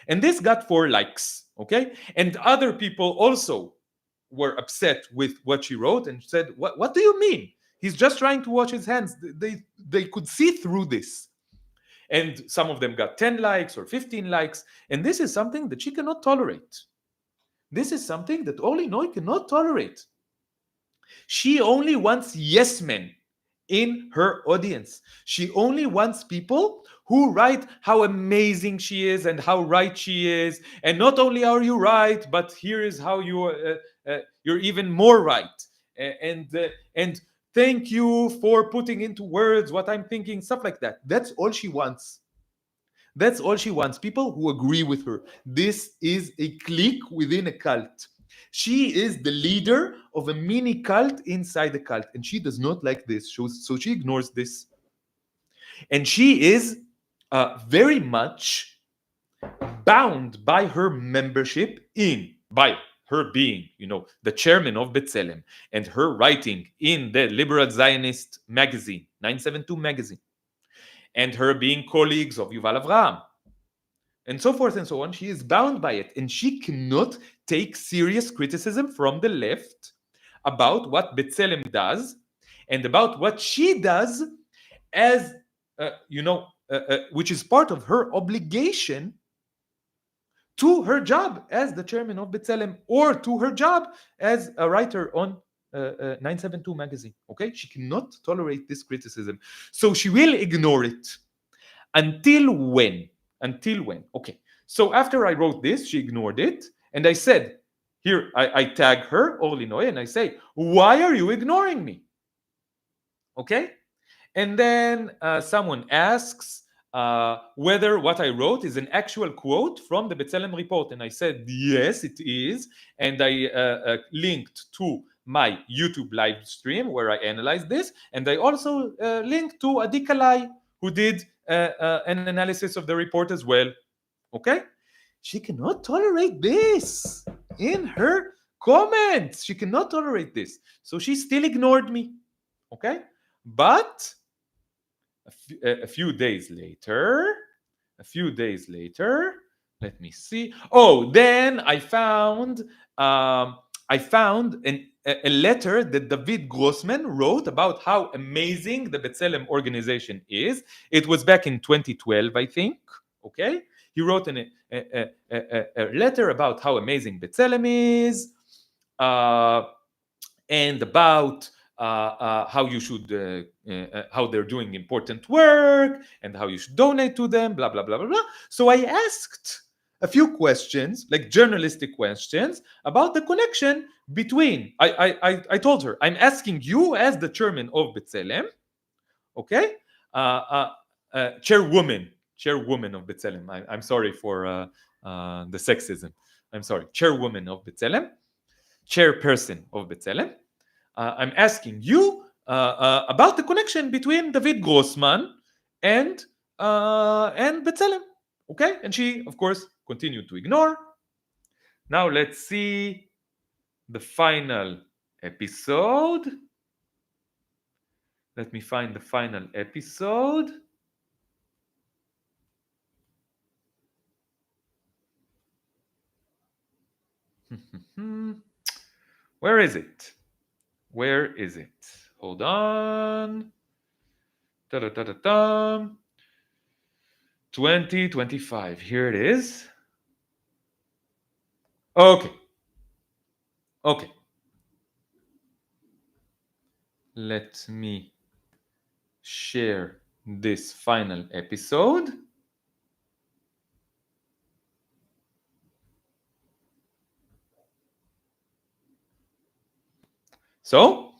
And this got 4 likes, okay? And other people also were upset with what she wrote and said, what do you mean? He's just trying to wash his hands. They could see through this. And some of them got 10 likes or 15 likes. And this is something that she cannot tolerate. This is something that Orly Noy cannot tolerate. She only wants yes men in her audience. She only wants people who write how amazing she is and how right she is. And not only are you right, but here is how you're even more right. And thank you for putting into words what I'm thinking, stuff like that. That's all she wants. That's all she wants. People who agree with her. This is a clique within a cult. She is the leader of a mini cult inside the cult, and she does not like this. So she ignores this. And she is very much bound by her membership by her being, the chairman of B'Tselem, and her writing in the liberal Zionist magazine, 972 magazine, and her being colleagues of Yuval Avraham, and so forth and so on. She is bound by it, and she cannot take serious criticism from the left about what B'Tselem does and about what she does as, which is part of her obligation to her job as the chairman of B'Tselem, or to her job as a writer on 972 magazine. Okay, she cannot tolerate this criticism, so she will ignore it. Until when? Okay, so after I wrote this, she ignored it, and I said, here I tag her, Orly Noy, and I say, why are you ignoring me? Okay, and then someone asks whether what I wrote is an actual quote from the B'Tselem report, and I said yes, it is, and I linked to my YouTube live stream where I analyzed this, and I also linked to Adi Kalai, who did an analysis of the report as well. Okay, she cannot tolerate this in her comments. She cannot tolerate this, so she still ignored me. Okay, but a few days later, let me see. Oh, then I found a letter that David Grossman wrote about how amazing the B'Tselem organization is. It was back in 2012, I think. Okay, he wrote a letter about how amazing B'Tselem is, and about how you should, how they're doing important work, and how you should donate to them, blah, blah, blah, blah, blah. So I asked a few questions, like journalistic questions, about the connection between, I told her, I'm asking you as the chairman of B'Tselem, okay, chairwoman of B'Tselem, I'm sorry for the sexism, I'm sorry, chairwoman of B'Tselem, chairperson of B'Tselem, I'm asking you about the connection between David Grossman and B'Tselem, okay? And she, of course, continued to ignore. Now let's see the final episode. Let me find the final episode. Where is it? Where is it? Hold on. 2025. Here it is. Okay. Let me share this final episode. So,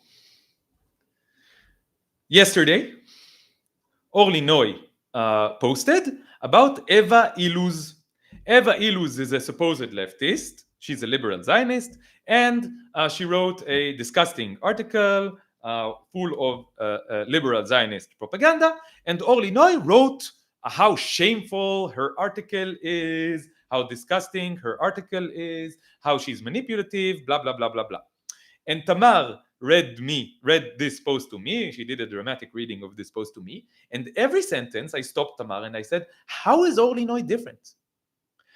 yesterday, Orly Noy posted about Eva Iluz. Eva Iluz is a supposed leftist. She's a liberal Zionist, and she wrote a disgusting article full of liberal Zionist propaganda. And Orly Noy wrote how shameful her article is, how disgusting her article is, how she's manipulative, blah blah blah blah blah. And Tamar read this post to me. She did a dramatic reading of this post to me. And every sentence I stopped Tamar and I said, how is Orly Noy different?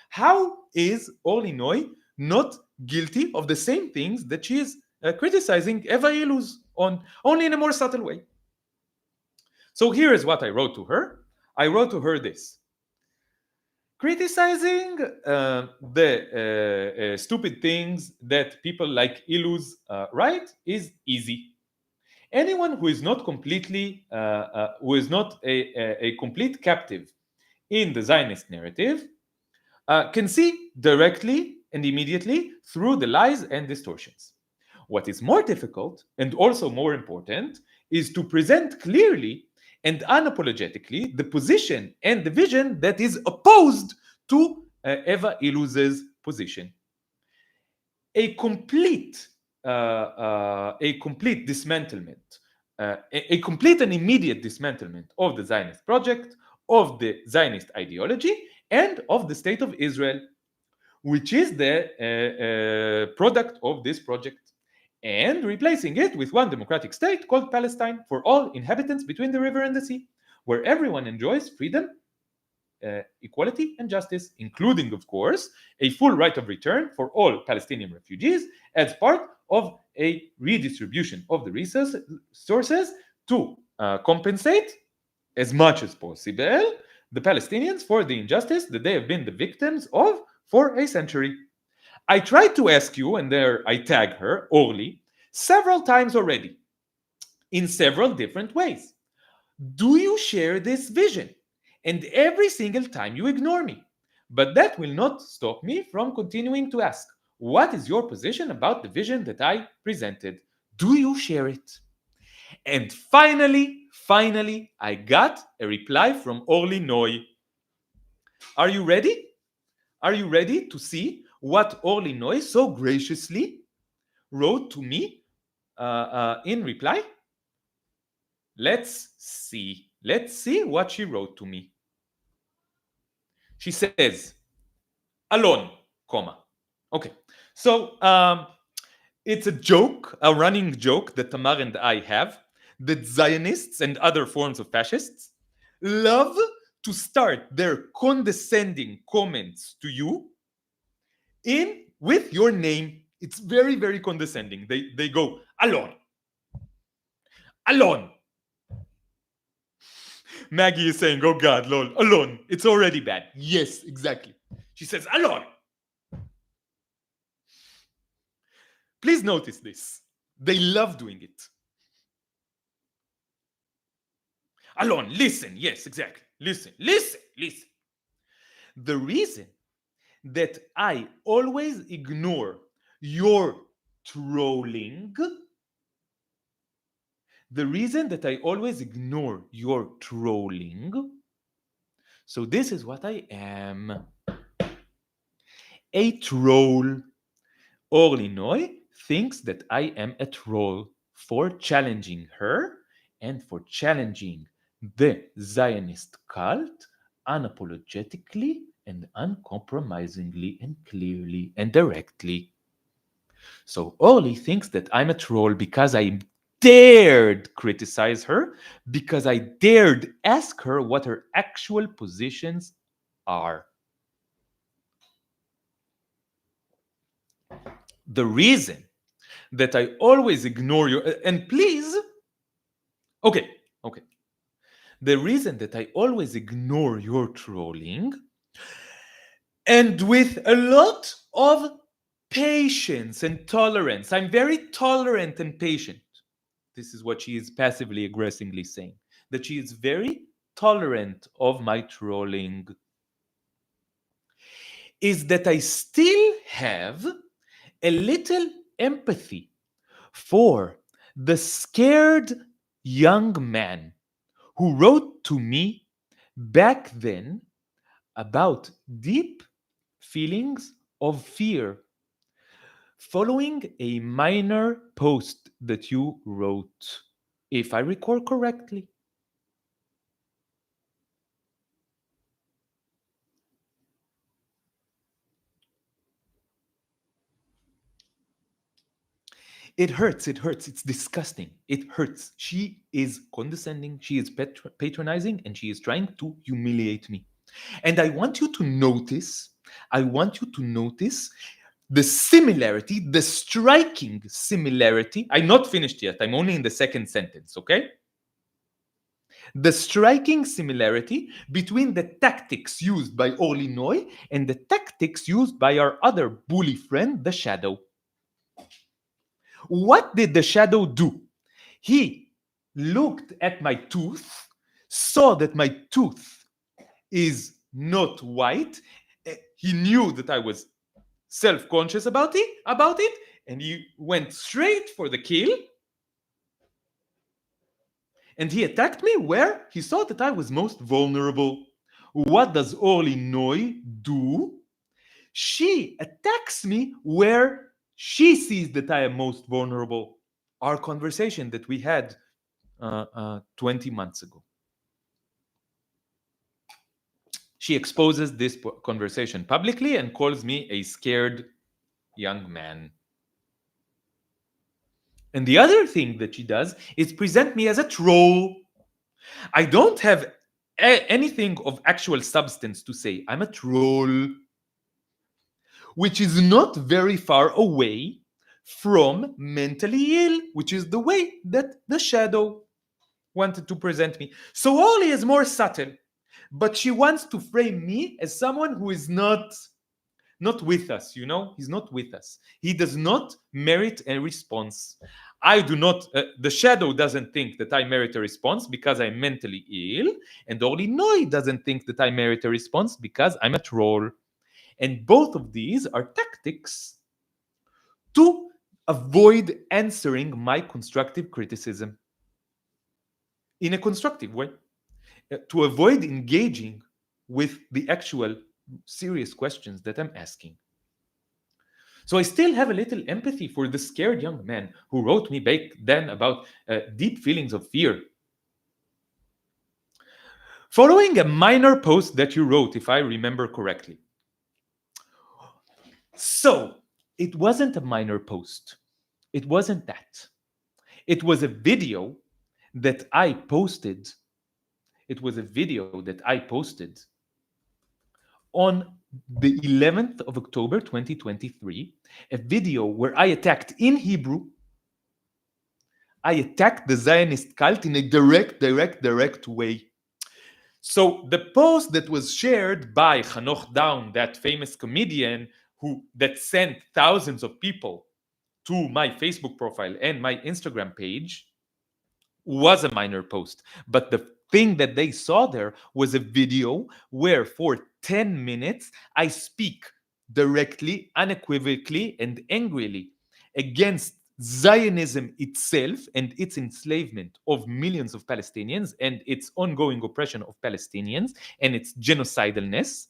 How is Orly Noy not guilty of the same things that she is criticizing Eva Iluz on, only in a more subtle way? So here is what I wrote to her. I wrote to her this. Criticizing the stupid things that people like Iluz write is easy. Anyone who is not completely, who is not a complete captive in the Zionist narrative can see directly and immediately through the lies and distortions. What is more difficult and also more important is to present clearly and unapologetically the position and the vision that is opposed to Eva Iluz's position. A complete dismantlement, a complete and immediate dismantlement of the Zionist project, of the Zionist ideology, and of the state of Israel, which is the product of this project, and replacing it with one democratic state called Palestine for all inhabitants between the river and the sea, where everyone enjoys freedom, equality, and justice, including, of course, a full right of return for all Palestinian refugees as part of a redistribution of the resources to compensate as much as possible the Palestinians for the injustice that they have been the victims of for a century. I tried to ask you, and there I tag her, Orly, several times already, in several different ways. Do you share this vision? And every single time you ignore me. But that will not stop me from continuing to ask, what is your position about the vision that I presented? Do you share it? And finally, I got a reply from Orly Noy. Are you ready? Are you ready to see what Orly Noy so graciously wrote to me in reply? Let's see. Let's see what she wrote to me. She says, Alon, comma. Okay. So it's a joke, a running joke that Tamar and I have, that Zionists and other forms of fascists love to start their condescending comments to you with your name. It's very, very condescending. They go, Alon. Alon. Maggie is saying, oh God, lol, Alon. It's already bad. Yes, exactly. She says, Alon. Please notice this. They love doing it. Alon, listen. Yes, exactly. Listen. The reason that I always ignore your trolling, so this is what I am. A troll. Orly Noy thinks that I am a troll for challenging her and for challenging the Zionist cult unapologetically and uncompromisingly and clearly and directly. So Orly thinks that I'm a troll because I dared criticize her, because I dared ask her what her actual positions are. The reason that I always ignore you, and please, okay. The reason that I always ignore your trolling, and with a lot of patience and tolerance, I'm very tolerant and patient. this is what she is passively aggressively saying, that she is very tolerant of my trolling, is that I still have a little empathy for the scared young man who wrote to me back then about deep feelings of fear following a minor post that you wrote, if I recall correctly. It hurts, it's disgusting, it hurts. She is condescending, she is patronizing, and she is trying to humiliate me. And I want you to notice the similarity, the striking similarity. I'm not finished yet, I'm only in the second sentence, okay? The striking similarity between the tactics used by Orly Noy and the tactics used by our other bully friend, the Shadow. What did the Shadow do? He looked at my tooth, saw that my tooth is not white. He knew that I was self-conscious about it, and he went straight for the kill. And he attacked me where he saw that I was most vulnerable. What does Orly Noy do? She attacks me where she sees that I am most vulnerable. Our conversation that we had 20 months ago. She exposes this conversation publicly and calls me a scared young man. And the other thing that she does is present me as a troll. I don't have anything of actual substance to say. I'm a troll, which is not very far away from mentally ill, which is the way that the Shadow wanted to present me. So Orly is more subtle, but she wants to frame me as someone who is not with us, you know? He's not with us. He does not merit a response. I do not, the Shadow doesn't think that I merit a response because I'm mentally ill, and Orly Noy doesn't think that I merit a response because I'm a troll. And both of these are tactics to avoid answering my constructive criticism in a constructive way, to avoid engaging with the actual serious questions that I'm asking. So I still have a little empathy for the scared young man who wrote me back then about deep feelings of fear. Following a minor post that you wrote, if I remember correctly. So it wasn't a minor post. It wasn't that. It was a video that I posted. It was a video that I posted on the 11th of October 2023, a video where I attacked in Hebrew. I attacked the Zionist cult in a direct way. So the post that was shared by Hanoch Down, that famous comedian that sent thousands of people to my Facebook profile and my Instagram page, was a minor post. But the thing that they saw there was a video where for 10 minutes I speak directly, unequivocally, and angrily against Zionism itself and its enslavement of millions of Palestinians and its ongoing oppression of Palestinians and its genocidalness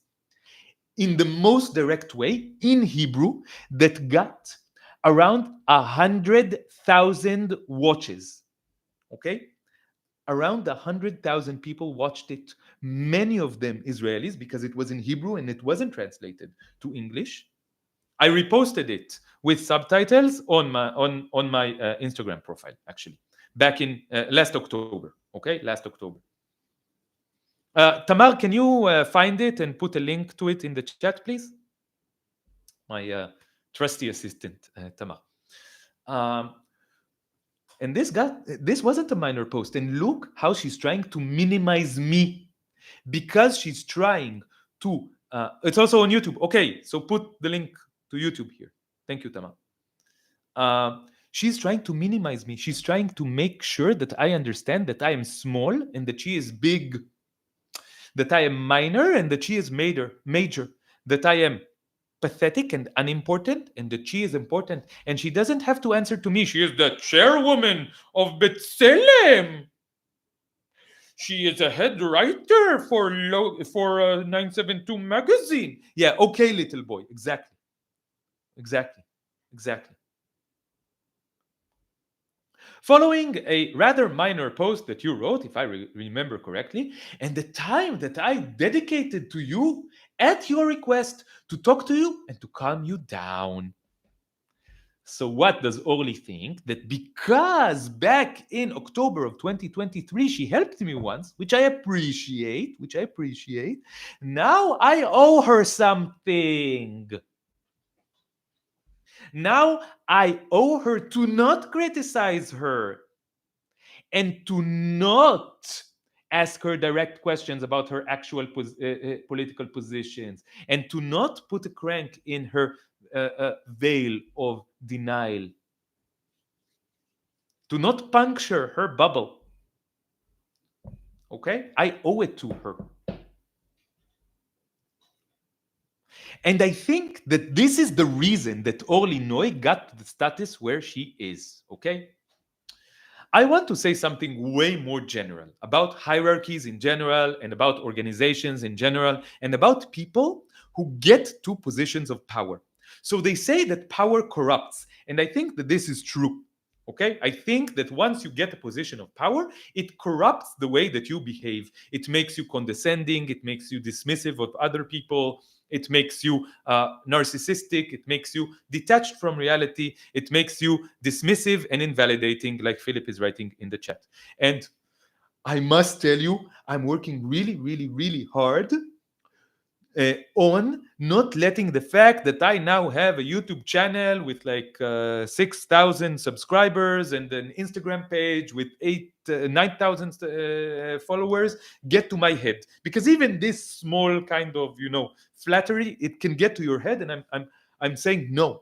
in the most direct way in Hebrew that got around 100,000 watches. Okay? Around 100,000 people watched it, many of them Israelis, because it was in Hebrew and it wasn't translated to English. I reposted it with subtitles on my Instagram profile, actually, back in last October. Okay, last October. Tamar, can you find it and put a link to it in the chat, please? My trusty assistant, Tamar. And this wasn't a minor post. And look how she's trying to minimize me because she's trying to. It's also on YouTube. Okay, so put the link to YouTube here. Thank you, Tamar. She's trying to minimize me. She's trying to make sure that I understand that I am small and that she is big, that I am minor and that she is major, that I am pathetic and unimportant and that she is important, and she doesn't have to answer to me. She is the chairwoman of B'Tselem. She is a head writer for 972 magazine. Yeah, okay, little boy. Exactly. Following a rather minor post that you wrote, if I remember correctly, and the time that I dedicated to you at your request to talk to you and to calm you down. So what does Orly think? That because back in October of 2023 she helped me once, which I appreciate, now I owe her something. Now I owe her to not criticize her and to not ask her direct questions about her actual political positions, and to not put a crank in her veil of denial, to not puncture her bubble. Okay? I owe it to her. And I think that this is the reason that Orly Noy got to the status where she is. Okay? I want to say something way more general about hierarchies in general, and about organizations in general, and about people who get to positions of power. So they say that power corrupts, and I think that this is true. Okay, I think that once you get a position of power, it corrupts the way that you behave. It makes you condescending, it makes you dismissive of other people, it makes you narcissistic, it makes you detached from reality, it makes you dismissive and invalidating, like Philip is writing in the chat. And I must tell you, I'm working really hard on not letting the fact that I now have a YouTube channel with like 6,000 subscribers and an Instagram page with 9,000 followers get to my head, because even this small kind of flattery, it can get to your head, and I'm saying no.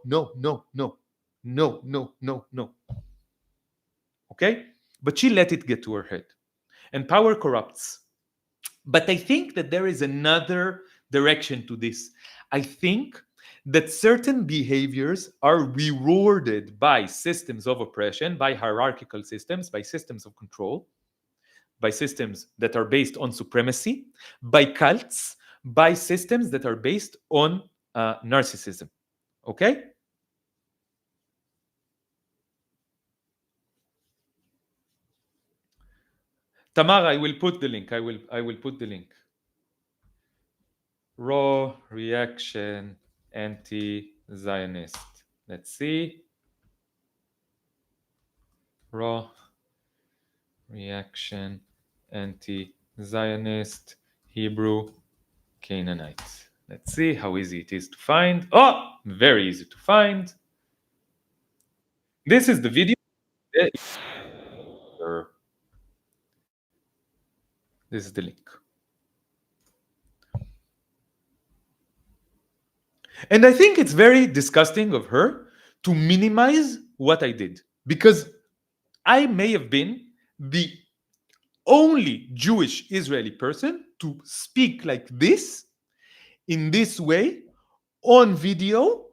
Okay, but she let it get to her head, and power corrupts. But I think that there is another direction to this. I think that certain behaviors are rewarded by systems of oppression, by hierarchical systems, by systems of control, by systems that are based on supremacy, by cults, by systems that are based on narcissism. Okay? Tamara, I will put the link. I will put the link. Raw reaction anti-Zionist. Let's see. Raw reaction anti-Zionist Hebrew Canaanite. Let's see how easy it is to find. Oh, very easy to find. This is the video. This is the link. And I think it's very disgusting of her to minimize what I did, because I may have been the only Jewish Israeli person to speak like this, in this way, on video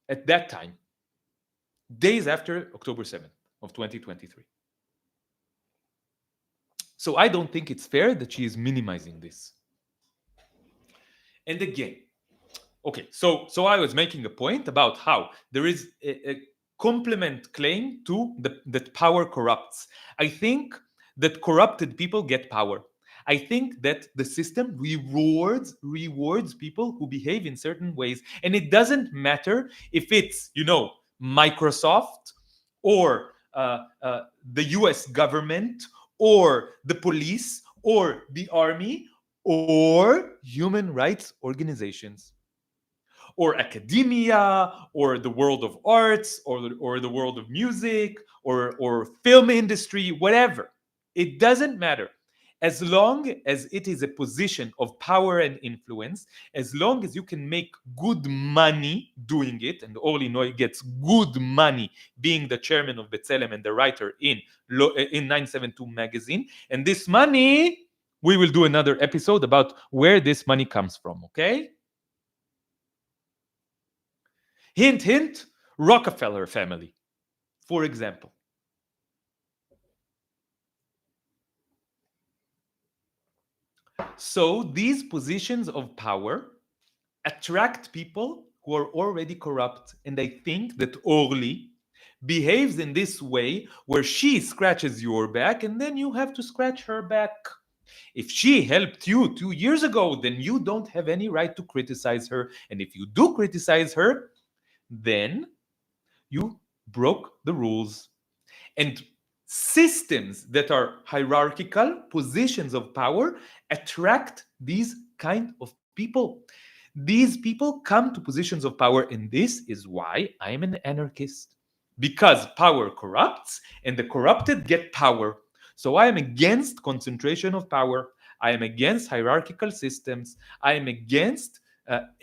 at that time, days after October 7th of 2023. So I don't think it's fair that she is minimizing this. And again, okay, so I was making a point about how there is a complement claim to that power corrupts. I think that corrupted people get power. I think that the system rewards people who behave in certain ways, and it doesn't matter if it's Microsoft or the U.S. government or the police or the army or human rights organizations, or academia, or the world of arts, or the world of music, or film industry, whatever. It doesn't matter. as long as it is a position of power and influence, as long as you can make good money doing it, and Orly Noy gets good money being the chairman of B'Tselem and the writer in 972 magazine, and this money, we will do another episode about where this money comes from, okay? Hint, hint, Rockefeller family, for example. So these positions of power attract people who are already corrupt, and I think that Orly behaves in this way where she scratches your back and then you have to scratch her back. If she helped you 2 years ago, then you don't have any right to criticize her, and if you do criticize her, then you broke the rules. And systems that are hierarchical, positions of power, attract these kind of people. These people come to positions of power, and this is why I am an anarchist. Because power corrupts, and the corrupted get power. So I am against concentration of power. I am against hierarchical systems. I am against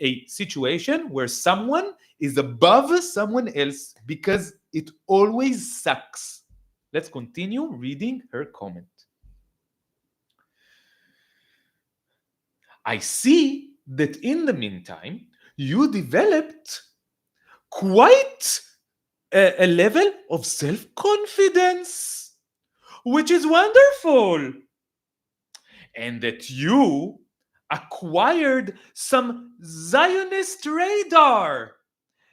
a situation where someone is above someone else, because it always sucks. Let's continue reading her comment. I see that in the meantime, you developed quite a level of self-confidence, which is wonderful. And that you acquired some Zionist radar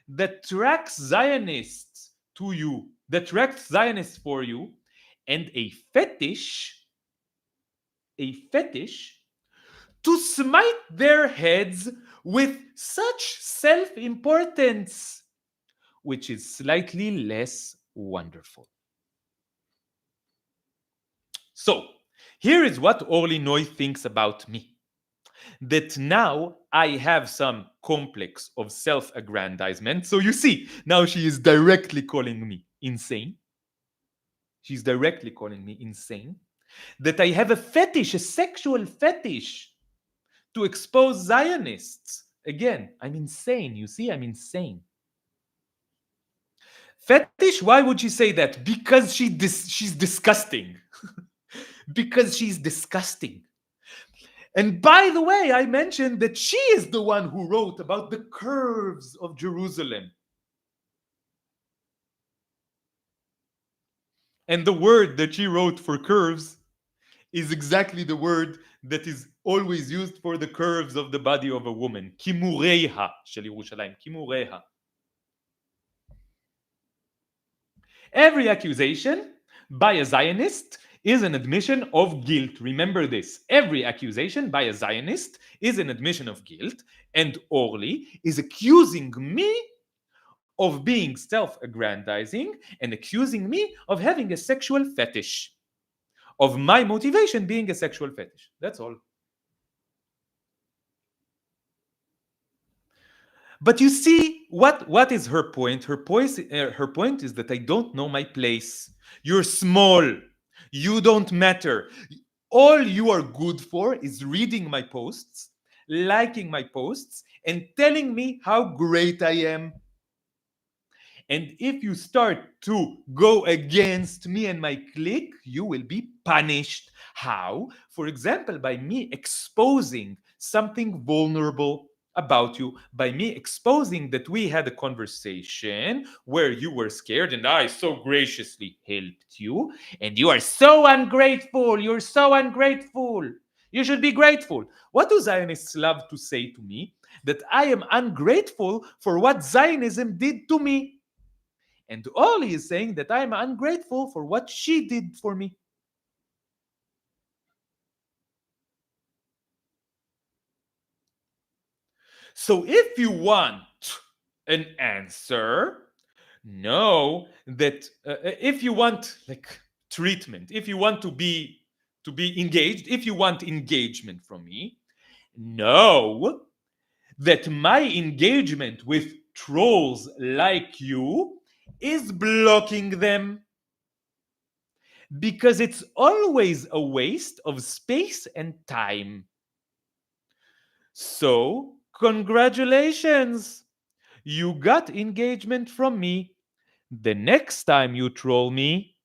that tracks Zionists to you, that tracks Zionists for you, and a fetish to smite their heads with such self-importance, which is slightly less wonderful. So, here is what Orly Noy thinks about me. That now I have some complex of self-aggrandizement. So you see, now she is directly calling me insane. She's directly calling me insane. That I have a fetish, a sexual fetish, to expose Zionists. Again, I'm insane. You see, I'm insane. Fetish, why would she say that? Because she's disgusting. Because she's disgusting. And by the way, I mentioned that she is the one who wrote about the curves of Jerusalem. And the word that she wrote for curves is exactly the word that is always used for the curves of the body of a woman. Kimureha shel Yerushalayim, kimureha. Every accusation by a Zionist is an admission of guilt. Remember this. Every accusation by a Zionist is an admission of guilt, and Orly is accusing me of being self-aggrandizing and accusing me of having a sexual fetish, of my motivation being a sexual fetish. That's all. But you see, what is her point? Her point is that I don't know my place. You're small. You don't matter. All you are good for is reading my posts, liking my posts, and telling me how great I am. And if you start to go against me and my clique, you will be punished. How? For example, by me exposing something vulnerable about you, by me exposing that we had a conversation where you were scared and I so graciously helped you, and you are so ungrateful. You're so ungrateful. You should be grateful. What do Zionists love to say to me? That I am ungrateful for what Zionism did to me. And Orly is saying that I am ungrateful for what she did for me. So if you want an answer, know that if you want like treatment, if you want to be engaged, if you want engagement from me, know that my engagement with trolls like you is blocking them. because it's always a waste of space and time. So, congratulations! You got engagement from me. The next time you troll me,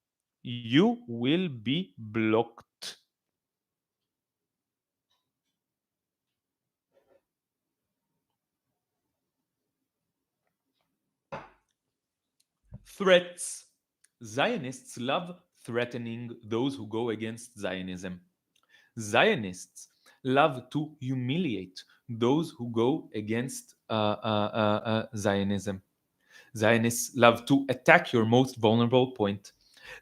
you will be blocked. Threats. Zionists love threatening those who go against Zionism. Zionists love to humiliate those who go against Zionism. Zionists love to attack your most vulnerable point.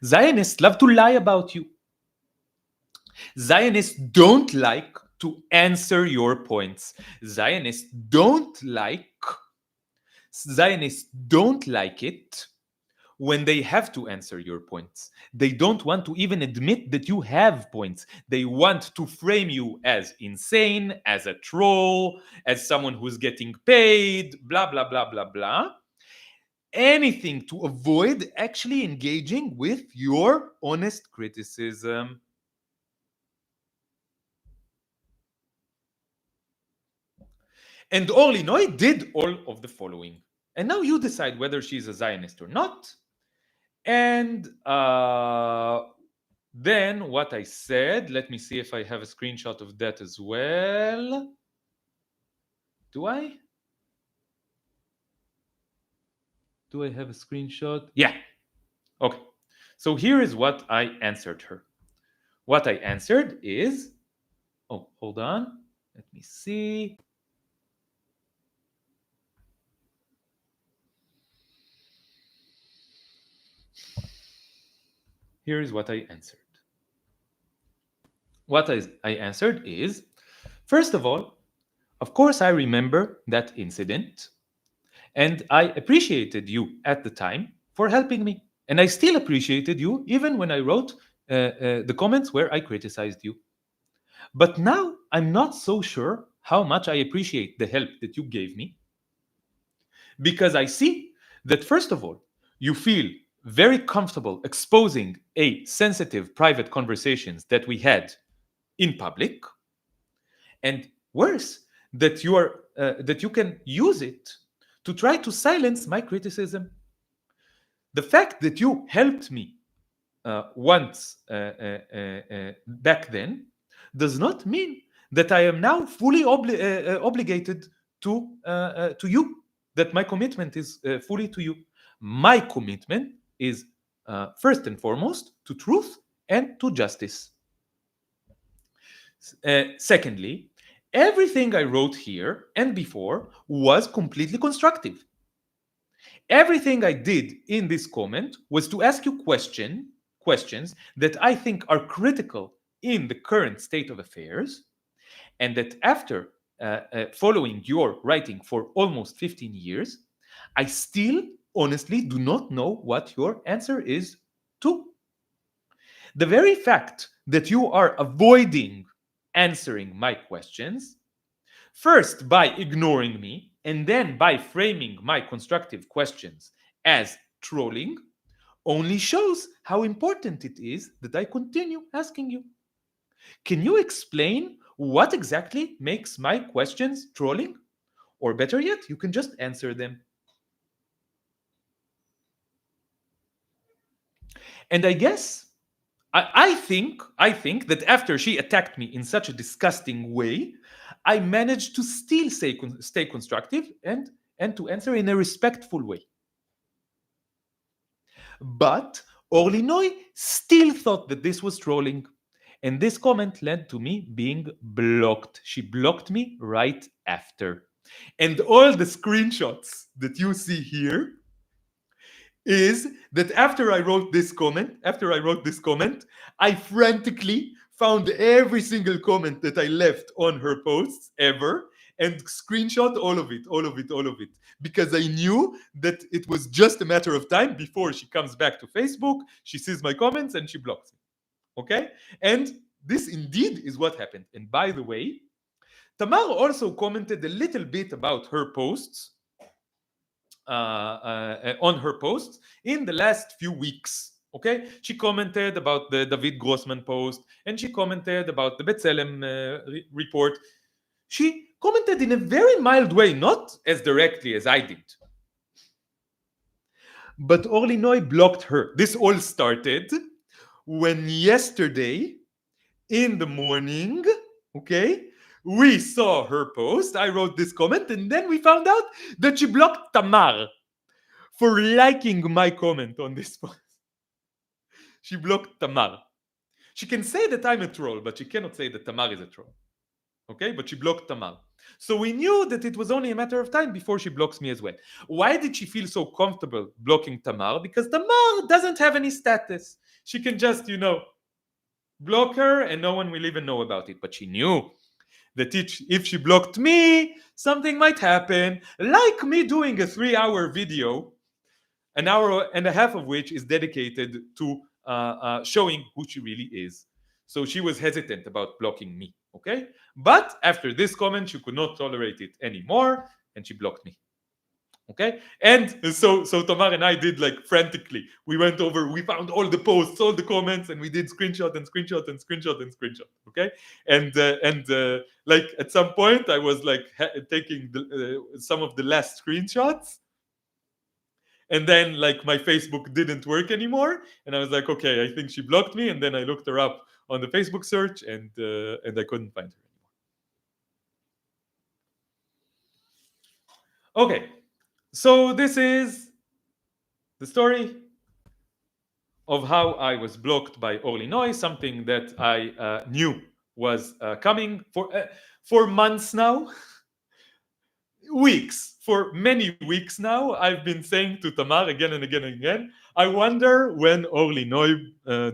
Zionists love to lie about you. Zionists don't like to answer your points. Zionists don't like it when they have to answer your points. They don't want to even admit that you have points. They want to frame you as insane, as a troll, as someone who's getting paid, blah, blah, blah, blah, blah. Anything to avoid actually engaging with your honest criticism. And Orly Noy did all of the following. And now you decide whether she's a Zionist or not. And then what I said, let me see if I have a screenshot of that as well. Do I? Do I have a screenshot? Yeah. Okay. So here is what I answered her. What I answered is, oh, hold on. Let me see. Here is what I answered. What I answered is, first of all, of course, I remember that incident, and I appreciated you at the time for helping me. And I still appreciated you even when I wrote the comments where I criticized you. But now I'm not so sure how much I appreciate the help that you gave me, because I see that, first of all, you feel very comfortable exposing a sensitive private conversations that we had in public, and worse, that you can use it to try to silence my criticism. The fact that you helped me once back then does not mean that I am now fully obligated to you, that my commitment is fully to you. My commitment is first and foremost to truth and to justice. Secondly, everything I wrote here and before was completely constructive. Everything I did in this comment was to ask you questions that I think are critical in the current state of affairs, and that after following your writing for almost 15 years, I still honestly do not know what your answer is to. The very fact that you are avoiding answering my questions, first by ignoring me, and then by framing my constructive questions as trolling, only shows how important it is that I continue asking you. Can you explain what exactly makes my questions trolling? Or better yet, you can just answer them. And I guess I think that after she attacked me in such a disgusting way, I managed to still stay constructive and to answer in a respectful way. But Orly Noy still thought that this was trolling. And this comment led to me being blocked. She blocked me right after. And all the screenshots that you see here is that after I wrote this comment, I frantically found every single comment that I left on her posts ever and screenshot all of it, because I knew that it was just a matter of time before she comes back to Facebook, she sees my comments and she blocks me. Okay? And this indeed is what happened. And by the way, Tamar also commented a little bit about her posts, on her posts in the last few weeks. Okay, she commented about the David Grossman post, and she commented about the B'Tselem report. She commented in a very mild way, not as directly as I did. But Orly Noy blocked her. This all started when yesterday in the morning, okay, we saw her post. I wrote this comment, and then we found out that she blocked Tamar for liking my comment on this post. She blocked Tamar. She can say that I'm a troll, but she cannot say that Tamar is a troll. Okay, but she blocked Tamar. So we knew that it was only a matter of time before she blocks me as well. Why did she feel so comfortable blocking Tamar? Because Tamar doesn't have any status. She can just, block her and no one will even know about it. But she knew that if she blocked me, something might happen, like me doing a 3-hour video, an hour and a half of which is dedicated to showing who she really is. So she was hesitant about blocking me, okay? But after this comment, she could not tolerate it anymore, and she blocked me. Okay, and so Tamar and I did like frantically. We went over, we found all the posts, all the comments, and we did screenshot and screenshot and screenshot and screenshot. Okay, and like at some point, I was like taking some of the last screenshots, and then like my Facebook didn't work anymore, and I was like, okay, I think she blocked me, and then I looked her up on the Facebook search, and I couldn't find her anymore. Okay. So this is the story of how I was blocked by Orly Noy, something that I knew was coming for months now, weeks, for many weeks now. I've been saying to Tamar again and again and again, I wonder when Orly Noy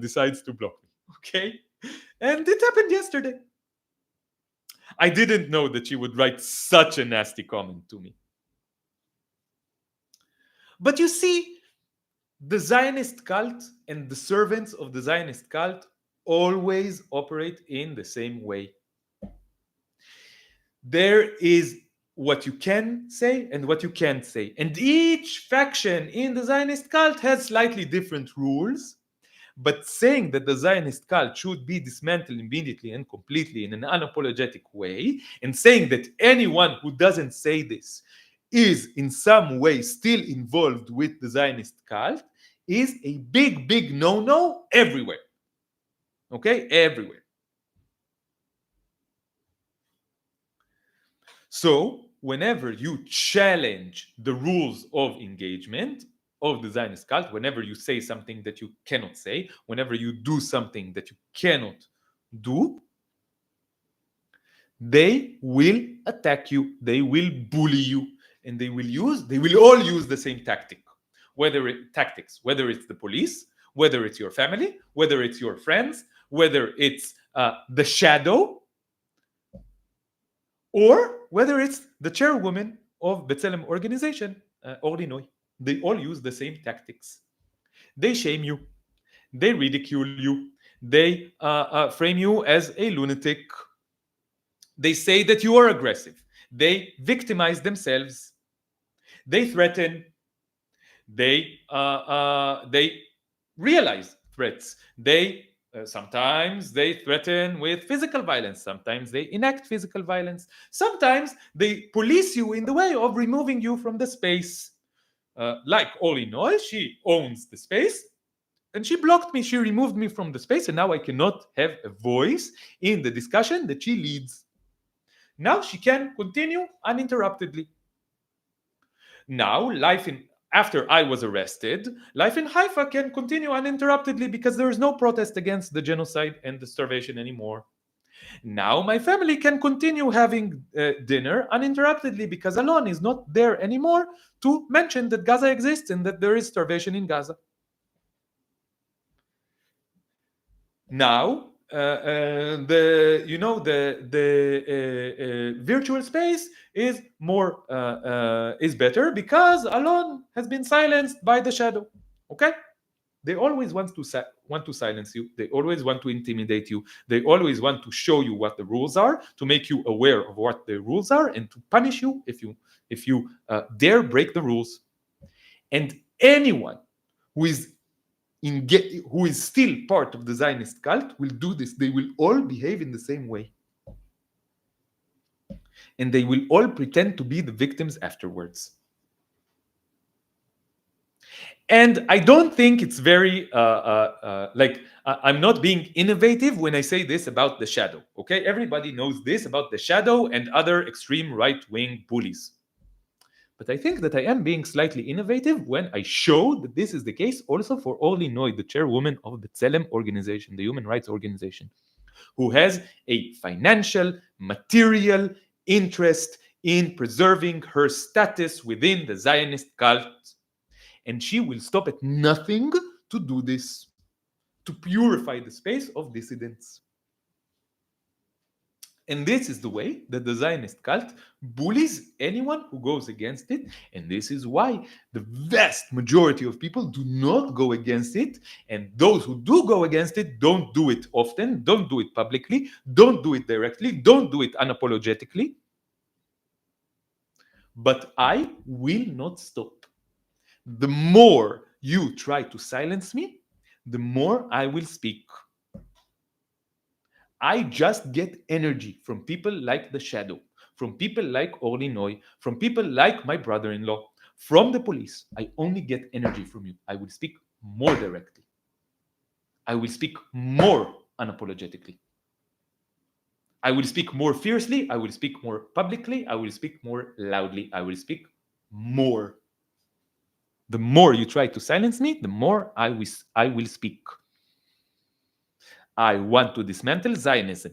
decides to block me, okay? And it happened yesterday. I didn't know that she would write such a nasty comment to me. But you see, the Zionist cult and the servants of the Zionist cult always operate in the same way. There is what you can say and what you can't say. And each faction in the Zionist cult has slightly different rules. But saying that the Zionist cult should be dismantled immediately and completely in an unapologetic way, and saying that anyone who doesn't say this is in some way still involved with the Zionist cult, is a big, big no-no everywhere. Okay? Everywhere. So, whenever you challenge the rules of engagement of the Zionist cult, whenever you say something that you cannot say, whenever you do something that you cannot do, they will attack you, they will bully you, and they will all use the same tactic. Whether it's the police, whether it's your family, whether it's your friends, whether it's the shadow, or whether it's the chairwoman of B'Tselem organization, Orly Noy. They all use the same tactics. They shame you, they ridicule you, they frame you as a lunatic. They say that you are aggressive. They victimize themselves. They threaten. They realize threats. They sometimes they threaten with physical violence. Sometimes they enact physical violence. Sometimes they police you in the way of removing you from the space. Like Orly Noy, she owns the space, and she blocked me. She removed me from the space, and now I cannot have a voice in the discussion that she leads. Now she can continue uninterruptedly. Now, after I was arrested, life in Haifa can continue uninterruptedly because there is no protest against the genocide and the starvation anymore. Now my family can continue having dinner uninterruptedly because Alon is not there anymore to mention that Gaza exists and that there is starvation in Gaza. Now the virtual space is better because Alon has been silenced by the shadow. Okay, they always want to silence you. They always want to intimidate you. They always want to show you what the rules are, to make you aware of what the rules are, and to punish you if you dare break the rules. And anyone who is who is still part of the Zionist cult will do this. They will all behave in the same way. And they will all pretend to be the victims afterwards. And I don't think it's very, I'm not being innovative when I say this about the shadow, okay? Everybody knows this about the shadow and other extreme right-wing bullies. But I think that I am being slightly innovative when I show that this is the case also for Orly Noy, the chairwoman of the B'Tselem organization, the human rights organization, who has a financial, material interest in preserving her status within the Zionist cult. And she will stop at nothing to do this, to purify the space of dissidents. And this is the way that the Zionist cult bullies anyone who goes against it. And this is why the vast majority of people do not go against it. And those who do go against it don't do it often, don't do it publicly, don't do it directly, don't do it unapologetically. But I will not stop. The more you try to silence me, the more I will speak. I just get energy from people like the shadow, from people like Orly Noy, from people like my brother-in-law, from the police. I only get energy from you. I will speak more directly. I will speak more unapologetically. I will speak more fiercely. I will speak more publicly. I will speak more loudly. I will speak more. The more you try to silence me, the more I will speak. I want to dismantle Zionism.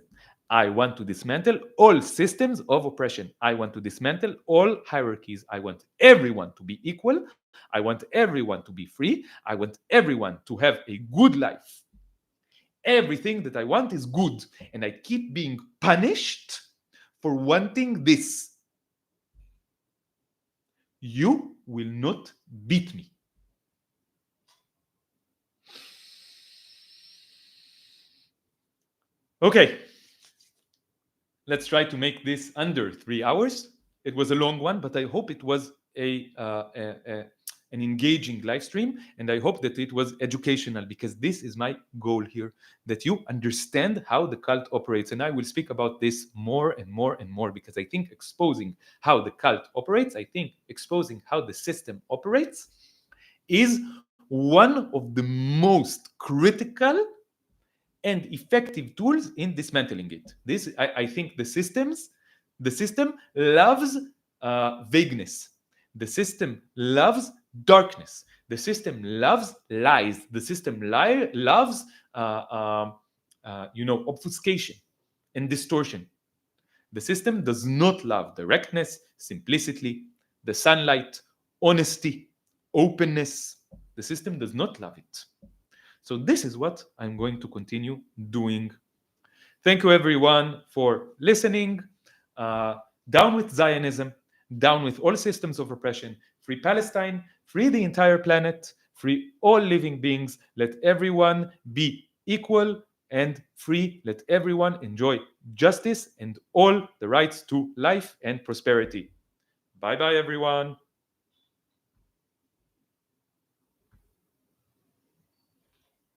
I want to dismantle all systems of oppression. I want to dismantle all hierarchies. I want everyone to be equal. I want everyone to be free. I want everyone to have a good life. Everything that I want is good. And I keep being punished for wanting this. You will not beat me. Okay, let's try to make this under 3 hours. It was a long one, but I hope it was an engaging live stream, and I hope that it was educational, because this is my goal here, that you understand how the cult operates. And I will speak about this more and more and more, because I think exposing how the cult operates, I think exposing how the system operates is one of the most critical and effective tools in dismantling it. This, I think the system loves vagueness. The system loves darkness. The system loves lies. The system loves obfuscation and distortion. The system does not love directness, simplicity, the sunlight, honesty, openness. The system does not love it. So this is what I'm going to continue doing. Thank you, everyone, for listening. Down with Zionism, down with all systems of oppression. Free Palestine, free the entire planet, free all living beings. Let everyone be equal and free. Let everyone enjoy justice and all the rights to life and prosperity. Bye-bye, everyone.